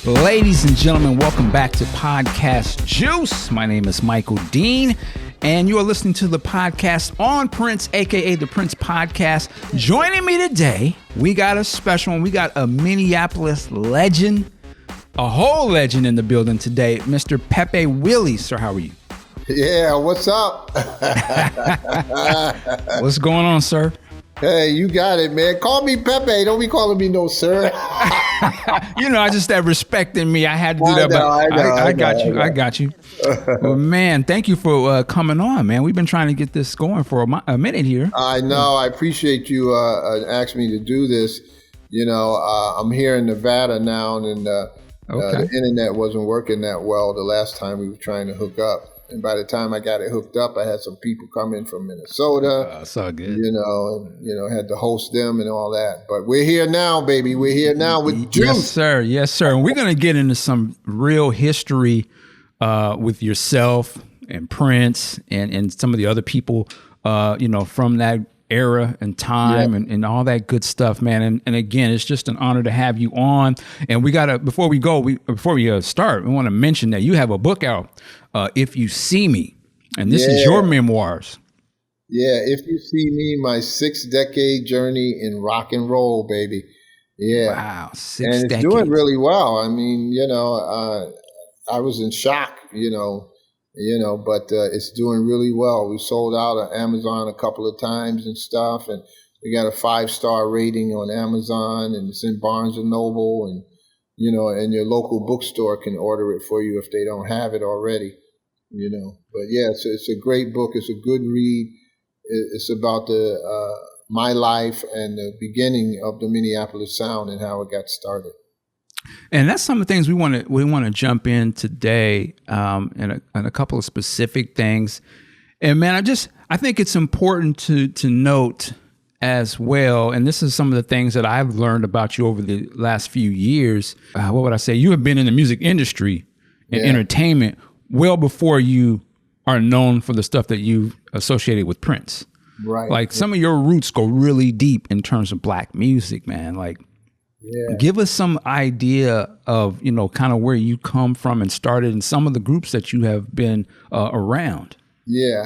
Ladies and gentlemen, welcome back to Podcast Juice. My name is Michael Dean, and you are listening to the podcast on Prince, aka the Prince Podcast. Joining me today, we got a special one. We got a Minneapolis legend, a whole legend in the building today, Mr. Pepe Willie. Sir, how are you? Yeah, what's up? What's going on, sir? Hey, you got it, man. Call me Pepe. Don't be calling me no sir. You know, I just that respect in me. I had to do that. I got you. Well, man, thank you for coming on, man. We've been trying to get this going for a minute here. I know. I appreciate you asking me to do this. You know, I'm here in Nevada now, and the internet wasn't working that well the last time we were trying to hook up. And by the time I got it hooked up, I had some people come in from Minnesota. That's all good. You know, had to host them and all that. But we're here now, baby. We're here now with Juice. Yes, sir. Yes, sir. And we're going to get into some real history with yourself and Prince and some of the other people, from that era and time and all that good stuff, man. And again, it's just an honor to have you on. And we got to, before we start, we want to mention that you have a book out, If You See Me, and this is your memoirs. Yeah, If You See Me, my 6-decade journey in rock and roll, baby. Yeah. Wow, 6 and it's decades. doing really well. I mean, I was in shock, but it's doing really well. We sold out on Amazon a couple of times and stuff, and we got a 5-star rating on Amazon, and it's in Barnes and Noble, and and your local bookstore can order it for you if they don't have it already. But yeah, it's a great book. It's a good read. It's about my life and the beginning of the Minneapolis sound and how it got started. And that's some of the things we want to jump in today, and a couple of specific things. And man, I think it's important to note as well. And this is some of the things that I've learned about you over the last few years. What would I say? You have been in the music industry and entertainment well before you are known for the stuff that you've associated with Prince. Right. Like some of your roots go really deep in terms of black music, man. Like, give us some idea of, kind of where you come from and started and some of the groups that you have been around. Yeah.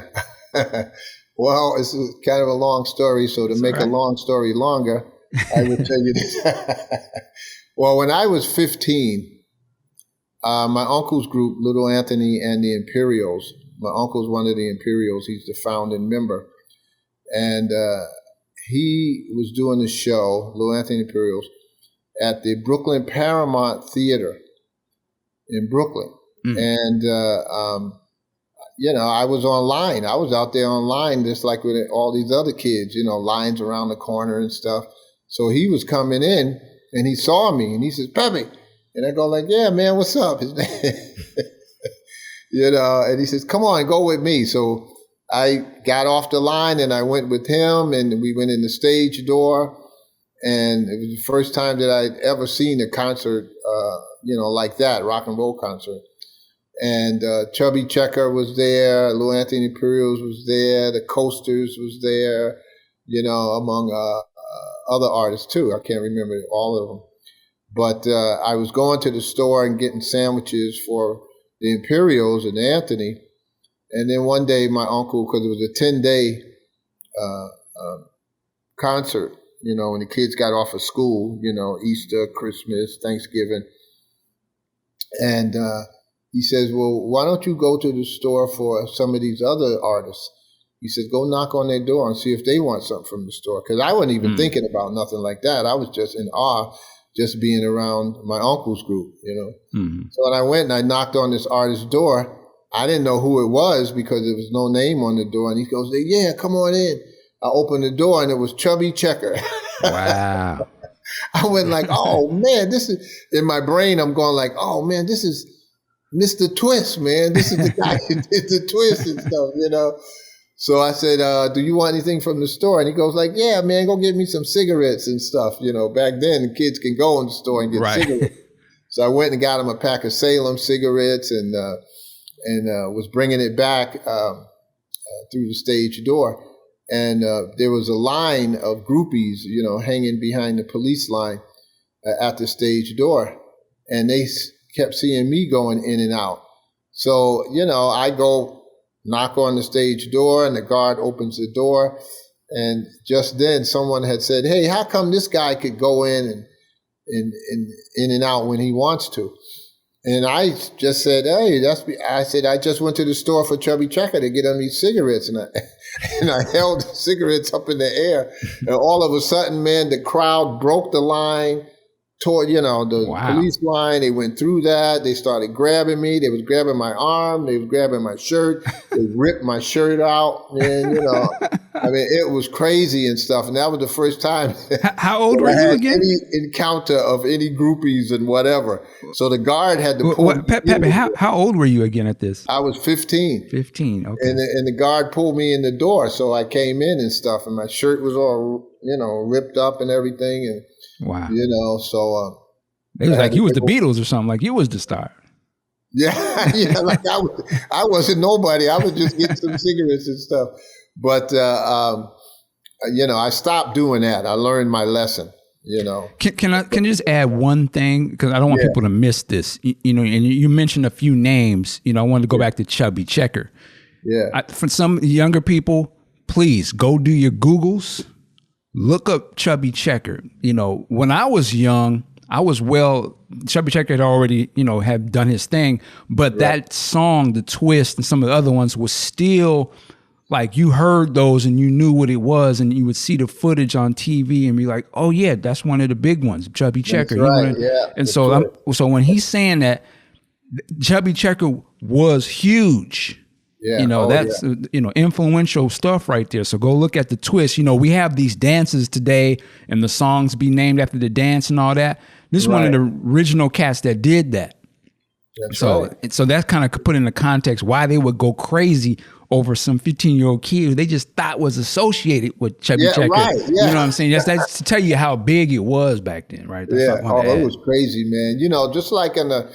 Well, it's kind of a long story. So to make a long story longer, I would tell you this. Well, when I was 15, my uncle's group, Little Anthony and the Imperials, my uncle's one of the Imperials. He's the founding member. And he was doing a show, Little Anthony Imperials, at the Brooklyn Paramount Theater in Brooklyn. And, I was online. I was out there online just like with all these other kids, lines around the corner and stuff. So he was coming in and he saw me and he says, Pepe. And I go like, yeah, man, what's up? His name, and he says, come on, go with me. So I got off the line and I went with him and we went in the stage door. And it was the first time that I'd ever seen a concert, like that, rock and roll concert. And Chubby Checker was there, Lou Anthony Imperials was there, the Coasters was there, among other artists too. I can't remember all of them. But I was going to the store and getting sandwiches for the Imperials and Anthony. And then one day my uncle, because it was a 10-day concert, when the kids got off of school, Easter, Christmas, Thanksgiving. And he says, well, why don't you go to the store for some of these other artists? He says, go knock on their door and see if they want something from the store. Because I wasn't even thinking about nothing like that. I was just in awe just being around my uncle's group, So when I went and I knocked on this artist's door, I didn't know who it was because there was no name on the door. And he goes, yeah, come on in. I opened the door and it was Chubby Checker. Wow. I went like, oh man, this is, in my brain, I'm going like, oh man, this is Mr. Twist, man. This is the guy who did the twist and stuff, So I said, do you want anything from the store? And he goes like, yeah, man, go get me some cigarettes and stuff. Back then kids can go in the store and get cigarettes. So I went and got him a pack of Salem cigarettes and was bringing it back through the stage door. And there was a line of groupies, hanging behind the police line at the stage door. and they kept seeing me going in and out. So, I go knock on the stage door, and the guard opens the door. And just then someone had said, hey, how come this guy could go in and out when he wants to? And I just said, hey, I said, I just went to the store for Chubby Checker to get him these cigarettes. And I held the cigarettes up in the air. And all of a sudden, man, the crowd broke the line toward, the police line. They went through that. They started grabbing me. They was grabbing my arm. They was grabbing my shirt. They ripped my shirt out. And, I mean, it was crazy and stuff. And that was the first time how old were you again? Any encounter of any groupies and whatever. So the guard had to Pepe, how old were you again at this? I was 15. 15, okay. And the guard pulled me in the door. So I came in and stuff. And my shirt was all, ripped up and everything. And wow. So it was like you was the Beatles or something, like you was the star. Yeah, like I wasn't nobody. I was just getting some cigarettes and stuff. But I stopped doing that. I learned my lesson. Can I just add one thing, because I don't want people to miss this. And you mentioned a few names. I wanted to go back to Chubby Checker. Yeah. For some younger people, please go do your Googles. Look up Chubby Checker. When I was young, Chubby Checker had already, had done his thing, but that song, The Twist, and some of the other ones was still like, you heard those and you knew what it was, and you would see the footage on TV and be like, oh yeah, that's one of the big ones, Chubby Checker. That's right. And so when he's saying that, Chubby Checker was huge. Yeah. That's influential stuff right there. So go look at The Twist. We have these dances today and the songs be named after the dance and all that. This is one of the original cats that did that. That's right. So that's kind of put into context why they would go crazy over some 15-year-old kid who they just thought was associated with Chubby Checker. Right, yeah. You know what I'm saying? That's to tell you how big it was back then, right? That's it was crazy, man. Just like in the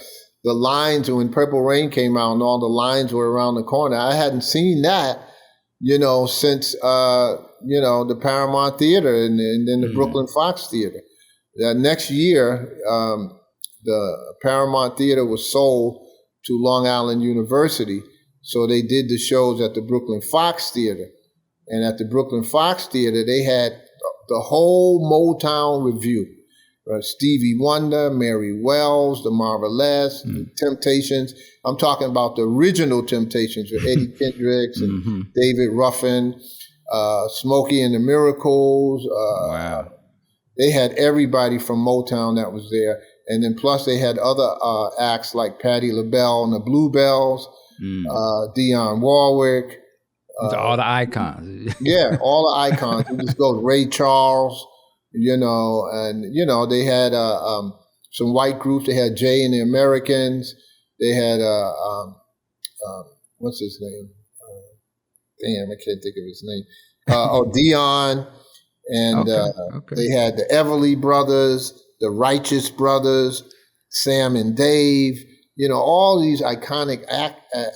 lines when Purple Rain came out and all the lines were around the corner. I hadn't seen that, since, the Paramount Theater and then the Brooklyn Fox Theater. That next year, the Paramount Theater was sold to Long Island University. So they did the shows at the Brooklyn Fox Theater. And at the Brooklyn Fox Theater, they had the whole Motown review. Stevie Wonder, Mary Wells, the Marvelettes, the Temptations. I'm talking about the original Temptations with Eddie Hendrix and David Ruffin, Smokey and the Miracles. Wow. They had everybody from Motown that was there. And then plus they had other acts like Patti LaBelle and the Bluebells, Dionne Warwick. All the icons. Yeah, all the icons. It just goes Ray Charles. They had some white groups. They had Jay and the Americans. They had, what's his name? Damn, I can't think of his name. Dion. And they had the Everly Brothers, the Righteous Brothers, Sam and Dave. All these iconic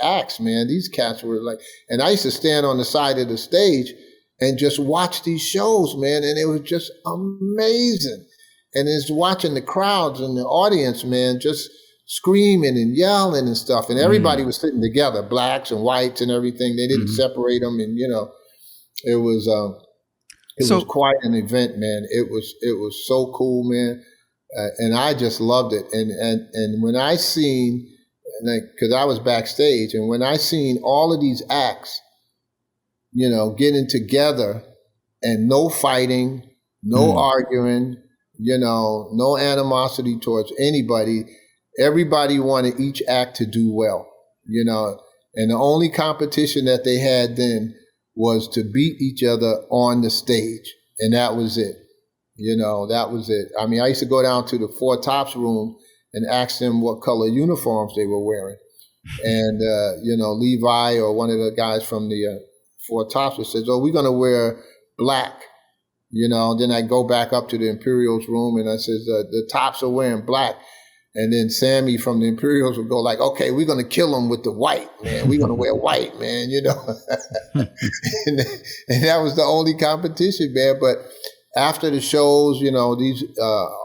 acts, man. These cats were like, and I used to stand on the side of the stage and just watch these shows, man, and it was just amazing. And it's watching the crowds and the audience, man, just screaming and yelling and stuff. And everybody was sitting together, blacks and whites and everything. They didn't separate them, and it was quite an event, man. It was so cool, man, and I just loved it. And when I seen, because I was backstage, and when I seen all of these acts, getting together and no fighting, no arguing, no animosity towards anybody. Everybody wanted each act to do well, and the only competition that they had then was to beat each other on the stage. And that was it. That was it. I mean, I used to go down to the Four Tops room and ask them what color uniforms they were wearing. And, Levi or one of the guys from the Four Tops says, oh, we're going to wear black. Then I go back up to the Imperials room and I says, the Tops are wearing black. And then Sammy from the Imperials would go like, okay, we're going to kill them with the white, man. We're going to wear white, man, and that was the only competition, man. But after the shows, these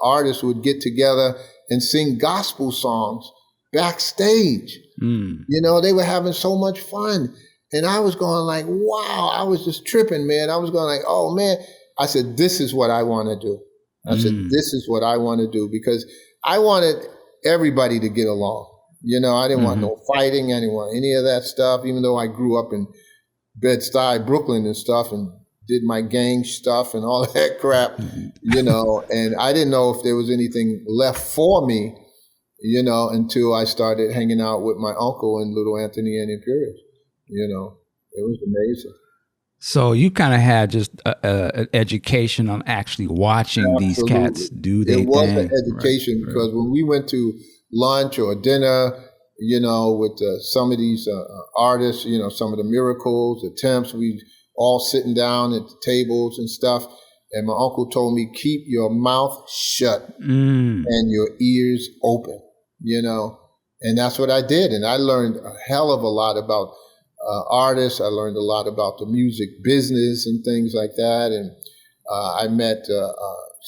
artists would get together and sing gospel songs backstage. They were having so much fun. And I was going like, wow, I was just tripping, man. I was going like, oh, man. I said, this is what I want to do. I said, this is what I want to do, because I wanted everybody to get along. I didn't want no fighting. I didn't want any of that stuff, even though I grew up in Bed-Stuy, Brooklyn and stuff, and did my gang stuff and all that crap, and I didn't know if there was anything left for me, until I started hanging out with my uncle and Little Anthony and Imperials. It was amazing. So you kind of had just an education on actually watching these cats do their thing. It was an education, because when we went to lunch or dinner, with some of these artists, some of the Miracles, the Temps, we all sitting down at the tables and stuff. And my uncle told me, keep your mouth shut and your ears open, and that's what I did. And I learned a hell of a lot about artists. I learned a lot about the music business and things like that. And I met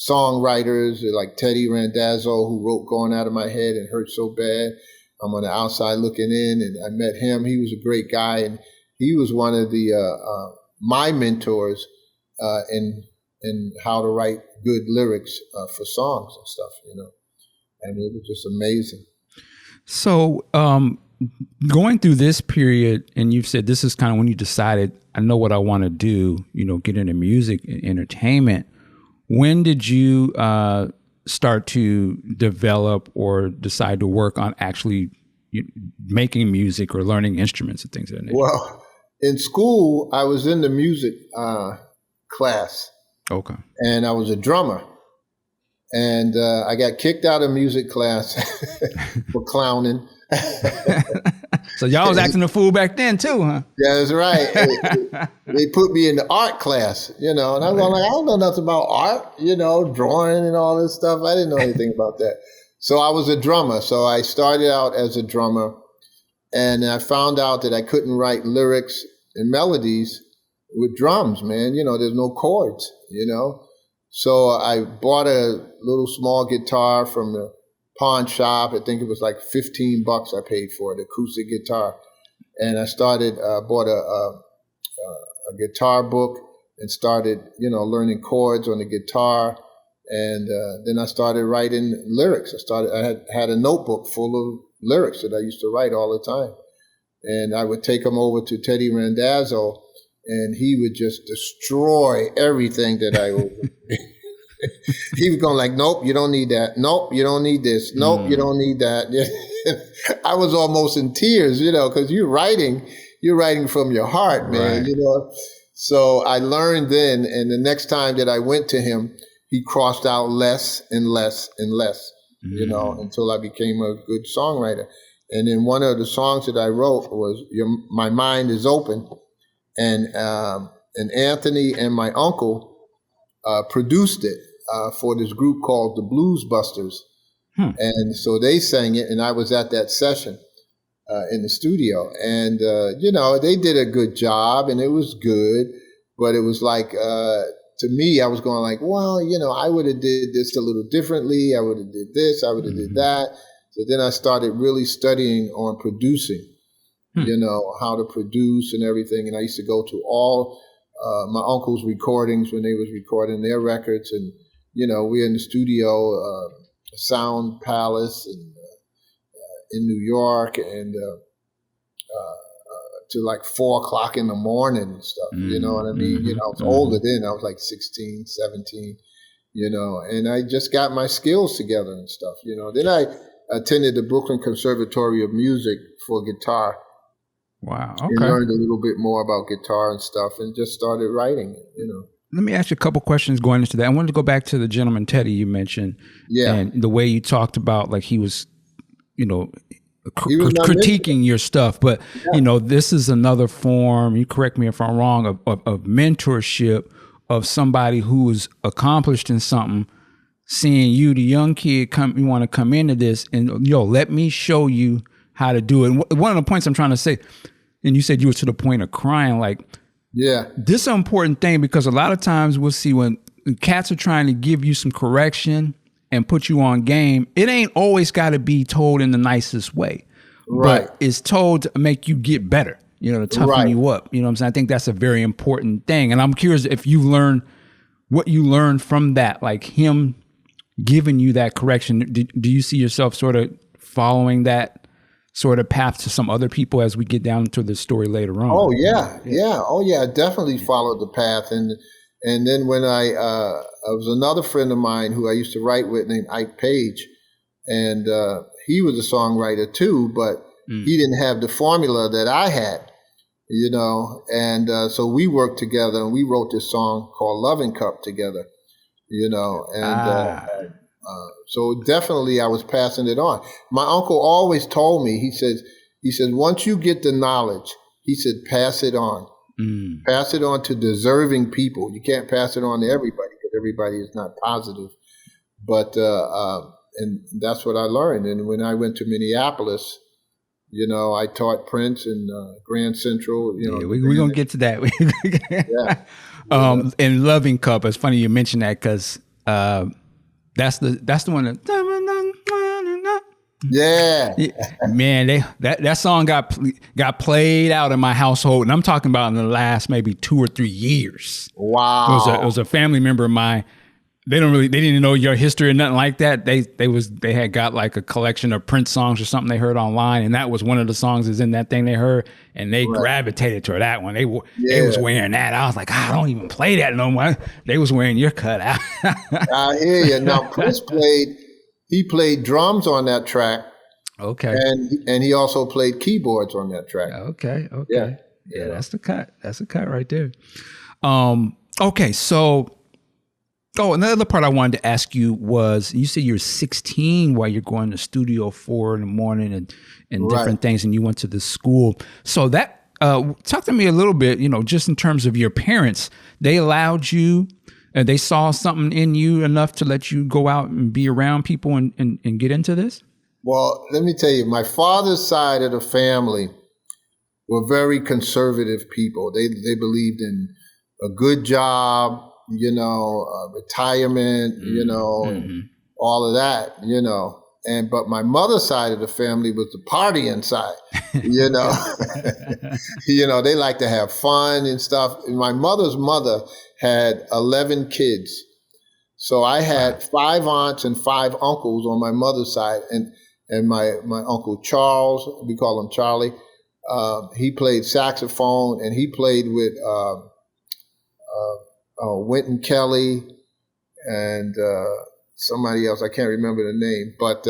songwriters like Teddy Randazzo, who wrote Going Out of My Head and Hurt So Bad. I'm on the outside looking in, and I met him. He was a great guy, and he was one of the my mentors in how to write good lyrics for songs and stuff, and it was just amazing. So going through this period, and you've said this is kind of when you decided, I know what I want to do, get into music and entertainment. When did you start to develop or decide to work on actually making music or learning instruments and things like that? Well, in school, I was in the music class. Okay. And I was a drummer. And I got kicked out of music class for clowning. So y'all was acting a fool back then too, huh? Yeah, that's right. They put me in the art class, and I'm going like, I don't know nothing about art, drawing and all this stuff. I didn't know anything about that. So I was a drummer. So I started out as a drummer, and I found out that I couldn't write lyrics and melodies with drums, man. There's no chords, So I bought a little small guitar from the pawn shop. I think it was like $15 I paid for it, acoustic guitar. And I started, bought a guitar book and started, learning chords on the guitar. And then I started writing lyrics. I had a notebook full of lyrics that I used to write all the time. And I would take them over to Teddy Randazzo, and he would just destroy everything that I would. He was going like, nope, you don't need that. Nope, you don't need this. Nope, you don't need that. I was almost in tears, because you're writing from your heart, man, right. So I learned then, and the next time that I went to him, he crossed out less and less and less, until I became a good songwriter. And then one of the songs that I wrote was My Mind Is Open. And Anthony and my uncle produced it for this group called the Blues Busters. And so they sang it, and I was at that session in the studio. And, they did a good job, and it was good. But it was like, to me, I was going like, well, I would have did this a little differently. I would have did this. I would have did that. So then I started really studying on producing. How to produce and everything. And I used to go to all my uncle's recordings when they was recording their records. And, we're in the studio, Sound Palace in New York, and to like 4:00 in the morning and stuff. You know what I mean? I was older then. I was like 16, 17, and I just got my skills together and stuff. Then I attended the Brooklyn Conservatory of Music for guitar. Wow. Okay. And learned a little bit more about guitar and stuff, and just started writing it, Let me ask you a couple questions going into that. I wanted to go back to the gentleman, Teddy, you mentioned. Yeah. And the way you talked about, like, he was, critiquing your stuff. But, this is another form, you correct me if I'm wrong, of mentorship, of somebody who is accomplished in something, seeing you, the young kid, you want to come into this, and, let me show you how to do it. And one of the points I'm trying to say, and you said you were to the point of crying, like, yeah, this is an important thing, because a lot of times we'll see when cats are trying to give you some correction and put you on game, it ain't always got to be told in the nicest way, Right. but it's told to make you get better, to toughen you up. You know what I'm saying? I think that's a very important thing. And I'm curious if you learn what you learned from that, like him giving you that correction. Do you see yourself sort of following that sort of path to some other people as we get down to the story later on? Oh yeah. Oh yeah. I definitely followed the path, and then when I was another friend of mine who I used to write with named Ike Page, and he was a songwriter too, but he didn't have the formula that I had, and so we worked together and we wrote this song called "Loving Cup" together, and. So definitely I was passing it on. My uncle always told me, he says, once you get the knowledge, he said, pass it on. Pass it on to deserving people. You can't pass it on to everybody because everybody is not positive. But, and that's what I learned. And when I went to Minneapolis, I taught Prince and Grand Central. We're going to get to that. And Loving Cup, it's funny you mentioned that because that's the one that man, that song got played out in my household, and I'm talking about in the last maybe 2 or 3 years. Wow. It was a family member of mine. They didn't know your history or nothing like that. They had got like a collection of Prince songs or something they heard online, and that was one of the songs that's in that thing they heard, and they gravitated toward that one. They was wearing that. I was like, I don't even play that no more. They was wearing your cutout. I hear you. Now Prince played drums on that track. Okay. And he also played keyboards on that track. Okay. Yeah, that's the cut. That's the cut right there. Okay, so. Oh, another part I wanted to ask you was, you said you're 16 while you're going to Studio 4 in the morning and different things, and you went to the school. So that, talk to me a little bit, just in terms of your parents. They allowed you, they saw something in you enough to let you go out and be around people and get into this? Well, let me tell you, my father's side of the family were very conservative people. They believed in a good job, retirement, and all of that, but my mother's side of the family was the partying side, they like to have fun and stuff. And my mother's mother had 11 kids. So I had 5 aunts and 5 uncles on my mother's side. And my uncle Charles, we call him Charlie, he played saxophone, and he played with, Wynton Kelly and somebody else. I can't remember the name. But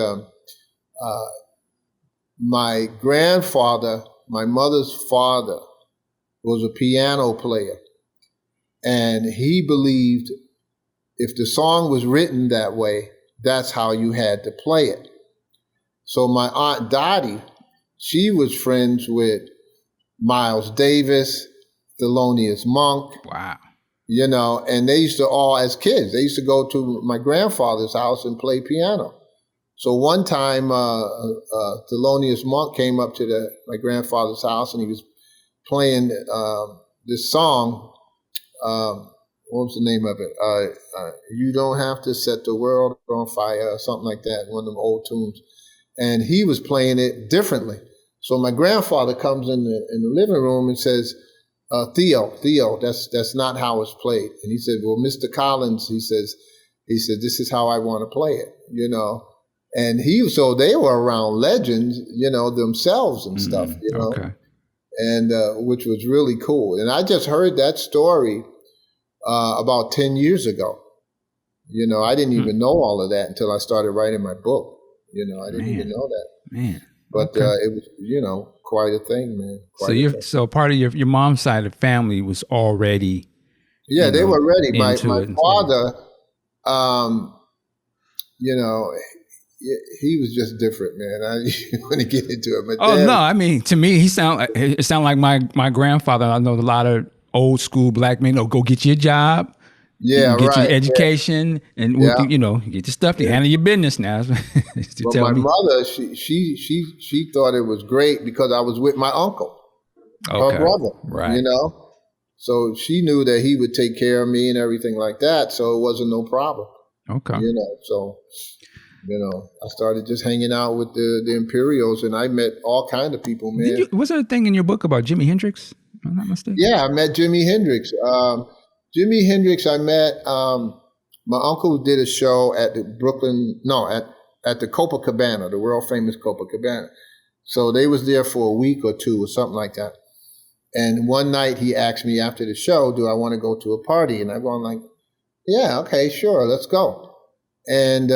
my grandfather, my mother's father, was a piano player. And he believed if the song was written that way, that's how you had to play it. So my Aunt Dottie, she was friends with Miles Davis, Thelonious Monk. Wow. And they used to all, as kids, they used to go to my grandfather's house and play piano. So one time, Thelonious Monk came up to my grandfather's house, and he was playing this song. What was the name of it? You Don't Have to Set the World on Fire, or something like that, one of them old tunes. And he was playing it differently. So my grandfather comes in the living room and says, Theo, that's not how it's played. And he said, well, Mr. Collins, he said, this is how I want to play it, And so they were around legends, themselves and stuff, Okay. And which was really cool. And I just heard that story about 10 years ago. I didn't even know all of that until I started writing my book. I didn't even know that. Man. But it was, quite a thing, man. So part of your mom's side of the family was already. Yeah, they were ready. My father, he was just different, man. I didn't want to get into it. But no, I mean, to me, it sounded like my grandfather. I know a lot of old school black men. Go get you a job. Yeah, get your education, and get your stuff to handle your business now. Well, my mother, she thought it was great because I was with my uncle, her brother, right? So she knew that he would take care of me and everything like that. So it wasn't no problem. Okay. So, I started just hanging out with the Imperials, and I met all kinds of people, man. Was there a thing in your book about Jimi Hendrix? Am I not mistaken? Yeah, I met Jimi Hendrix. Jimi Hendrix, I met, my uncle did a show at the at the Copacabana, the world famous Copacabana. So they was there for a week or two or something like that. And one night he asked me after the show, do I want to go to a party? And I'm going like, yeah, okay, sure, let's go. And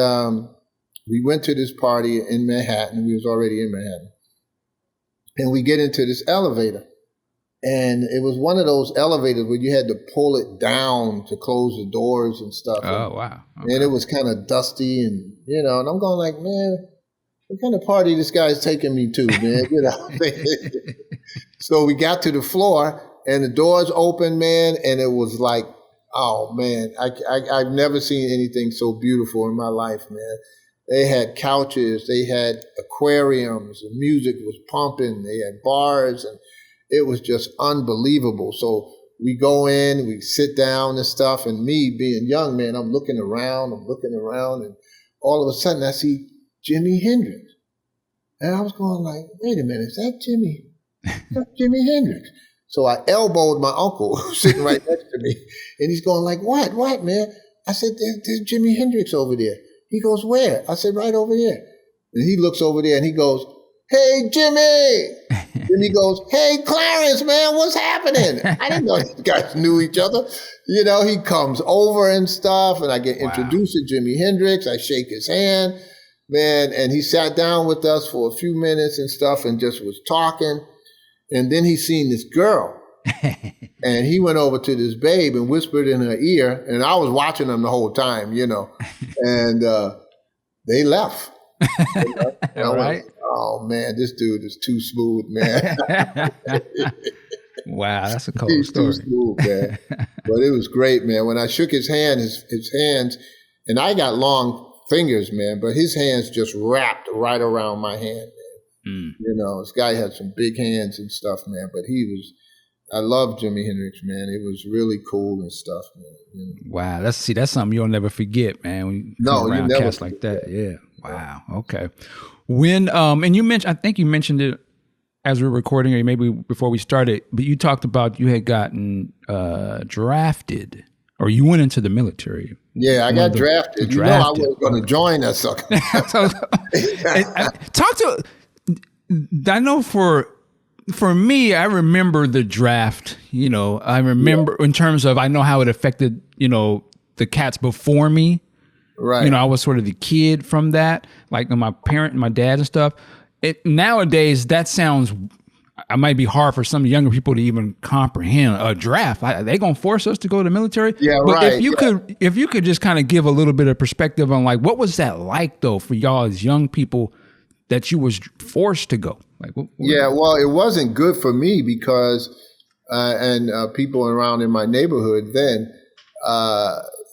we went to this party in Manhattan. We was already in Manhattan. And we get into this elevator. And it was one of those elevators where you had to pull it down to close the doors and stuff. Oh, wow. Okay. And it was kind of dusty and, and I'm going like, man, what kind of party this guy's taking me to, man? So we got to the floor and the doors opened, man. And it was like, oh, man, I've never seen anything so beautiful in my life, man. They had couches, they had aquariums, the music was pumping, they had bars, and it was just unbelievable. So we go in, we sit down and stuff, and me being young, man, I'm looking around, and all of a sudden I see Jimi Hendrix. And I was going like, wait a minute, is that Jimi? That's Jimi Hendrix. So I elbowed my uncle who's sitting right next to me, and he's going like, what, man? I said, there's Jimi Hendrix over there. He goes, where? I said, right over there. And he looks over there and he goes, hey, Jimmy. Then he goes, hey, Clarence, man, what's happening? I didn't know these guys knew each other. He comes over and stuff, and I get introduced to Jimi Hendrix. I shake his hand, man, and he sat down with us for a few minutes and stuff and just was talking. And then he seen this girl. And he went over to this babe and whispered in her ear, and I was watching them the whole time, and they left. All right. Oh, man, this dude is too smooth, man. Wow, that's a cool He's story. Too smooth, man. But it was great, man. When I shook his hand, his hands, and I got long fingers, man, but his hands just wrapped right around my hand, man. This guy had some big hands and stuff, man, but I love Jimi Hendrix, man. It was really cool and stuff, man. Wow, that's something you'll never forget, man. When you come around cats like that, yeah. Wow. Okay. When and you mentioned, I think you mentioned it as we were recording, or maybe before we started, but you talked about you had gotten drafted, or you went into the military. Yeah, I got drafted. I wasn't going to join that sucker. I know for me, I remember the draft, I remember in terms of, I know how it affected, the cats before me. Right. I was sort of the kid from that, like my parent and my dad and stuff. Nowadays, that sounds, it might be hard for some younger people to even comprehend a draft. They going to force us to go to the military? Yeah, but right. If you could just kind of give a little bit of perspective on like, what was that like though, for y'all as young people that you was forced to go? Like, well, it wasn't good for me because, and people around in my neighborhood then,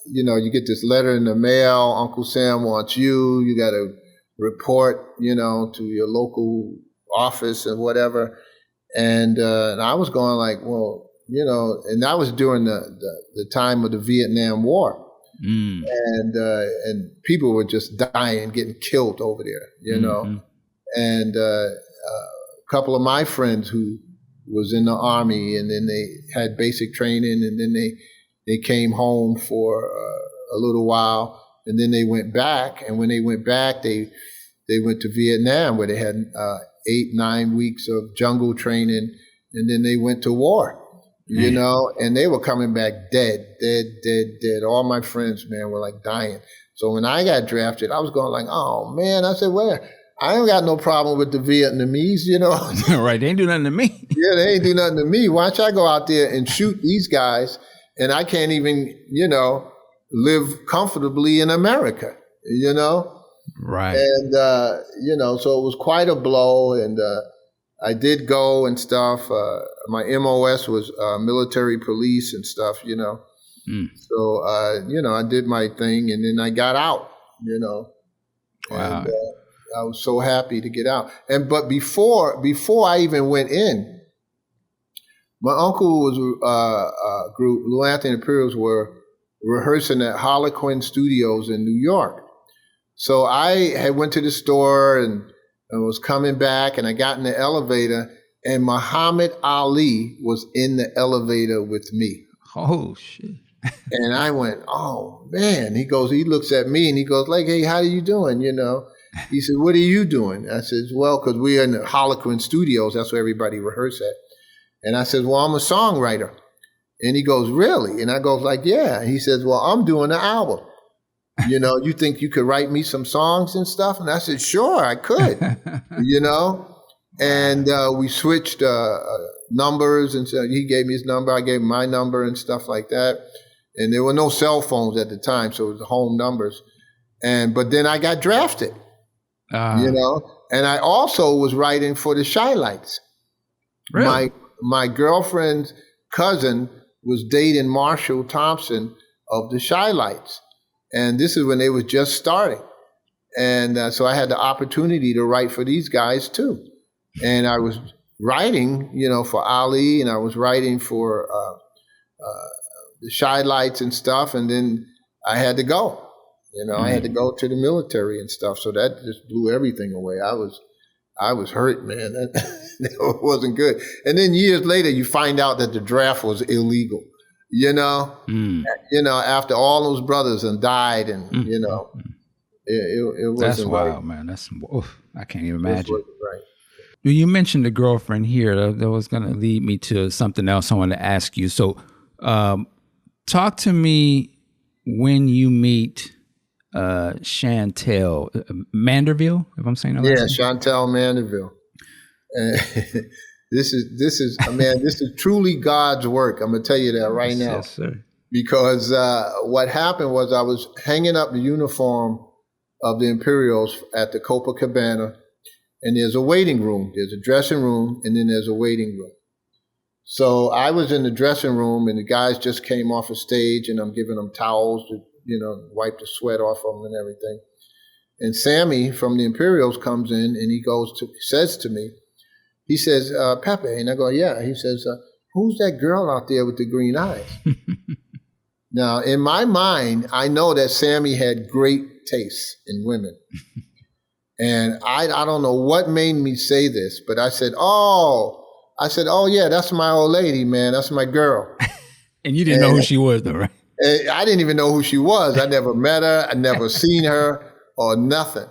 you get this letter in the mail, Uncle Sam wants you, you got to report, to your local office and whatever. And I was going like, well, and that was during the time of the Vietnam War. And people were just dying, getting killed over there, And a couple of my friends who was in the Army, and then they had basic training, and then they came home for a little while, and then they went back. And when they went back, they went to Vietnam, where they had 8-9 weeks of jungle training, and then they went to war. And they were coming back dead. All my friends, man, were like dying. So when I got drafted, I was going like, oh, man. I said, well, I ain't got no problem with the Vietnamese, Right, they ain't do nothing to me. Yeah, they ain't do nothing to me. Why don't I go out there and shoot these guys, and I can't even, live comfortably in America, Right. And, so it was quite a blow, and I did go and stuff. My MOS was military police and stuff, So, I did my thing, and then I got out, Wow. And I was so happy to get out. But before I even went in, my uncle was group, Lou Anthony Imperials were rehearsing at Harlequin Studios in New York. So I had went to the store and was coming back, and I got in the elevator, and Muhammad Ali was in the elevator with me. Oh, shit. And I went, oh, man. He looks at me, and he goes, like, hey, how are you doing, you know? He said, what are you doing? I said, well, because we're in the Harlequin Studios. That's where everybody rehearse at. And I said, well, I'm a songwriter. And he goes, really? And I goes like, yeah. He says, well, I'm doing an album. You know, you think you could write me some songs and stuff? And I said, sure, I could, you know? And we switched numbers, and so he gave me his number, I gave him my number and stuff like that. And there were no cell phones at the time, so it was home numbers. But then I got drafted, you know? And I also was writing for the Shy Lights. Really? My girlfriend's cousin was dating Marshall Thompson of the Shy Lights. And this is when they were just starting. And so I had the opportunity to write for these guys too. And I was writing, you know, for Ali, and I was writing for the Shy Lights and stuff. And then I had to go, you know, I had to go to the military and stuff. So that just blew everything away. I was hurt, man. That wasn't good. And then years later, you find out that the draft was illegal. You know, you know, after all those brothers and died, and you know, it wasn't. That's wild, right. man. I can't even imagine. Right. You mentioned the girlfriend here. That was going to lead me to something else I wanted to ask you. So, talk to me when you meet Chantelle Manderville, if I'm saying that right. Yeah, Chantelle Manderville. This is man, this is truly God's work. I'm gonna tell you that right now. Yes, sir. Because what happened was I was hanging up the uniform of the Imperials at the Copacabana, and there's a waiting room. There's a dressing room, and then there's a waiting room. So I was in the dressing room, and the guys just came off a stage, and I'm giving them towels to, you know, wipe the sweat off of them and everything. And Sammy from the Imperials comes in, and he says to me, he says, Pepe. And I go, yeah. He says, who's that girl out there with the green eyes? Now, in my mind, I know that Sammy had great taste in women. And I don't know what made me say this, but I said, oh, yeah, that's my old lady, man. That's my girl. And you didn't know who she was, though, right? I didn't even know who she was. I never met her. I never seen her or nothing.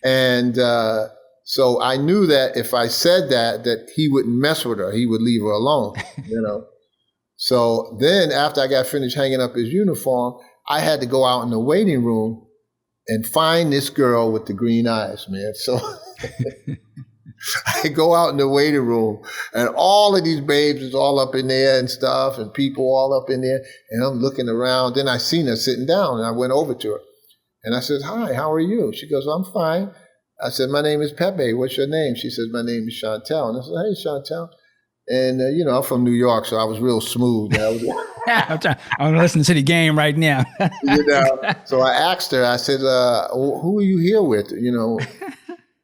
And so I knew that if I said that he wouldn't mess with her. He would leave her alone, you know. So then after I got finished hanging up his uniform, I had to go out in the waiting room and find this girl with the green eyes, man. So I go out in the waiting room, and all of these babes is all up in there and stuff, and people all up in there, and I'm looking around. Then I seen her sitting down, and I went over to her. And I said, hi, how are you? She goes, I'm fine. I said, my name is Pepe. What's your name? She says, my name is Chantelle. And I said, hey, Chantelle. And, you know, I'm from New York, so I was real smooth. I'm listening to the game right now. You know, so I asked her, I said, who are you here with? You know,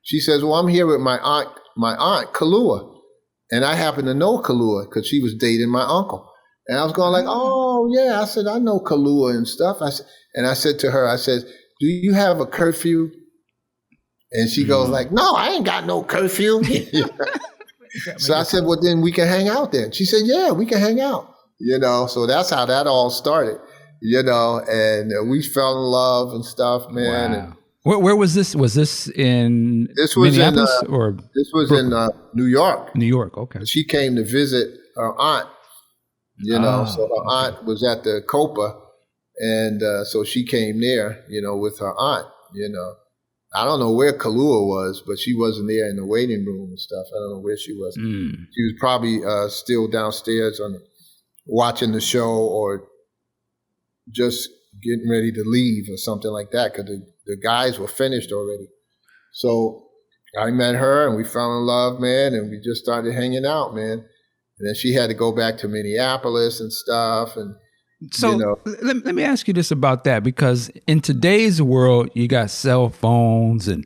she says, well, I'm here with my aunt, Kalua. And I happen to know Kalua because she was dating my uncle. And I was going like, oh, yeah. I said, I know Kalua and stuff. And I said to her, I said, do you have a curfew? And she goes like, no, I ain't got no curfew. So I said, well, then we can hang out then. She said, yeah, we can hang out. You know, so that's how that all started, you know, and we fell in love and stuff, man. Wow. And where was this? Was this in Minneapolis or? This was Brooklyn? In New York. New York, okay. She came to visit her aunt, you know, so her aunt was at the Copa, and so she came there, you know, with her aunt, you know. I don't know where Kalua was, but she wasn't there in the waiting room and stuff. I don't know where she was. She was probably still downstairs watching the show or just getting ready to leave or something like that because the guys were finished already. So I met her and we fell in love, man, and we just started hanging out, man. And then she had to go back to Minneapolis and stuff, and so you know. let me ask you this about that, because in today's world, you got cell phones and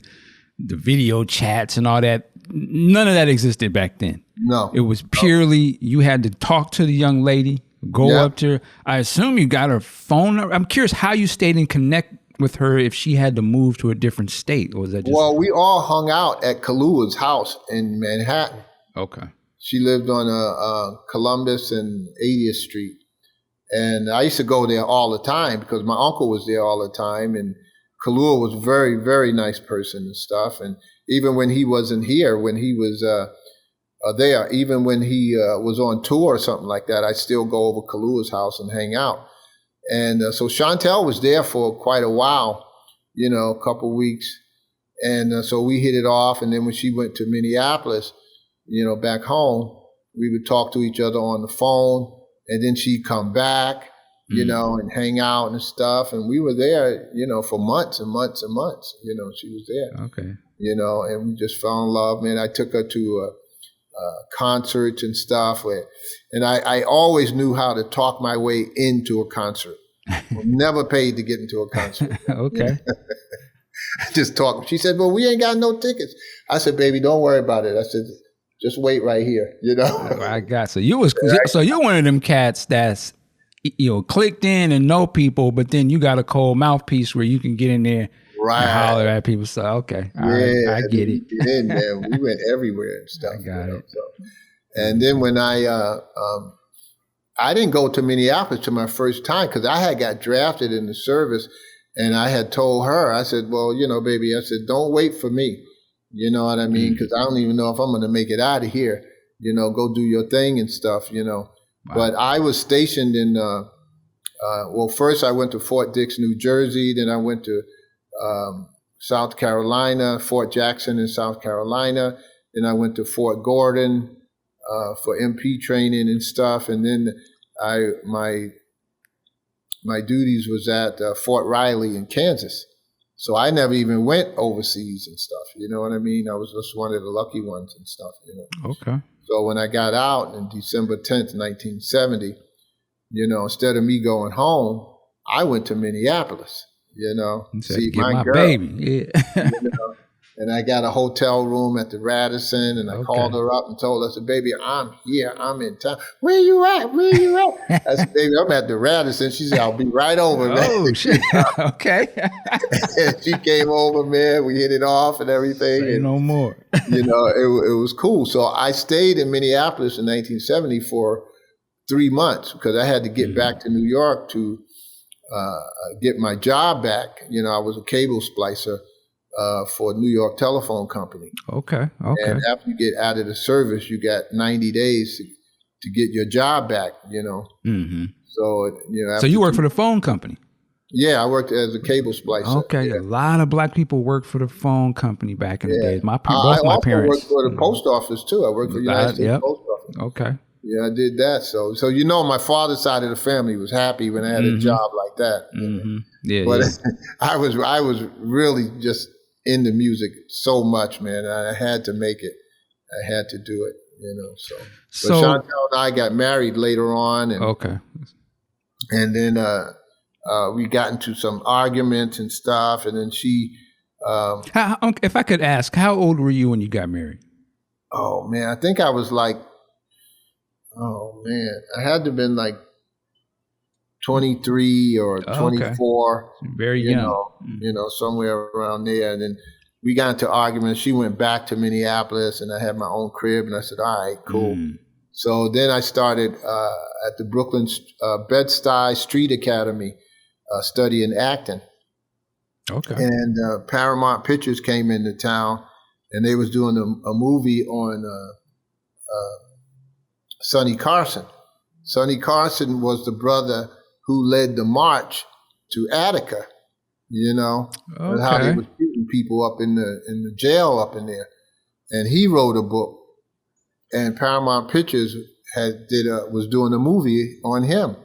the video chats and all that. None of that existed back then. No. It was purely you had to talk to the young lady go Yep. up to her. I assume you got her phone number. I'm curious how you stayed in connect with her if she had to move to a different state, or was that just Well, we all hung out at Kalua's house in Manhattan. okay? She lived on Columbus and 80th Street. And I used to go there all the time because my uncle was there all the time. And Kalua was a very, very nice person and stuff. And even when he wasn't here, when he was there, even when he was on tour or something like that, I'd still go over Kalua's house and hang out. And so Chantelle was there for quite a while, a couple weeks. And so we hit it off. And then when she went to Minneapolis, back home, we would talk to each other on the phone. And then she'd come back, and hang out and stuff. And we were there, for months and months and months. She was there. Okay. And we just fell in love, man. I took her to concerts and stuff. And I always knew how to talk my way into a concert. Never paid to get into a concert. Okay. Just talk. She said, well, we ain't got no tickets. I said, baby, don't worry about it. I said, just wait right here, I got so you're one of them cats that's clicked in and know people, but then you got a cold mouthpiece where you can get in there and holler at people. So okay, all right, I get it. Man, we went everywhere and stuff. I got it. So. And then when I didn't go to Minneapolis to my first time because I had got drafted in the service, and I had told her, I said, well, baby, I said, don't wait for me. You know what I mean? Because I don't even know if I'm going to make it out of here. Go do your thing and stuff, Wow. But I was stationed in, first I went to Fort Dix, New Jersey. Then I went to South Carolina, Fort Jackson in South Carolina. Then I went to Fort Gordon for MP training and stuff. And then my duties was at Fort Riley in Kansas. So I never even went overseas and stuff. You know what I mean? I was just one of the lucky ones and stuff, Okay. So when I got out on December 10th, 1970, instead of me going home, I went to Minneapolis, see my girl. Baby. Yeah. And I got a hotel room at the Radisson, and I called her up and told her, I said, baby, I'm here. I'm in town. Where you at? I said, baby, I'm at the Radisson. She said, I'll be right over, man. Oh, shit. Okay. And she came over, man. We hit it off and everything. Say no more. It was cool. So I stayed in Minneapolis in 1970 for 3 months because I had to get back to New York to get my job back. I was a cable splicer. For New York Telephone Company. Okay. And after you get out of the service, you got 90 days to get your job back, Mm-hmm. So, So you work for the phone company? Yeah, I worked as a cable splicer. Okay. Yeah. A lot of black people work for the phone company back in the days. Both my also parents. worked for the post office, too. I worked for the United States Post Office. Okay. Yeah, I did that. So my father's side of the family was happy when I had a job like that. Mm-hmm. Yeah. But I was really just into music so much, man. I had to make it. I had to do it, So Chantelle and I got married later on. And, And then we got into some arguments and stuff. And then she... if I could ask, how old were you when you got married? Oh, man. I think I was like... I had to have been like 23 or 24. Very young. Somewhere around there. And then we got into arguments. She went back to Minneapolis and I had my own crib. And I said, all right, cool. So then I started at the Brooklyn Bed-Stuy Street Academy studying acting. Okay. And Paramount Pictures came into town and they was doing a movie on Sonny Carson. Sonny Carson was the brother who led the march to Attica, and how they were shooting people up in the jail up in there. And he wrote a book, and Paramount Pictures was doing a movie on him.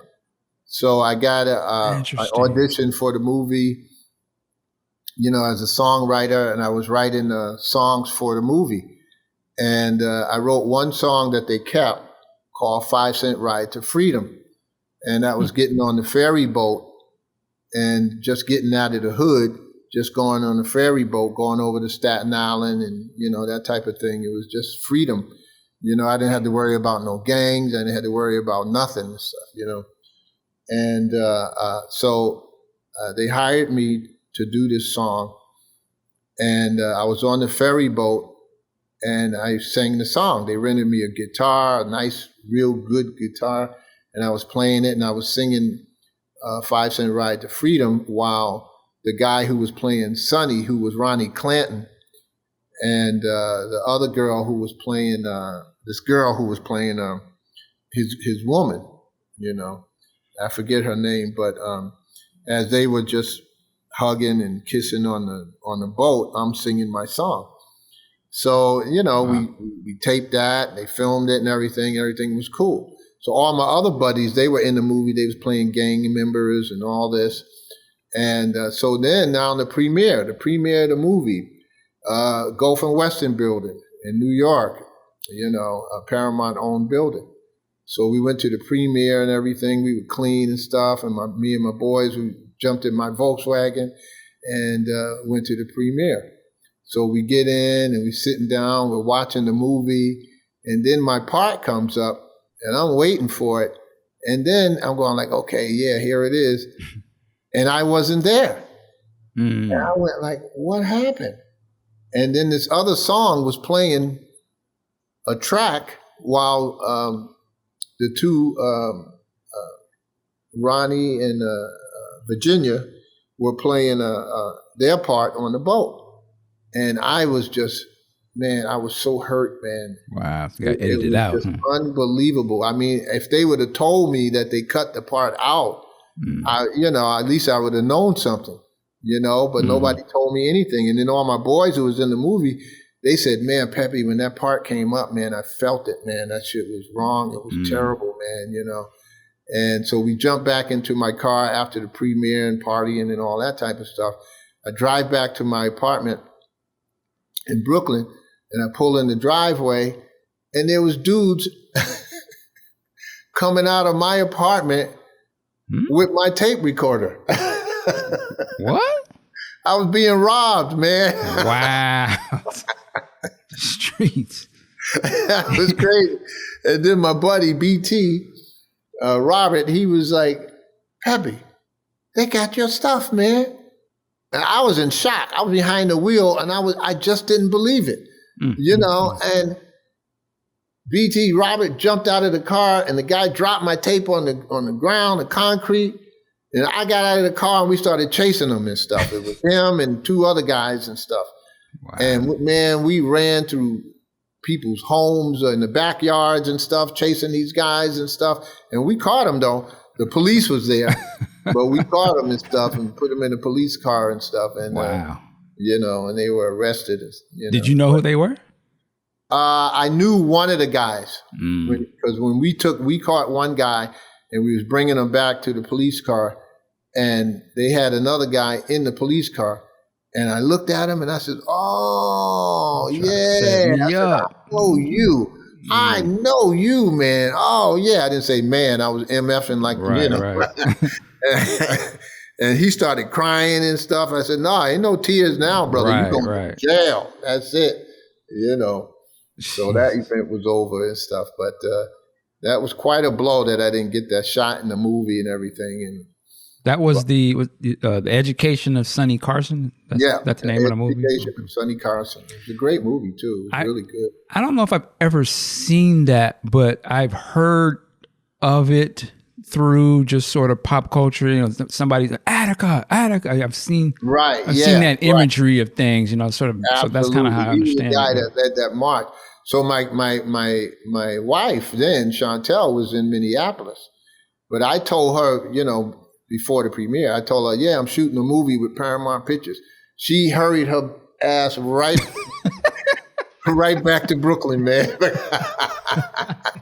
So I got I auditioned for the movie, as a songwriter, and I was writing songs for the movie. And I wrote one song that they kept called 5 Cent Ride to Freedom. And that was getting on the ferry boat and just getting out of the hood, just going on the ferry boat, going over to Staten Island and, that type of thing. It was just freedom. You know, I didn't have to worry about no gangs. I didn't have to worry about nothing and stuff, you know. And so they hired me to do this song. And I was on the ferry boat and I sang the song. They rented me a guitar, a nice, real good guitar. And I was playing it and I was singing 5 Cent Ride to Freedom while the guy who was playing Sonny, who was Ronnie Clanton, and the other girl who was playing, his woman, you know, I forget her name, but as they were just hugging and kissing on the boat, I'm singing my song. So, you know, we taped that, they filmed it and everything was cool. So all my other buddies, they were in the movie, they was playing gang members and all this. And so then now the premiere of the movie, Gulf and Western building in New York, you know, a Paramount owned building. So we went to the premiere and everything, we were clean and stuff. And me and my boys, we jumped in my Volkswagen and went to the premiere. So we get in and we sitting down, we're watching the movie. And then my part comes up and I'm waiting for it. And then I'm going like, okay, yeah, here it is. And I wasn't there. And I went like, what happened? And then this other song was playing a track while the two, Ronnie and Virginia, were playing their part on the boat. And I was just, man, I was so hurt, man. Wow, you got edited out. Just unbelievable. I mean, if they would have told me that they cut the part out, at least I would have known something, you know, but nobody told me anything. And then all my boys who was in the movie, they said, man, Pepe, when that part came up, man, I felt it, man. That shit was wrong. It was terrible, man, you know. And so we jumped back into my car after the premiere and partying and all that type of stuff. I drive back to my apartment in Brooklyn, and I pull in the driveway, and there was dudes coming out of my apartment with my tape recorder. What? I was being robbed, man. Wow. Streets. That was crazy. And then my buddy, BT, Robert, he was like, Pepe, they got your stuff, man. And I was in shock. I was behind the wheel, and I just didn't believe it, you know. And BT Robert jumped out of the car, and the guy dropped my tape on the ground, the concrete. And I got out of the car, and we started chasing him and stuff. It was him and 2 other guys and stuff. Wow. And man, we ran through people's homes in the backyards and stuff, chasing these guys and stuff. And we caught them though. The police was there. But we caught them and stuff and put them in a police car and stuff. And, wow. You know, and they were arrested. You know. Did you know who they were? I knew one of the guys because when we caught one guy and we was bringing him back to the police car and they had another guy in the police car. And I looked at him and I said, oh, yeah. I know you. I know you, man. Oh, yeah. I didn't say man. I was MFing like, right, you know. Right. And he started crying and stuff. I said, no, ain't no tears now, brother. Right, You're going to jail. That's it. You know. So that event was over and stuff. But that was quite a blow that I didn't get that shot in the movie and everything. And that was the Education of Sonny Carson? That's the name of the movie? Education of Sonny Carson. It was a great movie, too. It was really good. I don't know if I've ever seen that, but I've heard of it through just sort of pop culture. You know, somebody's like, Attica. I've seen seen that imagery of things, you know, sort of. Absolutely. So that's kind of how I understand the guy it. that led that march. So my wife then, Chantelle, was in Minneapolis. But I told her, you know, before the premiere, I told her, yeah, I'm shooting a movie with Paramount Pictures. She hurried her ass right back to Brooklyn, man.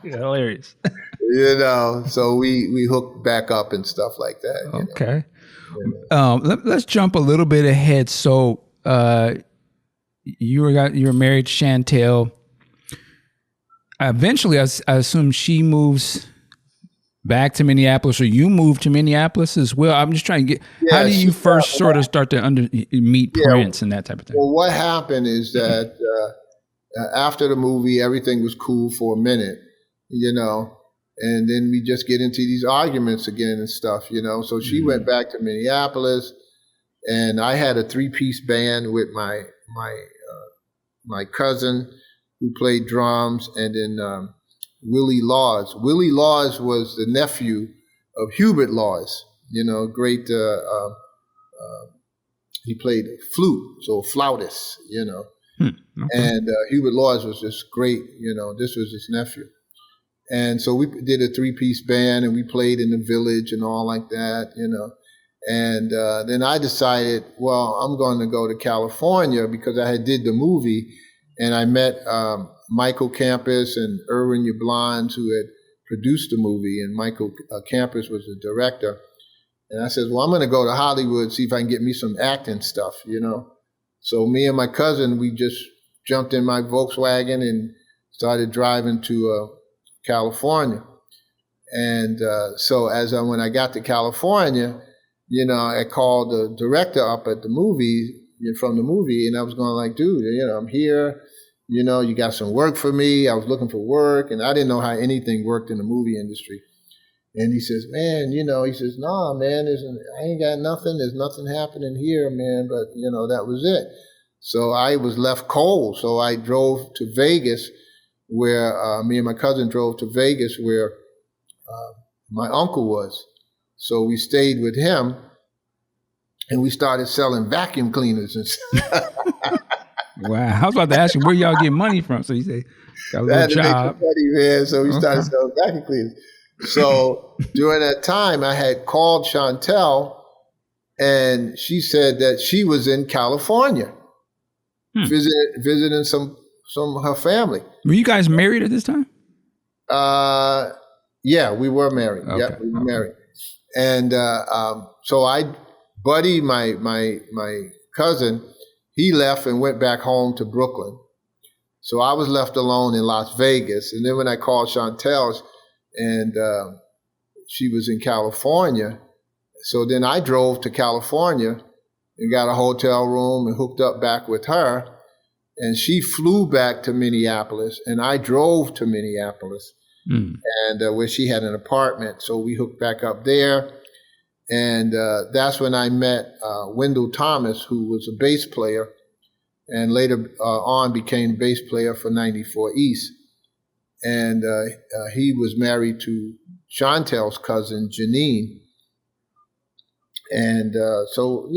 Hilarious. You know, so we hooked back up and stuff like that. Okay. You know? Let's jump a little bit ahead. So you were married to Chantelle. Eventually, I assume she moves back to Minneapolis, or you moved to Minneapolis as well. I'm just trying to get, how do you first sort of start to meet Prince and that type of thing? Well, what happened is that After the movie, everything was cool for a minute, and then we just get into these arguments again and stuff, So she went back to Minneapolis, and I had a 3-piece band with my cousin who played drums, and then Willie Laws. Willie Laws was the nephew of Hubert Laws, great. He played flute, so flautist, Okay. And Hubert Laws was just great, this was his nephew. And so we did a 3-piece band, and we played in the village and all like that, And then I decided, well, I'm going to go to California because I had did the movie, and I met Michael Campus and Erwin Yablans, who had produced the movie, and Michael Campus was the director. And I said, well, I'm going to go to Hollywood, see if I can get me some acting stuff, So me and my cousin, we just jumped in my Volkswagen and started driving to California. And so when I got to California, I called the director up at the movie, from the movie, and I was going like, dude, I'm here, you got some work for me. I was looking for work, and I didn't know how anything worked in the movie industry. And he says, man, nah, man, I ain't got nothing. There's nothing happening here, man. But, that was it. So I was left cold. So I drove to Vegas, where me and my cousin drove to Vegas, where my uncle was. So we stayed with him, and we started selling vacuum cleaners and stuff. Wow. I was about to ask you where y'all get money from. So you say, got a little job. Money, man. So we started selling vacuum cleaners. So during that time, I had called Chantelle, and she said that she was in California visiting some of her family. Were you guys married at this time? Yeah, we were married. Okay. Yeah, we were married. And so Buddy, my cousin, he left and went back home to Brooklyn. So I was left alone in Las Vegas. And then when I called Chantelle, and she was in California. So then I drove to California and got a hotel room and hooked up back with her. And she flew back to Minneapolis, and I drove to Minneapolis, and where she had an apartment. So we hooked back up there. And that's when I met Wendell Thomas, who was a bass player, and later on became bass player for 94 East. And he was married to Chantelle's cousin, Janine. And so,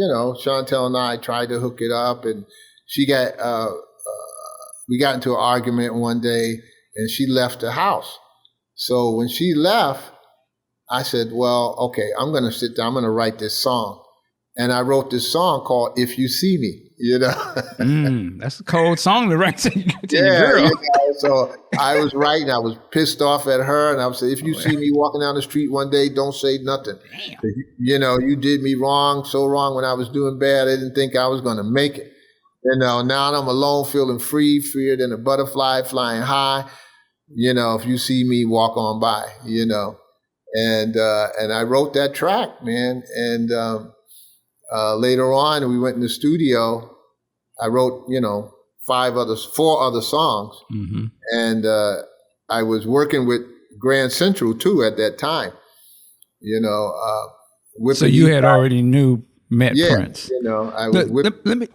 Chantelle and I tried to hook it up, and we got into an argument one day, and she left the house. So when she left, I said, well, okay, I'm going to sit down, I'm going to write this song. And I wrote this song called If You See Me, That's a cold song to write to your girl. So I was writing, I was pissed off at her, and I would say, if you see me walking down the street one day, don't say nothing. Damn. You did me wrong, so wrong when I was doing bad, I didn't think I was going to make it. Now I'm alone, feeling free, freer than a butterfly flying high. If you see me, walk on by, And I wrote that track, man. And later on, we went in the studio. I wrote, 4 other songs. Mm-hmm. And I was working with Grand Central too at that time. So you had already met Prince. I was let me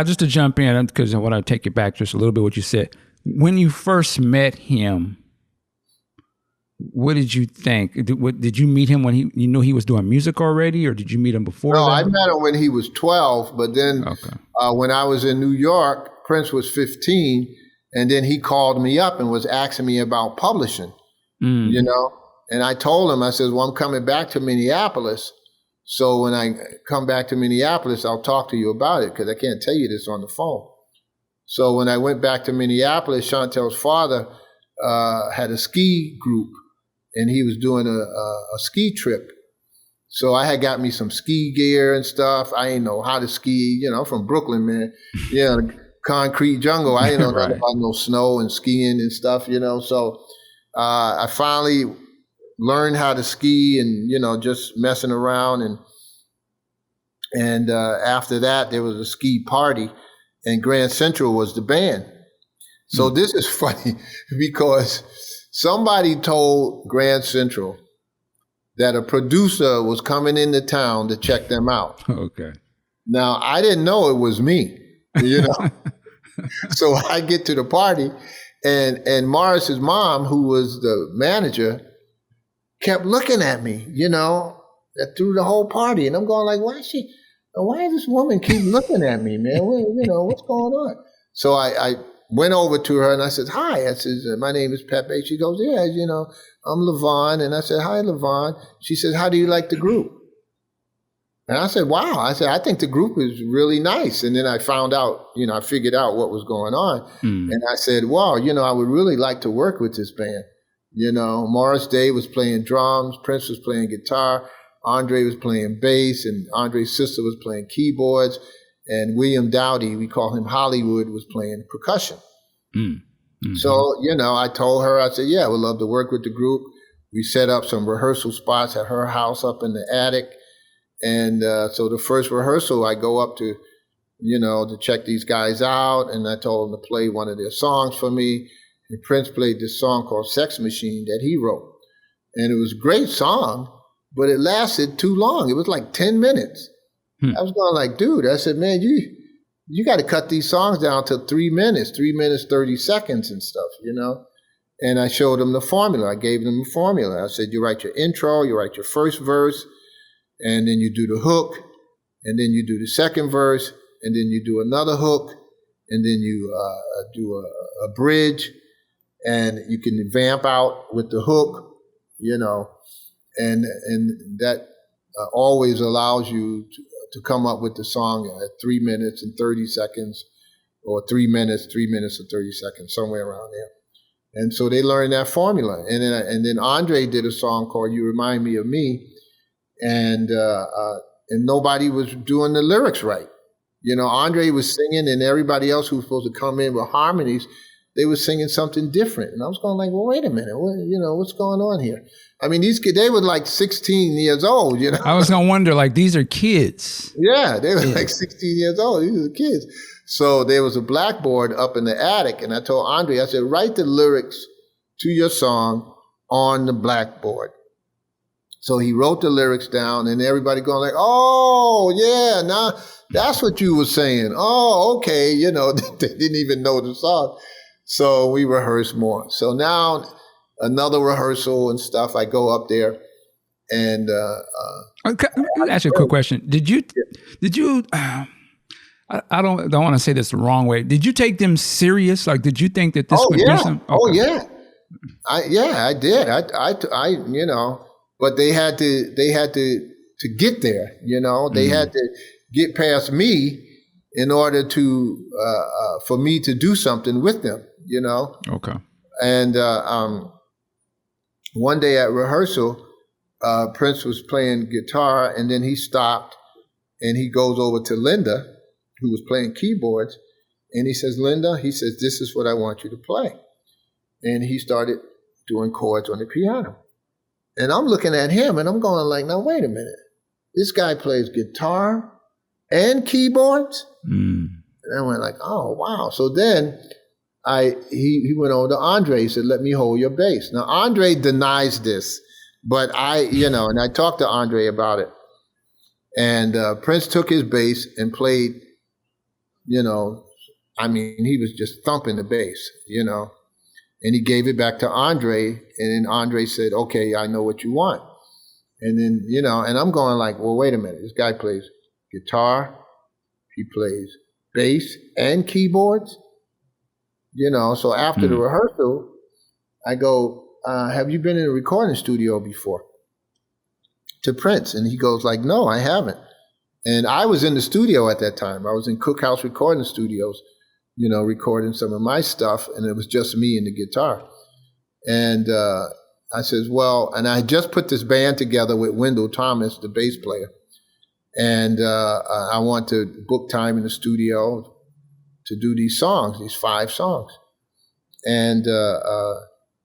just to jump in, because I want to take you back just a little bit what you said. When you first met him, what did you think? Did you meet him when you knew he was doing music already, or did you meet him before? No, that? I met him when he was 12, but then when I was in New York, Prince was 15, and then he called me up and was asking me about publishing, And I told him, I said, well, I'm coming back to Minneapolis. So when I come back to Minneapolis, I'll talk to you about it, because I can't tell you this on the phone. So when I went back to Minneapolis, Chantelle's father had a ski group, and he was doing a ski trip. So I had got me some ski gear and stuff. I didn't know how to ski, I'm from Brooklyn, man. Concrete jungle. I didn't know nothing about no snow and skiing and stuff, So I finally learned how to ski and, just messing around. And after that, there was a ski party, and Grand Central was the band. So this is funny because somebody told Grand Central that a producer was coming into town to check them out. Okay. Now, I didn't know it was me, you know. So I get to the party, and Morris's mom, who was the manager, kept looking at me, you know, through the whole party. And I'm going like, why does this woman keep looking at me, man? You know, what's going on? So I went over to her and I said, hi. I said, my name is Pepe. She goes, yeah, you know, I'm Levon. And I said, hi, Levon. She says, how do you like the group? And I said, wow. I said, I think the group is really nice. And then I found out, you know, I figured out what was going on. And I said, wow, you know, I would really like to work with this band. You know, Morris Day was playing drums, Prince was playing guitar, Andre was playing bass, and Andre's sister was playing keyboards, and William Dowdy, we call him Hollywood, was playing percussion. So, you know, I told her, I said, yeah, I would love to work with the group. We set up some rehearsal spots at her house up in the attic. And so the first rehearsal, I go up to, you know, to check these guys out, and I told them to play one of their songs for me. And Prince played this song called Sex Machine that he wrote. And it was a great song, but it lasted too long. It was like 10 minutes. I was going like, dude, I said, man, you got to cut these songs down to 3 minutes, 30 seconds and stuff, you know? And I showed them the formula. I gave them the formula. I said, you write your intro, you write your first verse, and then you do the hook, and then you do the second verse, and then you do another hook, and then you do a bridge, and you can vamp out with the hook, you know, and that always allows you to come up with the song at 3 minutes and 30 seconds, or 3 minutes and 30 seconds, somewhere around there. And so they learned that formula. And then Andre did a song called "You Remind Me of Me," and nobody was doing the lyrics right. You know, Andre was singing, and everybody else who was supposed to come in with harmonies, they were singing something different. And I was going like, well, wait a minute, what's going on here? I mean, these kids, they were like 16 years old, you know. I was going to wonder, like, these are kids. Yeah, they were like 16 years old. These are kids. So there was a blackboard up in the attic, and I told Andre, I said, write the lyrics to your song on the blackboard. So he wrote the lyrics down, and everybody going like, oh, yeah, now that's what you were saying. Oh, okay, you know, they didn't even know the song. So we rehearsed more. So now another rehearsal and stuff, I go up there and okay, let me ask you a quick question. Did you I don't want to say this the wrong way. Did you take them serious? Like, did you think that this would do something? Okay. Oh yeah. I did. I you know, but they had to get there, you know. They had to get past me in order to for me to do something with them, you know. Okay. And one day at rehearsal, Prince was playing guitar, and then he stopped, and he goes over to Linda, who was playing keyboards, and he says, Linda, he says, this is what I want you to play. And he started doing chords on the piano. And I'm looking at him, and I'm going like, now, wait a minute. This guy plays guitar and keyboards? And I went like, oh, wow. So then he went over to Andre. He said, let me hold your bass. Now, Andre denies this, but and I talked to Andre about it. And Prince took his bass and played, you know, I mean, he was just thumping the bass, you know. And he gave it back to Andre, and then Andre said, okay, I know what you want. And then, you know, and I'm going like, well, wait a minute. This guy plays guitar, he plays bass and keyboards, you know. So after the rehearsal, I go, have you been in a recording studio before? To Prince. And he goes like, no, I haven't. And I was in the studio at that time. I was in Cookhouse Recording Studios, you know, recording some of my stuff, and it was just me and the guitar. And I says, well, and I just put this band together with Wendell Thomas, the bass player. And I want to book time in the studio to do these songs, these 5 songs. And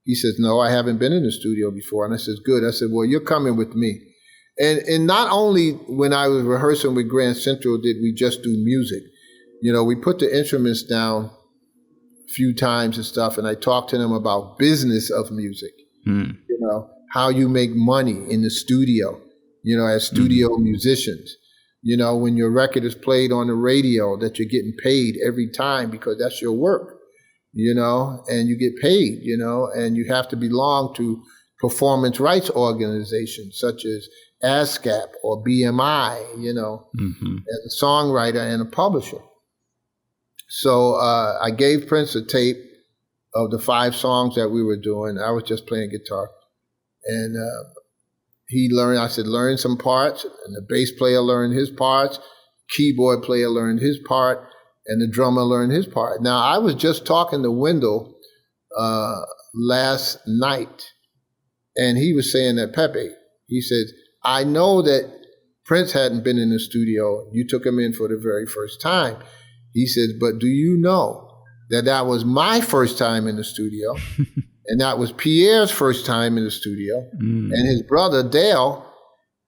he says, no, I haven't been in the studio before. And I says, good. I said, well, you're coming with me. And not only when I was rehearsing with Grand Central did we just do music. You know, we put the instruments down few times and stuff, and I talked to them about business of music. You know, how you make money in the studio, you know, as studio musicians. You know, when your record is played on the radio, that you're getting paid every time because that's your work, you know, and you get paid, you know, and you have to belong to performance rights organizations such as ASCAP or BMI, you know, as a songwriter and a publisher. So I gave Prince a tape of the 5 songs that we were doing. I was just playing guitar. And he learned, I said, learn some parts, and the bass player learned his parts, keyboard player learned his part, and the drummer learned his part. Now, I was just talking to Wendell last night, and he was saying that, Pepe, he said, I know that Prince hadn't been in the studio. You took him in for the very first time. He says, but do you know that that was my first time in the studio? And that was Pierre's first time in the studio. And his brother, Dale,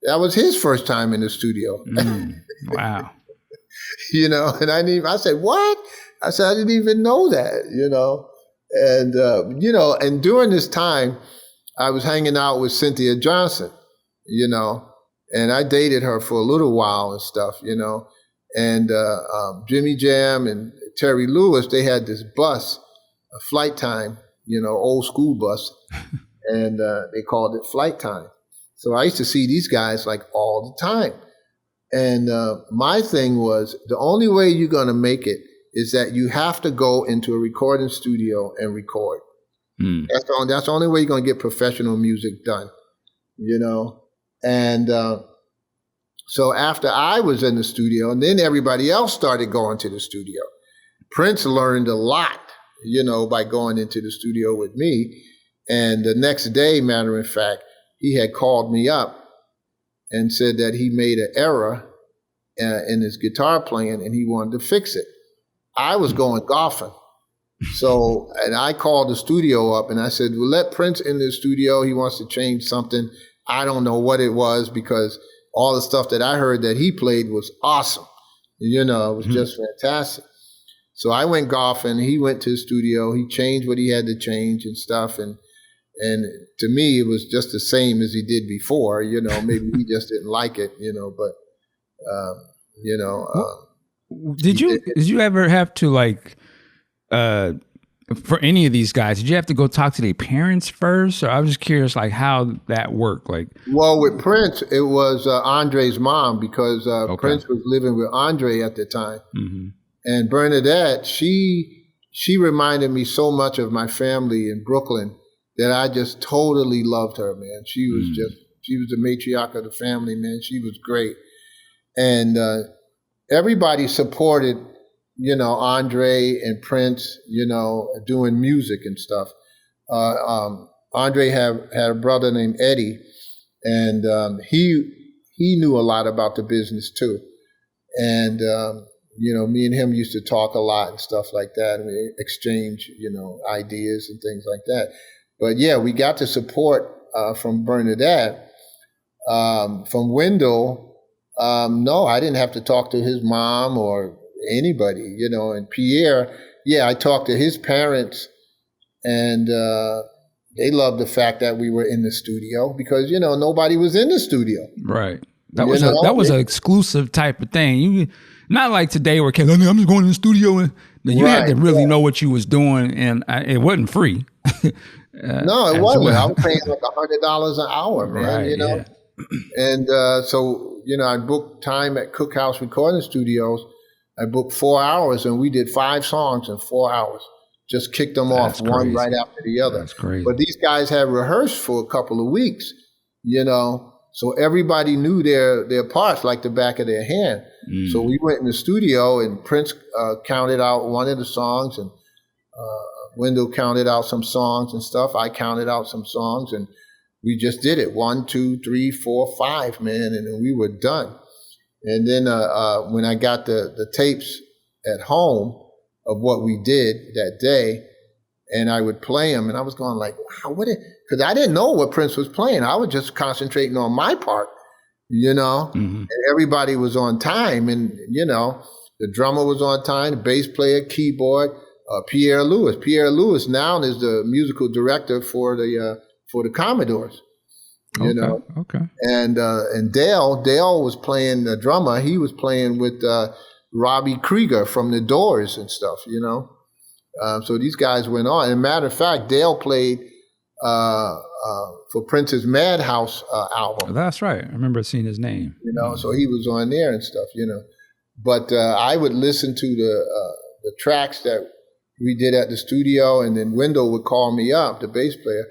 that was his first time in the studio. Wow. You know, and I said, what? I said, I didn't even know that, you know. And, you know, and during this time, I was hanging out with Cynthia Johnson, you know, and I dated her for a little while and stuff, you know. And Jimmy Jam and Terry Lewis, they had this bus, a Flight Time, you know, old school bus, and they called it Flight Time. So I used to see these guys like all the time. And my thing was, the only way you're going to make it is that you have to go into a recording studio and record. That's the only way you're going to get professional music done, you know. And so after I was in the studio, and then everybody else started going to the studio. Prince learned a lot, you know, by going into the studio with me. And the next day, matter of fact, he had called me up and said that he made an error in his guitar playing and he wanted to fix it. I was going golfing. So, and I called the studio up and I said, well, let Prince in the studio. He wants to change something. I don't know what it was, because all the stuff that I heard that he played was awesome. You know, it was just fantastic. So I went golfing. He went to the studio. He changed what he had to change and stuff. And to me, it was just the same as he did before. You know, maybe he just didn't like it, you know, but, you know. Did you ever have to, like, for any of these guys, did you have to go talk to their parents first? Or I was just curious, like, how that worked. Like, well, with Prince, it was Andre's mom, because Prince was living with Andre at the time. And Bernadette, she reminded me so much of my family in Brooklyn that I just totally loved her, man. She was she was the matriarch of the family, man. She was great. And everybody supported, you know, Andre and Prince, you know, doing music and stuff. Andre had a brother named Eddie, and he knew a lot about the business too. And, you know, me and him used to talk a lot and stuff like that, and we exchange, you know, ideas and things like that. But yeah, we got the support from Bernadette. From Wendell, no, I didn't have to talk to his mom or anybody, you know. And Pierre, yeah, I talked to his parents, and they loved the fact that we were in the studio, because, you know, nobody was in the studio. Right. That was an exclusive type of thing. Not like today where I'm just going in the studio, and you had to really know what you was doing, and it wasn't free. No, it wasn't. I was paying like $100 an hour, man. Right, you know. Yeah. And so, you know, I booked time at Cookhouse Recording Studios. I booked 4 hours, and we did 5 songs in 4 hours. Just kicked them off one right after the other. That's crazy. But these guys had rehearsed for a couple of weeks, you know. So everybody knew their parts like the back of their hand. So we went in the studio, and Prince counted out one of the songs, and Wendell counted out some songs and stuff. I counted out some songs, and we just did it. 1, 2, 3, 4, 5, man, and then we were done. And then when I got the tapes at home of what we did that day, and I would play them, and I was going like, wow, because I didn't know what Prince was playing. I was just concentrating on my part, you know, and everybody was on time. And, you know, the drummer was on time, the bass player, keyboard, Pierre Lewis. Pierre Lewis now is the musical director for the Commodores. You know, and Dale was playing the drummer. He was playing with Robbie Krieger from the Doors and stuff. You know, so these guys went on. And matter of fact, Dale played for Prince's Madhouse album. That's right. I remember seeing his name. You know, so he was on there and stuff. You know, but I would listen to the tracks that we did at the studio, and then Wendell would call me up, the bass player,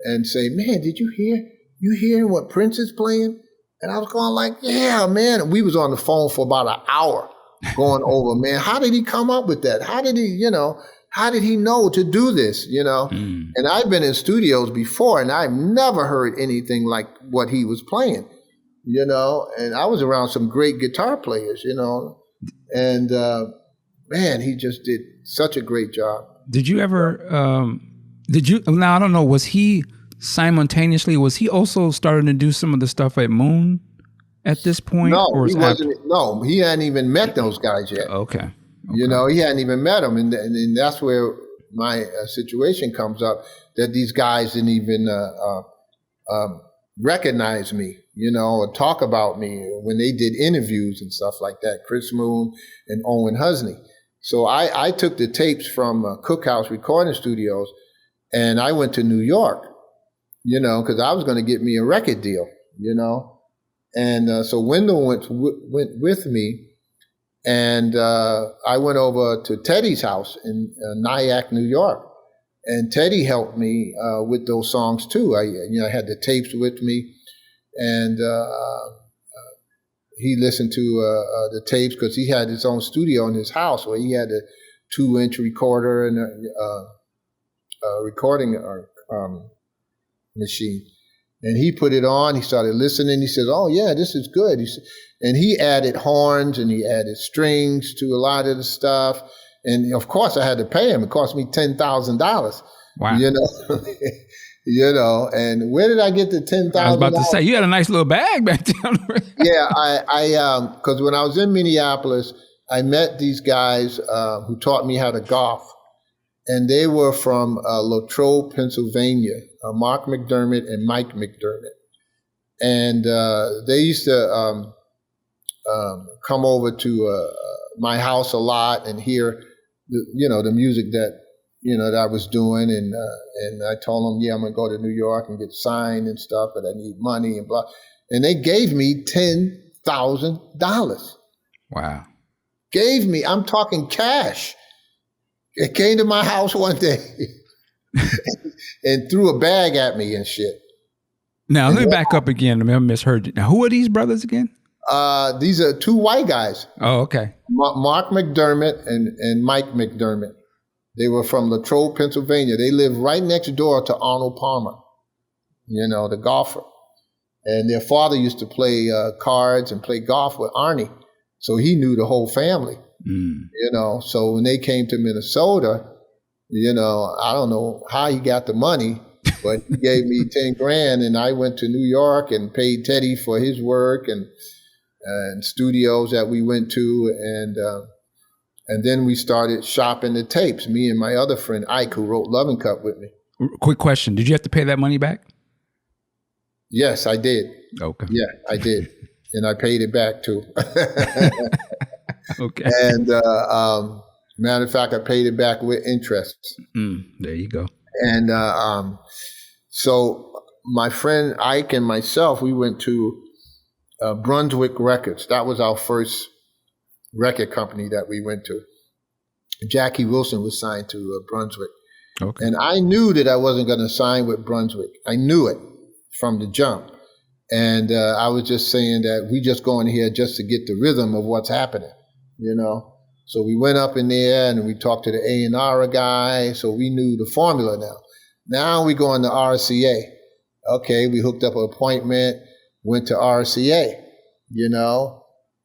and say, "Man, did you hear? You hearing what Prince is playing?" And I was going like, "Yeah, man." And we was on the phone for about an hour going over, man, how did he come up with that? How did he know to do this, you know? And I've been in studios before, and I've never heard anything like what he was playing, you know? And I was around some great guitar players, you know? And, man, he just did such a great job. Did you ever, now I don't know, was he also starting to do some of the stuff at Moon at this point? No, he wasn't. No, he hadn't even met those guys yet. Okay. You know, he hadn't even met them. And that's where my situation comes up, that these guys didn't even recognize me, you know, or talk about me when they did interviews and stuff like that, Chris Moon and Owen Husney. So I took the tapes from Cookhouse Recording Studios, and I went to New York, you know, because I was going to get me a record deal, you know. And so Wendell went with me, and I went over to Teddy's house in Nyack, New York. And Teddy helped me with those songs too. I had the tapes with me, and he listened to the tapes because he had his own studio in his house where he had a 2-inch recorder and a recording machine. And he put it on. He started listening. He says, "Oh yeah, this is good." And he added horns and he added strings to a lot of the stuff. And of course, I had to pay him. It cost me $10,000. Wow. You know, you know. And where did I get the $10,000? I was about to say you had a nice little bag back there. Yeah, I because when I was in Minneapolis, I met these guys who taught me how to golf, and they were from Latrobe, Pennsylvania. Mark McDermott and Mike McDermott, and they used to come over to my house a lot and hear, the music that that I was doing, and I told them, yeah, I'm gonna go to New York and get signed and stuff, but I need money and blah, and they gave me $10,000. Wow! Gave me, I'm talking cash. It came to my house one day. And threw a bag at me and shit. Now, let me back up again. I misheard you. Now, who are these brothers again? These are two white guys. Oh, okay. Mark McDermott and Mike McDermott. They were from Latrobe, Pennsylvania. They lived right next door to Arnold Palmer, the golfer. And their father used to play cards and play golf with Arnie. So he knew the whole family, So when they came to Minnesota, I don't know how he got the money, but he gave me $10,000, and I went to New York and paid Teddy for his work and studios that we went to, and then we started shopping the tapes. Me and my other friend Ike, who wrote Loving Cup with me. Quick question: did you have to pay that money back? Yes, I did. Okay. Yeah, I did, and I paid it back too. Okay. And matter of fact, I paid it back with interest. There you go. And so my friend Ike and myself, we went to Brunswick Records. That was our first record company that we went to. Jackie Wilson was signed to Brunswick. Okay. And I knew that I wasn't going to sign with Brunswick. I knew it from the jump. And I was just saying that we just go in here just to get the rhythm of what's happening, So we went up in there and we talked to the A&R guy, so we knew the formula now. Now we go into RCA. Okay, we hooked up an appointment, went to RCA,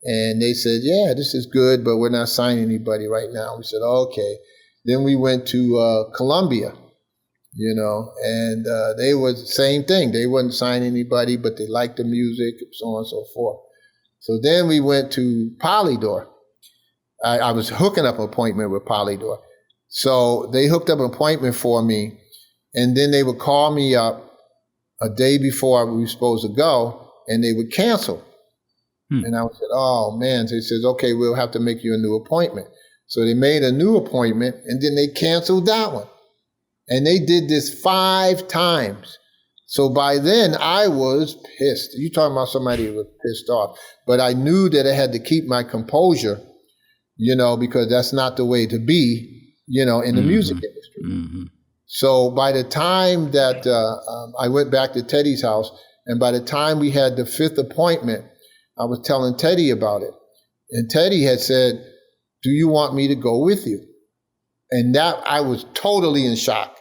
and they said, yeah, this is good, but we're not signing anybody right now. We said, okay. Then we went to Columbia, and they were the same thing. They wouldn't sign anybody, but they liked the music and so on and so forth. So then we went to Polydor. I was hooking up an appointment with Polydor. So they hooked up an appointment for me, and then they would call me up a day before we were supposed to go, and they would cancel. And I would say, oh man, they said, okay, we'll have to make you a new appointment. So they made a new appointment, and then they canceled that one. And they did this 5 times. So by then I was pissed. You talking about somebody who was pissed off. But I knew that I had to keep my composure, because that's not the way to be, in the music industry. So by the time that I went back to Teddy's house, and by the time we had the 5th appointment, I was telling Teddy about it. And Teddy had said, do you want me to go with you? And that I was totally in shock.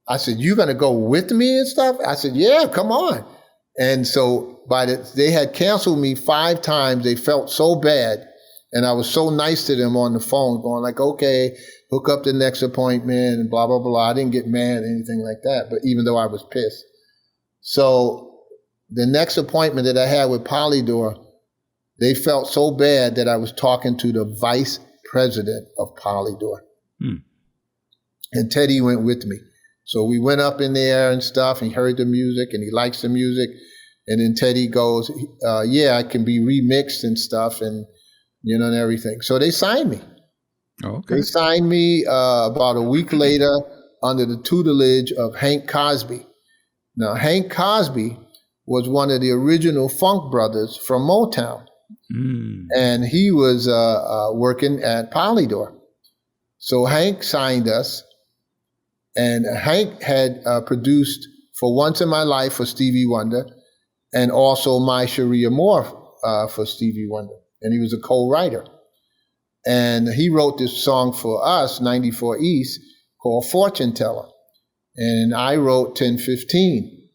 I said, you going to go with me and stuff? I said, yeah, come on. And so they had canceled me 5 times. They felt so bad. And I was so nice to them on the phone, going like, okay, hook up the next appointment and blah, blah, blah. I didn't get mad or anything like that, but even though I was pissed. So the next appointment that I had with Polydor, they felt so bad that I was talking to the vice president of Polydor. And Teddy went with me. So we went up in there and stuff, and he heard the music, and he likes the music. And then Teddy goes, yeah, it can be remixed and stuff, and and everything. So they signed me. Okay. They signed me about a week later under the tutelage of Hank Cosby. Now, Hank Cosby was one of the original funk brothers from Motown. And he was working at Polydor. So Hank signed us, and Hank had produced For Once in My Life for Stevie Wonder, and also My Sharia Moore for Stevie Wonder. And he was a co-writer. And he wrote this song for us, 94 East, called Fortune Teller. And I wrote 1015.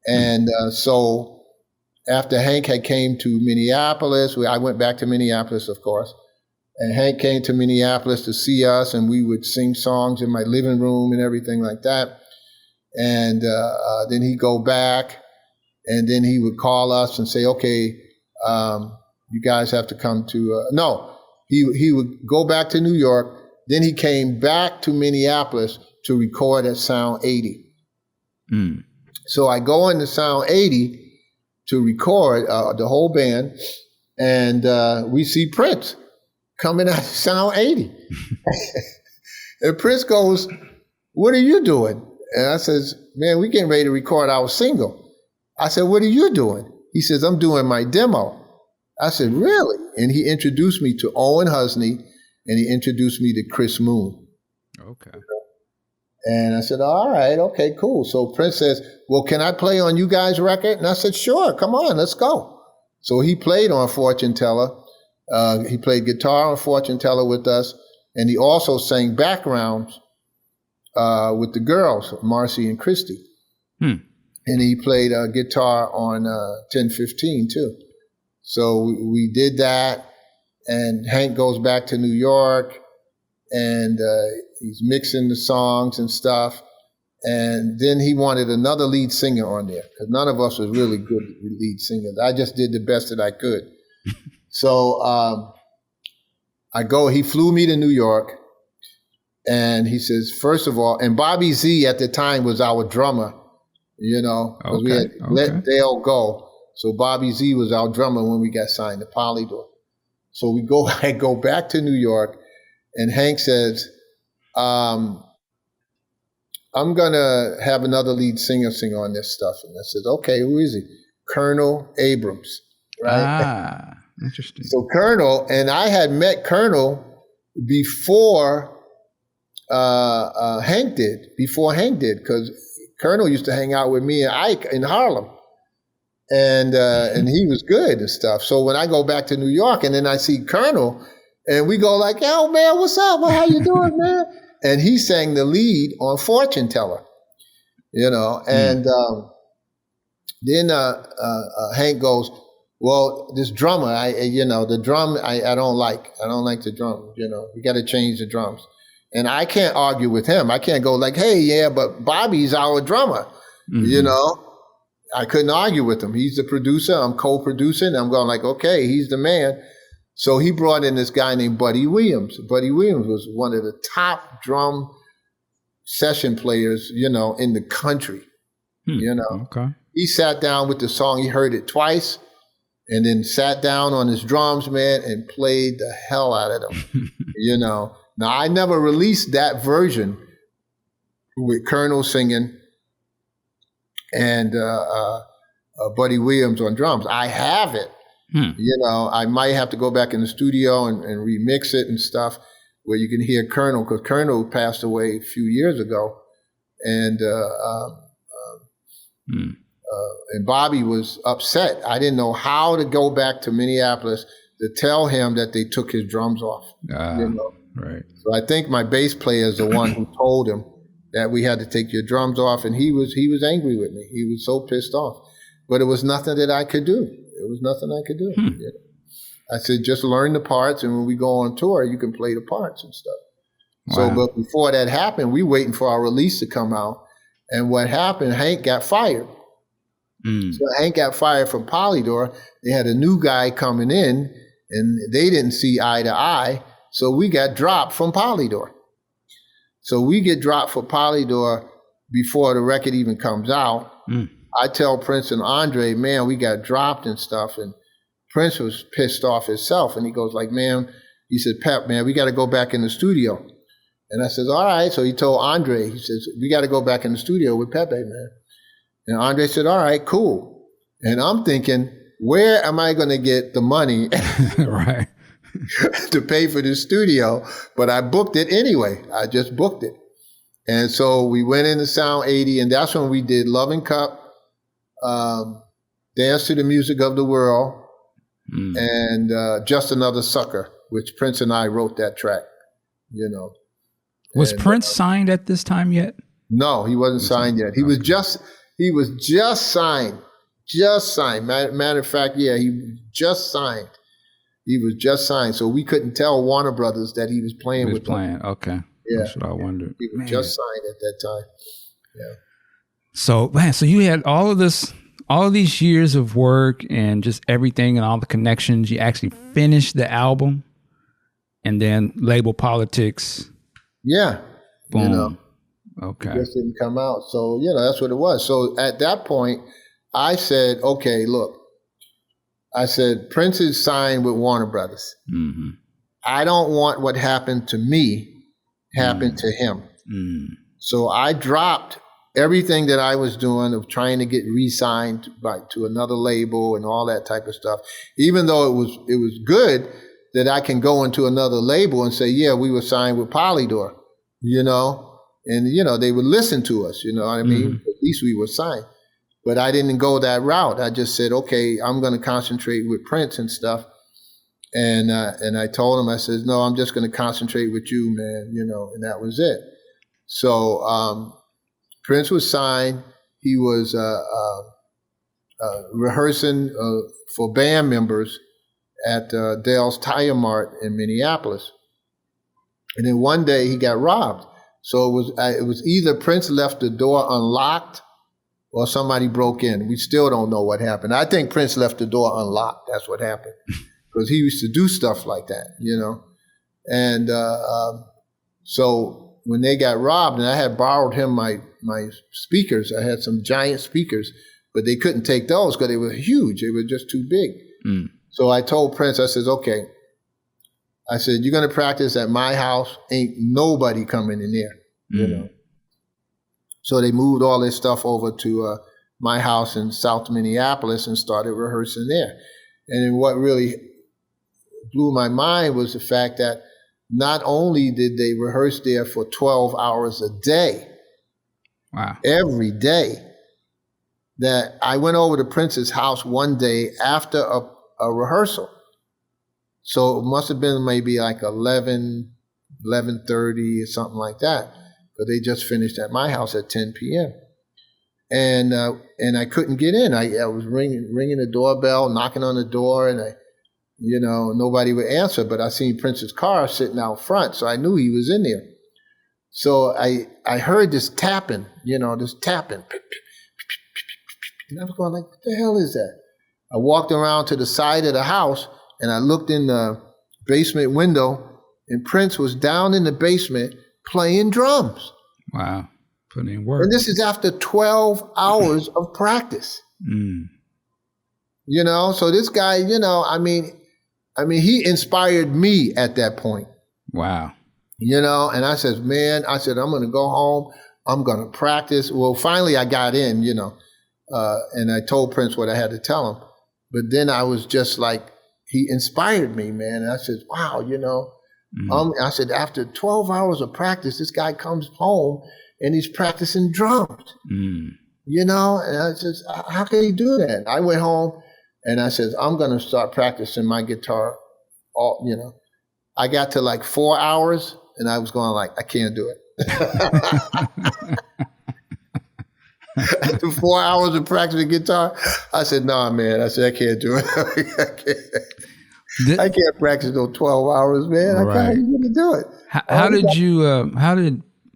And so after Hank had came to Minneapolis, I went back to Minneapolis, of course, and Hank came to Minneapolis to see us, and we would sing songs in my living room and everything like that. And then he'd go back, and then he would call us and say, okay, you guys have to come to, he would go back to New York. Then he came back to Minneapolis to record at Sound 80. So I go into Sound 80 to record the whole band, and we see Prince coming out of Sound 80. And Prince goes, what are you doing? And I says, man, we getting ready to record our single. I said, what are you doing? He says, I'm doing my demo. I said, really? And he introduced me to Owen Husney, and he introduced me to Chris Moon. Okay. And I said, all right, okay, cool. So Prince says, well, can I play on you guys' record? And I said, sure, come on, let's go. So he played on Fortune Teller. He played guitar on Fortune Teller with us. And he also sang backgrounds with the girls, Marcy and Christy. And he played guitar on 1015 too. So we did that. And Hank goes back to New York, and he's mixing the songs and stuff. And then he wanted another lead singer on there, because none of us was really good lead singers. I just did the best that I could. So he flew me to New York, and he says, first of all, and Bobby Z at the time was our drummer, because we had let Dale go. So Bobby Z was our drummer when we got signed to Polydor. So I go back to New York, and Hank says, I'm going to have another lead singer sing on this stuff. And I said, okay, who is he? Colonel Abrams. Right? Ah, interesting. So Colonel, and I had met Colonel before Hank did, because Colonel used to hang out with me and Ike in Harlem. And he was good and stuff. So when I go back to New York, and then I see Colonel, and we go like, yo, man, what's up? Well, how you doing, man? And he sang the lead on Fortune Teller, And then Hank goes, well, this drummer, the drum, I don't like. I don't like the drum, We got to change the drums. And I can't argue with him. I can't go like, hey, yeah, but Bobby's our drummer, I couldn't argue with him. He's the producer. I'm co-producing. I'm going like, okay, he's the man. So he brought in this guy named Buddy Williams. Buddy Williams was one of the top drum session players, in the country. Okay. He sat down with the song. He heard it twice and then sat down on his drums, man, and played the hell out of them. Now, I never released that version with Colonel singing and Buddy Williams on drums. I have it. I might have to go back in the studio and remix it and stuff where you can hear Colonel, because Colonel passed away a few years ago. And and Bobby was upset. I didn't know how to go back to Minneapolis to tell him that they took his drums off. Right. So I think my bass player is the one who told him that we had to take your drums off, and he was angry with me. He was so pissed off. But it was nothing that I could do. It was nothing I could do. I said, just learn the parts, and when we go on tour, you can play the parts and stuff. Wow. So, but before that happened, we waiting for our release to come out. And what happened, Hank got fired. So Hank got fired from Polydor. They had a new guy coming in, and they didn't see eye to eye. So we got dropped from Polydor. So we get dropped for Polydor before the record even comes out. I tell Prince and Andre, man, we got dropped and stuff. And Prince was pissed off himself. And he goes like, man, he said, Pep, man, we got to go back in the studio. And I says, all right. So he told Andre, he says, we got to go back in the studio with Pepe, man. And Andre said, all right, cool. And I'm thinking, where am I going to get the money right. to pay for the studio? But I booked it anyway. I just booked it. And so we went into Sound 80, and that's when we did Love and Cup, Dance to the Music of the World, and Just Another Sucker, which Prince and I wrote that track, Was Prince signed at this time yet? No, he wasn't signed yet. He was just signed. Just signed. Matter of fact, yeah, he just signed. He was just signed. So we couldn't tell Warner Brothers that he was playing with them. Okay. Yeah. That's what I wondered. He was just signed at that time. Yeah. So, man, so you had all of these years of work and just everything and all the connections. You actually finished the album, and then label politics. Yeah. Boom. Okay. It just didn't come out. So, that's what it was. So at that point, I said, okay, look, I said, Prince is signed with Warner Brothers. I don't want what happened to me happen to him. So I dropped everything that I was doing of trying to get re-signed to another label and all that type of stuff. Even though it was good that I can go into another label and say, yeah, we were signed with Polydor, and they would listen to us, you know what I mean? At least we were signed. But I didn't go that route. I just said, okay, I'm going to concentrate with Prince and stuff. And I told him, I said, no, I'm just going to concentrate with you, man, and that was it. So Prince was signed. He was rehearsing for band members at Dale's Tire Mart in Minneapolis. And then one day he got robbed. So it was either Prince left the door unlocked or somebody broke in. We still don't know what happened. I think Prince left the door unlocked. That's what happened. Because he used to do stuff like that, And so when they got robbed, and I had borrowed him my speakers, I had some giant speakers, but they couldn't take those because they were huge. They were just too big. So I told Prince, I said, okay. I said, you're going to practice at my house. Ain't nobody coming in there, So they moved all this stuff over to my house in South Minneapolis and started rehearsing there. And then what really blew my mind was the fact that not only did they rehearse there for 12 hours a day, every day, that I went over to Prince's house one day after a rehearsal. So it must have been maybe like 11:30 or something like that. But they just finished at my house at 10 p.m. And I couldn't get in. I was ringing the doorbell, knocking on the door, and nobody would answer. But I seen Prince's car sitting out front, so I knew he was in there. So I heard this tapping, this tapping. And I was going like, what the hell is that? I walked around to the side of the house, and I looked in the basement window, and Prince was down in the basement playing drums. Wow. Putting in work. And this is after 12 hours of practice. You know, so this guy, you know, I mean, he inspired me at that point. Wow. You know, and I said, man, I'm going to go home. I'm going to practice. Well, finally I got in, you know, and I told Prince what I had to tell him. But then I was just like, he inspired me, man. And I said, wow, you know, I said, after 12 hours of practice, this guy comes home and he's practicing drums, you know? And I said, how can he do that? I went home and I said, I'm going to start practicing my guitar. You know, I got to like 4 hours and I was going like, I can't do it. After 4 hours of practicing guitar, I said, nah, man. I said, I can't do it. I can't practice no 12 hours, man. I can't even do it.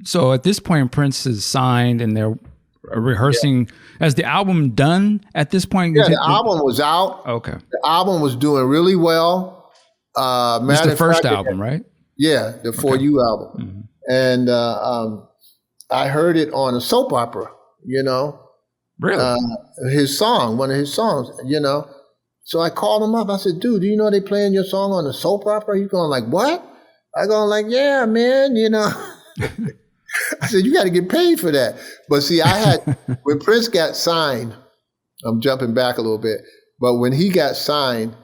So at this point, Prince is signed and they're rehearsing. Has the album done at this point? Yeah, the album was out. Okay. The album was doing really well. It's the first album, right? Yeah, the For You album. And I heard it on a soap opera, you know. Really? One of his songs, you know. So I called him up. I said, dude, do you know they playing your song on a soap opera? He's going like, what? I going like, yeah, man, you know. I said, you got to get paid for that. But see, when Prince got signed, I'm jumping back a little bit, but when he got signed,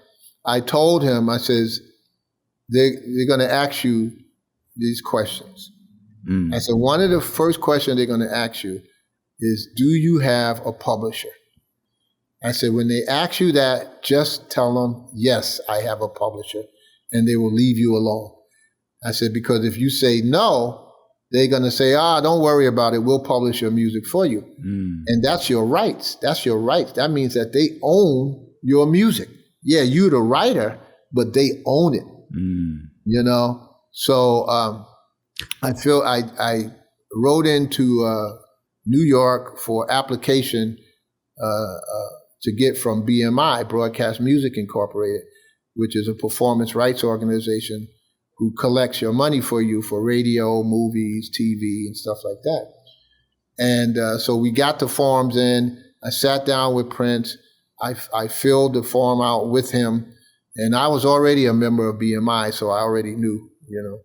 I told him, I says, they're going to ask you these questions. I said, one of the first questions they're going to ask you is, do you have a publisher? I said, when they ask you that, just tell them, yes, I have a publisher, and they will leave you alone. I said, because if you say no, they're going to say, don't worry about it. We'll publish your music for you. And that's your rights. That's your rights. That means that they own your music. Yeah, you're the writer, but they own it. You know? So I feel I wrote into New York for application to get from BMI, Broadcast Music Incorporated, which is a performance rights organization who collects your money for you for radio, movies, TV, and stuff like that. And so we got the forms in. I sat down with Prince. I filled the form out with him. And I was already a member of BMI, so I already knew, you know.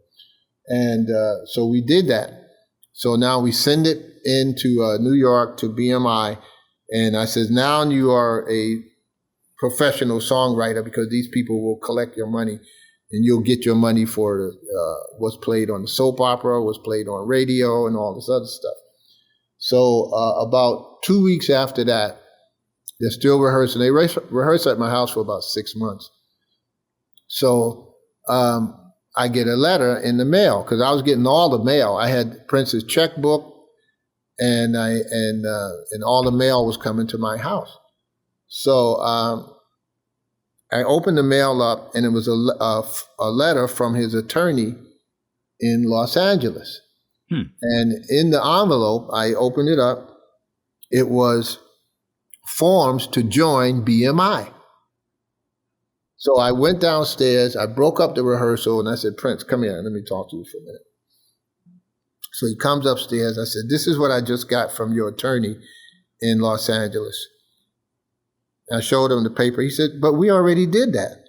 And so we did that. So now we send it into New York to BMI. And I said, now you are a professional songwriter because these people will collect your money. And you'll get your money for what's played on the soap opera, what's played on radio, and all this other stuff. So about 2 weeks after that, they're still rehearsing. They rehearse at my house for about 6 months. So I get a letter in the mail because I was getting all the mail. I had Prince's checkbook, and all the mail was coming to my house. So I opened the mail up, and it was a letter from his attorney in Los Angeles. And in the envelope, I opened it up. It was forms to join BMI. So I went downstairs. I broke up the rehearsal, and I said, Prince, come here. Let me talk to you for a minute. So he comes upstairs. I said, this is what I just got from your attorney in Los Angeles. I showed him the paper. He said, but we already did that.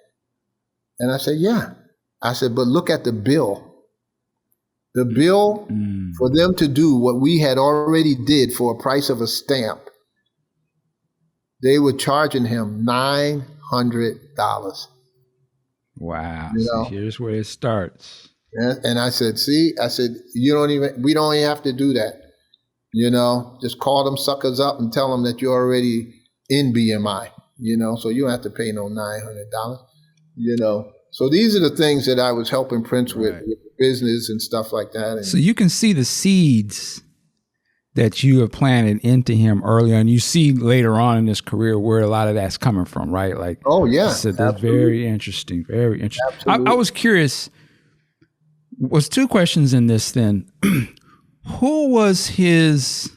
And I said, yeah. I said, but look at the bill. The bill for them to do what we had already did for a price of a stamp, they were charging him $900. Wow. You know? So here's where it starts. And I said, see, we don't even have to do that. You know, just call them suckers up and tell them that you're already in BMI, you know, so you don't have to pay no $900, you know. So these are the things that I was helping Prince with business and stuff like that. And so you can see the seeds that you have planted into him early on. You see later on in his career where a lot of that's coming from, right? Like, oh yeah, so that's very interesting, very interesting. I was curious. Was two questions in this then. Who was his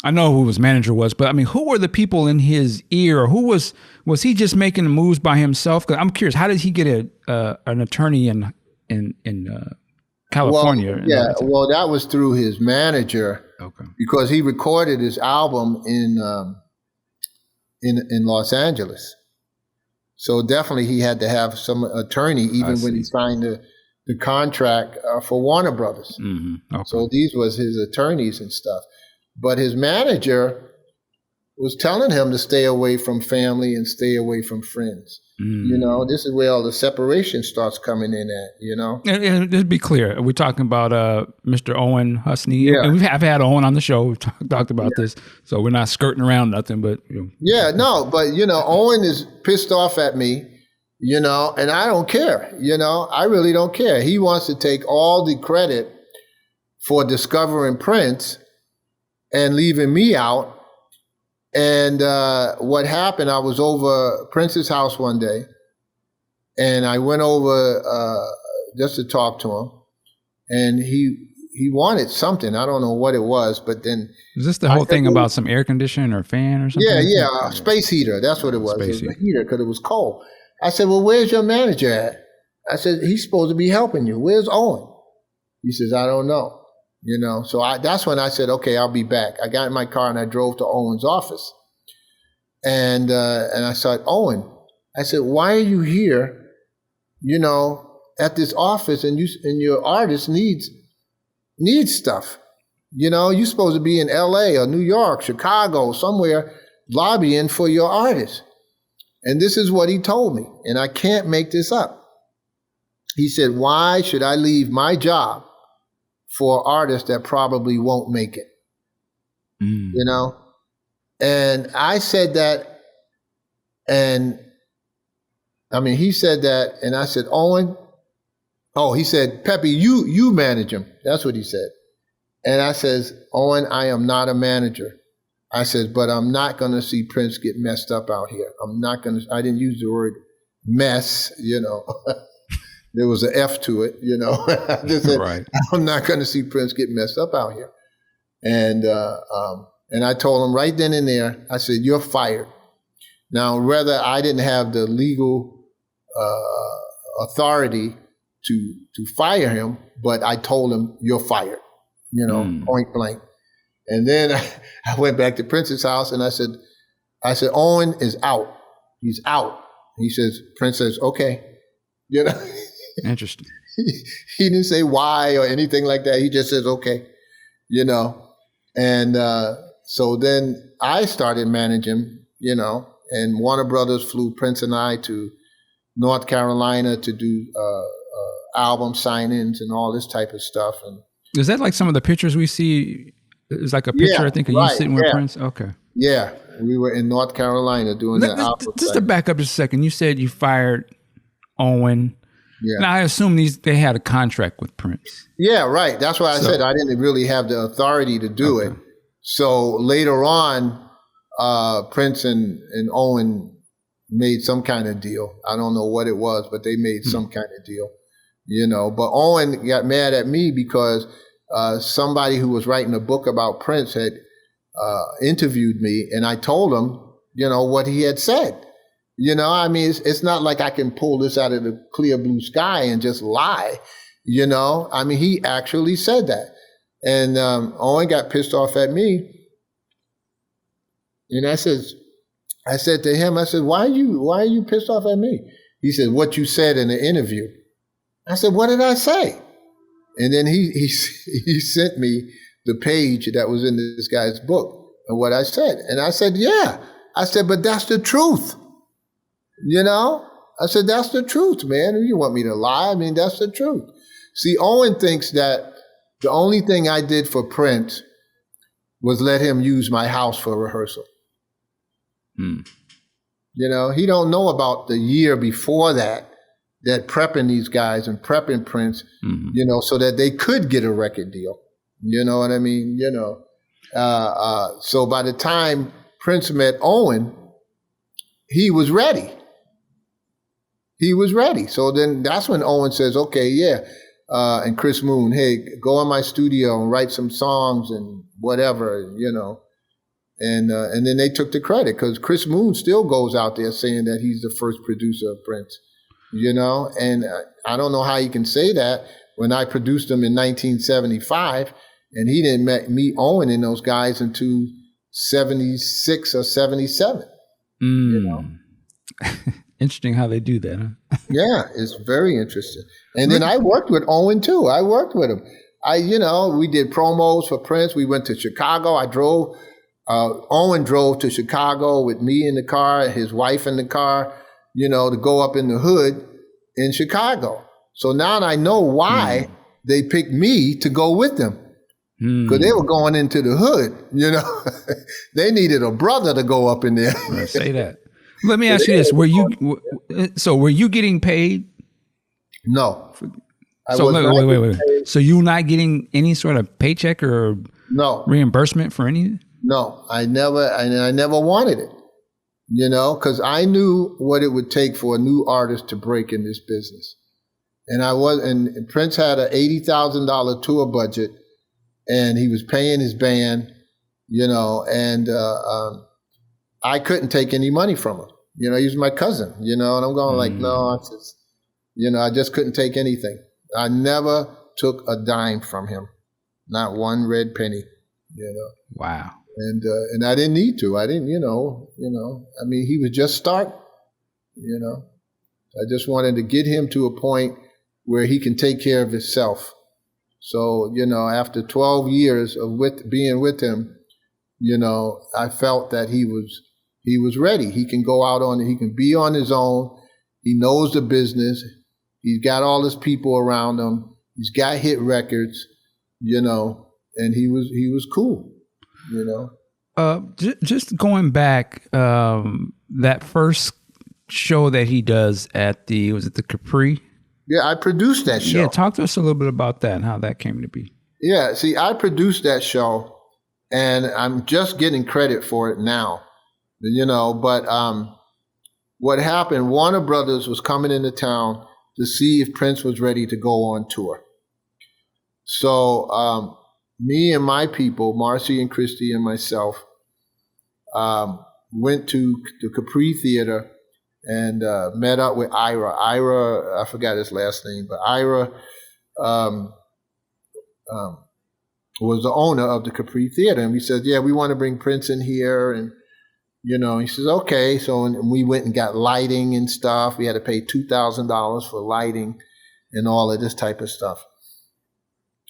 I know who his manager was, but I mean, who were the people in his ear? Who was he just making the moves by himself? 'Cause I'm curious, how did he get an attorney in California? Well, that was through his manager. Okay. Because he recorded his album in Los Angeles. So definitely he had to have some attorney even when he signed the contract for Warner Brothers. Mm-hmm. Okay. So these was his attorneys and stuff. But his manager was telling him to stay away from family and stay away from friends. You know, this is where all the separation starts coming in at, you know. And just be clear, we're talking about Mr. Owen Husney. Yeah. And I've had Owen on the show. We've talked about this. So we're not skirting around nothing, but. You know. Yeah, no, but, you know, Owen is pissed off at me, you know, and I don't care, you know. I really don't care. He wants to take all the credit for discovering Prince and leaving me out. And what happened, I was over Prince's house one day, and I went over just to talk to him, and he wanted something. I don't know what it was, but then... Is this the whole thing about some air conditioner or fan or something? Yeah, a space heater. That's what it was. It was a heater because it was cold. I said, well, where's your manager at? I said, he's supposed to be helping you. Where's Owen? He says, I don't know. You know, so that's when I said, okay, I'll be back. I got in my car and I drove to Owen's office. And I said, Owen, I said, why are you here, you know, at this office and your artist needs stuff? You know, you're supposed to be in LA or New York, Chicago, somewhere lobbying for your artist. And this is what he told me, and I can't make this up. He said, why should I leave my job for an artist that probably won't make it? You know? And I said that, and I mean, he said that, and I said, Owen, he said, Pepe, you manage him. That's what he said. And I says, Owen, I am not a manager. I said, but I'm not going to see Prince get messed up out here. I didn't use the word mess, you know. There was an F to it, you know. I just said, right. I'm not going to see Prince get messed up out here. And I told him right then and there, I said, you're fired. Now, whether I didn't have the legal authority to fire him, but I told him, you're fired, you know, point blank. And then I went back to Prince's house and I said, Owen is out. He's out. He says, Prince says, okay. You know. Interesting. He didn't say why or anything like that. He just says, okay, you know. And so then I started managing, you know, and Warner Brothers flew Prince and I to North Carolina to do album sign-ins and all this type of stuff. And is that like some of the pictures we see? It's like a picture, I think, of you sitting with Prince? Okay. Yeah. We were in North Carolina doing that album. Just to back up just a second, you said you fired Owen. Yeah. And I assume they had a contract with Prince. Yeah, right. That's why I said I didn't really have the authority to do it. So later on, Prince and Owen made some kind of deal. I don't know what it was, but they made some kind of deal, you know. But Owen got mad at me because somebody who was writing a book about Prince had interviewed me, and I told him, you know, what he had said. You know, I mean, it's not like I can pull this out of the clear blue sky and just lie, you know. I mean, he actually said that. And Owen got pissed off at me. And I said to him, I said, why are you pissed off at me? He said, what you said in the interview. I said, what did I say? And then he sent me the page that was in this guy's book and what I said. And I said, yeah. I said, but that's the truth. You know? I said, that's the truth, man. You want me to lie? I mean, that's the truth. See, Owen thinks that the only thing I did for Prince was let him use my house for rehearsal. You know, he don't know about the year before that prepping these guys and prepping Prince, you know, so that they could get a record deal. You know what I mean? You know, so by the time Prince met Owen, he was ready. He was ready. So then that's when Owen says, okay, yeah. And Chris Moon, hey, go in my studio and write some songs and whatever, you know. And then they took the credit because Chris Moon still goes out there saying that he's the first producer of Prince, and I don't know how you can say that when I produced him in 1975 and he didn't meet Owen and those guys until 76 or 77. Interesting how they do that, huh? Yeah, it's very interesting. And then I worked with Owen too. I worked with him. We did promos for Prince. We went to Chicago. Owen drove to Chicago with me in the car, his wife in the car, to go up in the hood in Chicago. So now I know why they picked me to go with them. Because they were going into the hood, They needed a brother to go up in there. Say that. Let me ask you this. Were you getting paid? No. Wait. So you not getting any sort of paycheck or reimbursement for any? No, I never wanted it, because I knew what it would take for a new artist to break in this business. And Prince had an $80,000 tour budget and he was paying his band, and I couldn't take any money from him. He was my cousin, and I'm going no, I just couldn't take anything. I never took a dime from him, not one red penny, Wow. And I didn't need to. I didn't, he was just starting, I just wanted to get him to a point where he can take care of himself. So, after 12 years of being with him, I felt that he was ready. He can go out he can be on his own. He knows the business. He's got all his people around him. He's got hit records, and he was cool, Just going back, that first show that he does at was it the Capri? Yeah, I produced that show. Yeah, talk to us a little bit about that and how that came to be. Yeah, see, I produced that show, and I'm just getting credit for it now, but what happened, Warner Brothers was coming into town to see if Prince was ready to go on tour. So me and my people, Marcy and Christy and myself, went to the Capri Theater and met up with Ira. Ira, I forgot his last name, but Ira was the owner of the Capri Theater. And we said, yeah, we want to bring Prince in here. And, he says, okay. So and we went and got lighting and stuff. We had to pay $2,000 for lighting and all of this type of stuff.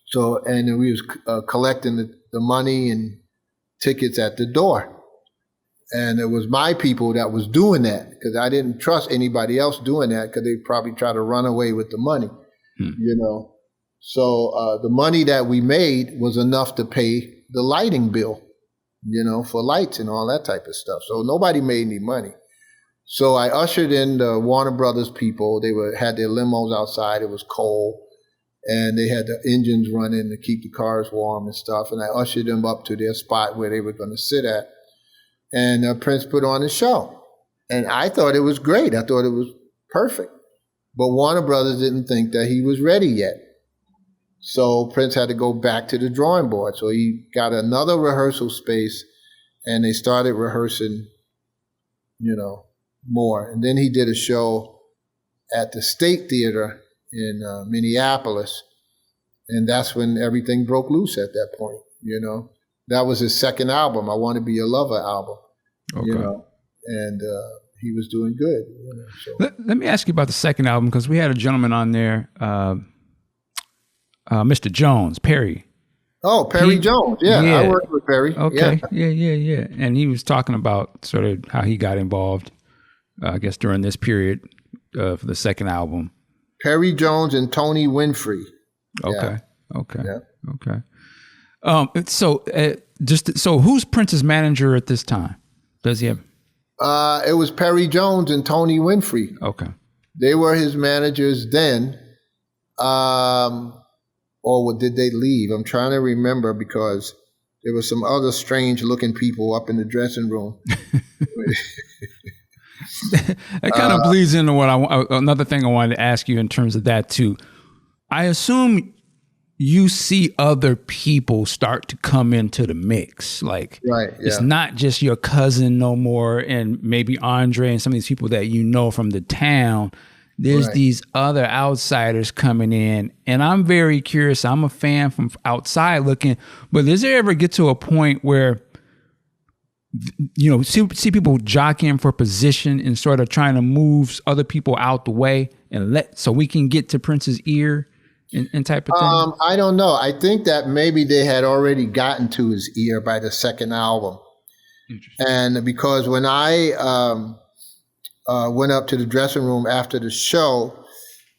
So, and then we was collecting the money and tickets at the door. And it was my people that was doing that because I didn't trust anybody else doing that because they'd probably try to run away with the money, So the money that we made was enough to pay the lighting bill, for lights and all that type of stuff. So nobody made any money. So I ushered in the Warner Brothers people. They had their limos outside. It was cold. And they had the engines running to keep the cars warm and stuff. And I ushered them up to their spot where they were going to sit at. And Prince put on a show. And I thought it was great. I thought it was perfect. But Warner Brothers didn't think that he was ready yet. So Prince had to go back to the drawing board. So he got another rehearsal space and they started rehearsing, more. And then he did a show at the State Theater in Minneapolis. And that's when everything broke loose at that point, That was his second album, I Want to Be Your Lover album, Okay. And he was doing good. So. Let me ask you about the second album, because we had a gentleman on there, Mr. Jones, Perry. Oh, Perry Jones. Yeah, I worked with Perry. Okay. Yeah. And he was talking about sort of how he got involved, I guess, during this period for the second album. Perry Jones and Tony Winfrey. Okay. So who's Prince's manager at this time? Does he have? It was Perry Jones and Tony Winfrey. Okay. They were his managers then. Or did they leave? I'm trying to remember because there were some other strange looking people up in the dressing room. That kind of bleeds into what another thing I wanted to ask you in terms of that too. I assume you see other people start to come into the mix. Like, Right. it's Yeah. not just your cousin no more, and maybe Andre and some of these people that you know from the town. There's Right. these other outsiders coming in, and I'm very curious. I'm a fan from outside looking, but does it ever get to a point where, you know, see people jockeying for position and sort of trying to move other people out the way and so we can get to Prince's ear and type of thing? I don't know. I think that maybe they had already gotten to his ear by the second album. Interesting. And because when I went up to the dressing room after the show,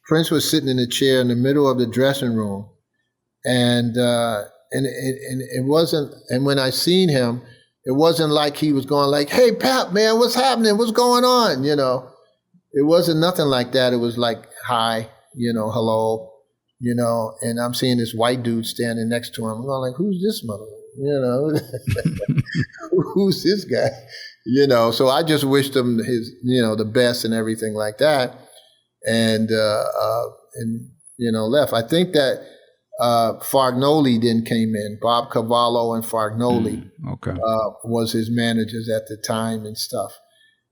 Prince was sitting in a chair in the middle of the dressing room, and it wasn't. And when I seen him, it wasn't like he was going like, "Hey, Pap, man, what's happening? What's going on?" You know, it wasn't nothing like that. It was like, "Hi," you know, "Hello," you know. And I'm seeing this white dude standing next to him. I'm going like, "Who's this mother?" You know, "Who's this guy?" You know. So I just wished him the best and everything like that, and you know, left. I think that Fargnoli then came in. Bob Cavallo and Fargnoli was his managers at the time and stuff.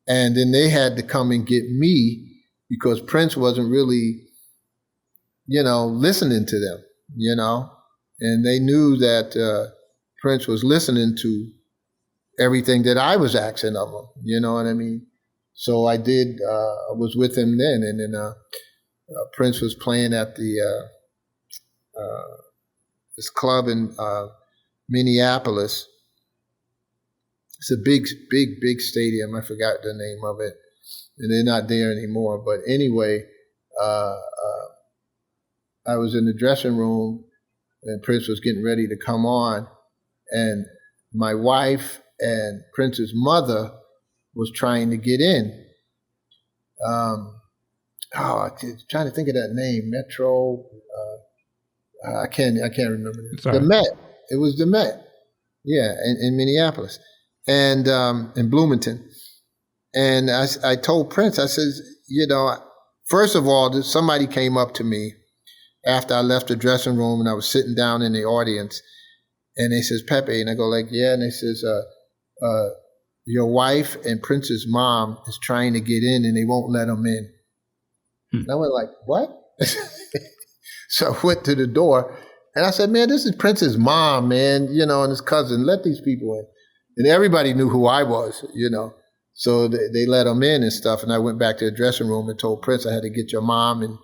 And then they had to come and get me because Prince wasn't really, you know, listening to them, you know. And they knew that Prince was listening to everything that I was asking of him, you know what I mean? So I was with him then. And then Prince was playing at this club in Minneapolis. It's a big stadium. I forgot the name of it, and they're not there anymore. But anyway, I was in the dressing room, and Prince was getting ready to come on, and my wife and Prince's mother was trying to get in. I'm trying to think of that name, Metro. I can't remember it. The Met. It was the Met. Yeah, in Minneapolis, and in Bloomington. And I told Prince, I says, you know, first of all, somebody came up to me after I left the dressing room and I was sitting down in the audience, and they says, "Pepe," and I go like, "Yeah," and they says, "Your wife and Prince's mom is trying to get in and they won't let them in." And I went like, "What?" So I went to the door and I said, "Man, this is Prince's mom, man, you know, and his cousin. Let these people in." And everybody knew who I was, you know. So they let them in and stuff. And I went back to the dressing room and told Prince I had to get your mom and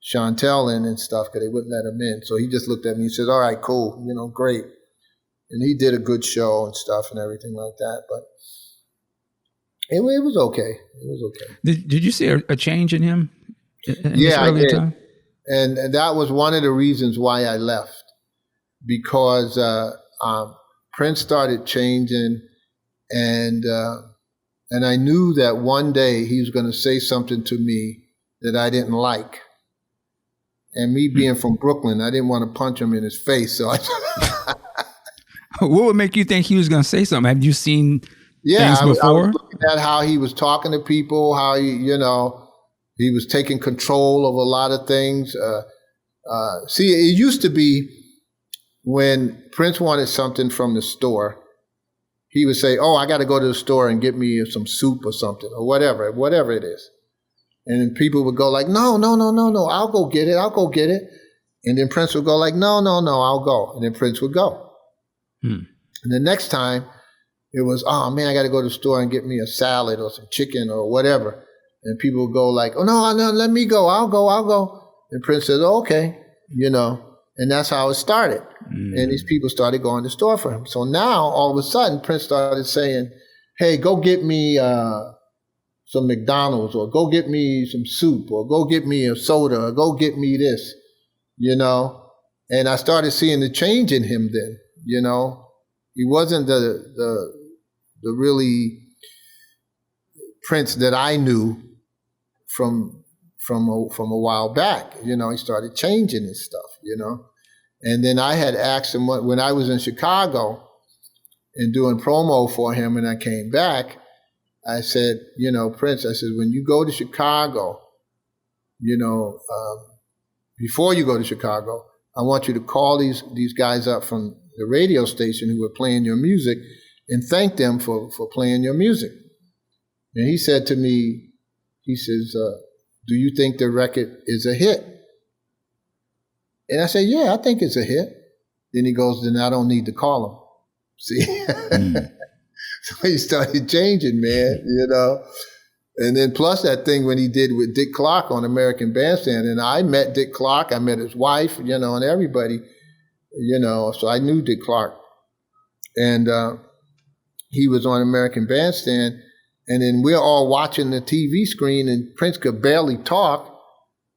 Chantelle in and stuff because they wouldn't let him in. So he just looked at me and said, "All right, cool, you know, great." And he did a good show and stuff and everything like that. But it was okay. It was okay. Did you see a change in him? Yeah, I did. Time? And that was one of the reasons why I left, because Prince started changing, and I knew that one day he was going to say something to me that I didn't like. And me being from Brooklyn, I didn't want to punch him in his face. So what would make you think he was going to say something? Have you seen things before? I was looking at how he was talking to people, how he was taking control of a lot of things. See, it used to be when Prince wanted something from the store, he would say, "Oh, I got to go to the store and get me some soup or something," or whatever it is. And then people would go like, "No, I'll go get it. And then Prince would go like, "No, I'll go." And then Prince would go. And the next time it was, "Oh man, I got to go to the store and get me a salad or some chicken or whatever." And people would go like, "Oh no, let me go. I'll go." And Prince says, "Oh, okay," you know. And that's how it started. And these people started going to the store for him. So now, all of a sudden, Prince started saying, "Hey, go get me some McDonald's, or go get me some soup, or go get me a soda, or go get me this," you know. And I started seeing the change in him then, you know. He wasn't the really Prince that I knew from a while back. You know, he started changing his stuff, you know. And then I had asked him when I was in Chicago and doing promo for him, and I came back, I said, you know, "Prince," I said, "when you go to Chicago, you know, before you go to Chicago, I want you to call these guys up from the radio station who were playing your music and thank them for playing your music. And he said to me, he says, do you think the record is a hit? And I said, yeah, I think it's a hit. Then he goes, then I don't need to call him. See? So he started changing, man, And then plus that thing when he did with Dick Clark on American Bandstand. And I met Dick Clark, I met his wife, and everybody, so I knew Dick Clark. And he was on American Bandstand. And then we're all watching the TV screen, and Prince could barely talk.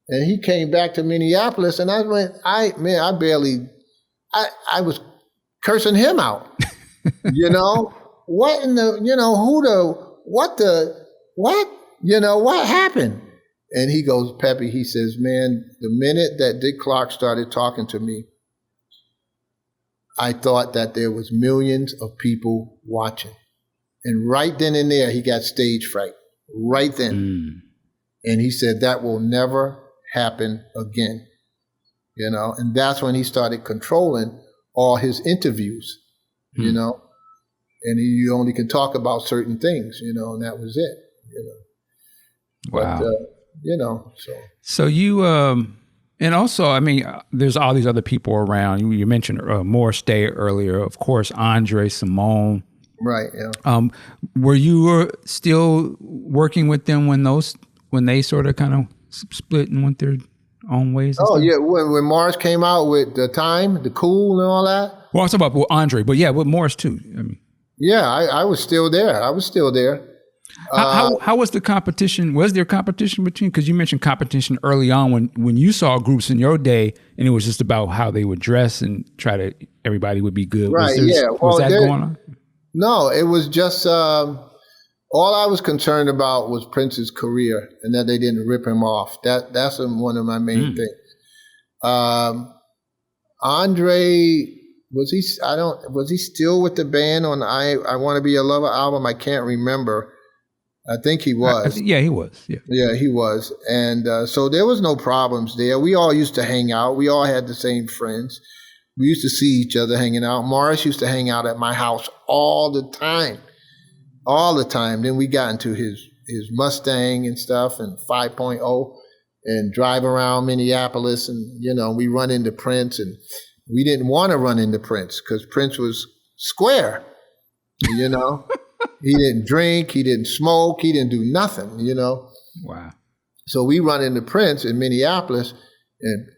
And he came back to Minneapolis, and I went, I was cursing him out. What in the, what happened? And he goes, Pepe, he says, man, the minute that Dick Clark started talking to me, I thought that there was millions of people watching. And right then and there, he got stage fright. Right then. And he said, that will never happen again. And that's when he started controlling all his interviews, and you only can talk about certain things, and that was it, Wow. But, So you, and also, I mean, there's all these other people around. You mentioned Morris Day earlier, of course, Andre, Simone. Right, yeah. Were you still working with them when they sort of kind of split and went their own ways? Oh, yeah. When Morris came out with The Time, The Cool and all that. Well, I was talking about Andre, but yeah, with Morris too. I mean, yeah, I was still there. How was the competition? Was there competition between, because you mentioned competition early on when you saw groups in your day and it was just about how they would dress and everybody would be good. Right, was that going on? No, it was just, all I was concerned about was Prince's career and that they didn't rip him off. That's one of my main things. Andre, was he still with the band on I Want to Be a Lover album? I can't remember. I think he was. Yeah, he was. Yeah. Yeah, he was. And so there was no problems there. We all used to hang out. We all had the same friends. We used to see each other hanging out. Morris used to hang out at my house all the time. Then we got into his Mustang and stuff and 5.0 and drive around Minneapolis and, we run into Prince, and we didn't want to run into Prince because Prince was square, He didn't drink, he didn't smoke, he didn't do nothing, Wow. So we run into Prince in Minneapolis,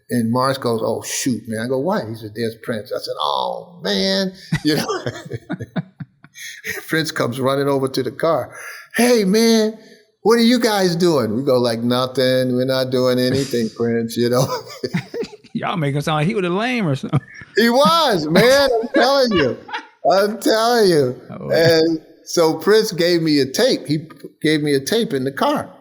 and Morris goes, oh, shoot, man. I go, what? He said, there's Prince. I said, oh, man. Prince comes running over to the car. Hey, man, what are you guys doing? We go, like, nothing. We're not doing anything, Prince, Y'all make him sound like he was a lame or something. He was, man. I'm telling you. Oh, and so Prince gave me a tape. He gave me a tape in the car,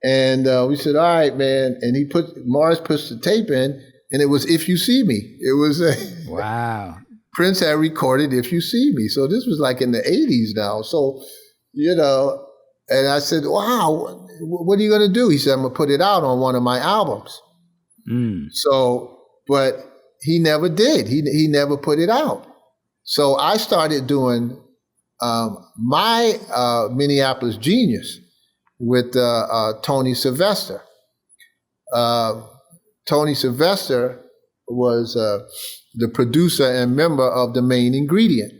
And we said, all right, man. And Morris puts the tape in, and it was If You See Me. It was wow. Prince had recorded If You See Me. So this was like in the 80s now. So, and I said, wow, what are you going to do? He said, I'm going to put it out on one of my albums. So, but he never did. He never put it out. So I started doing my Minneapolis Genius with Tony Sylvester. Tony Sylvester was the producer and member of The Main Ingredient.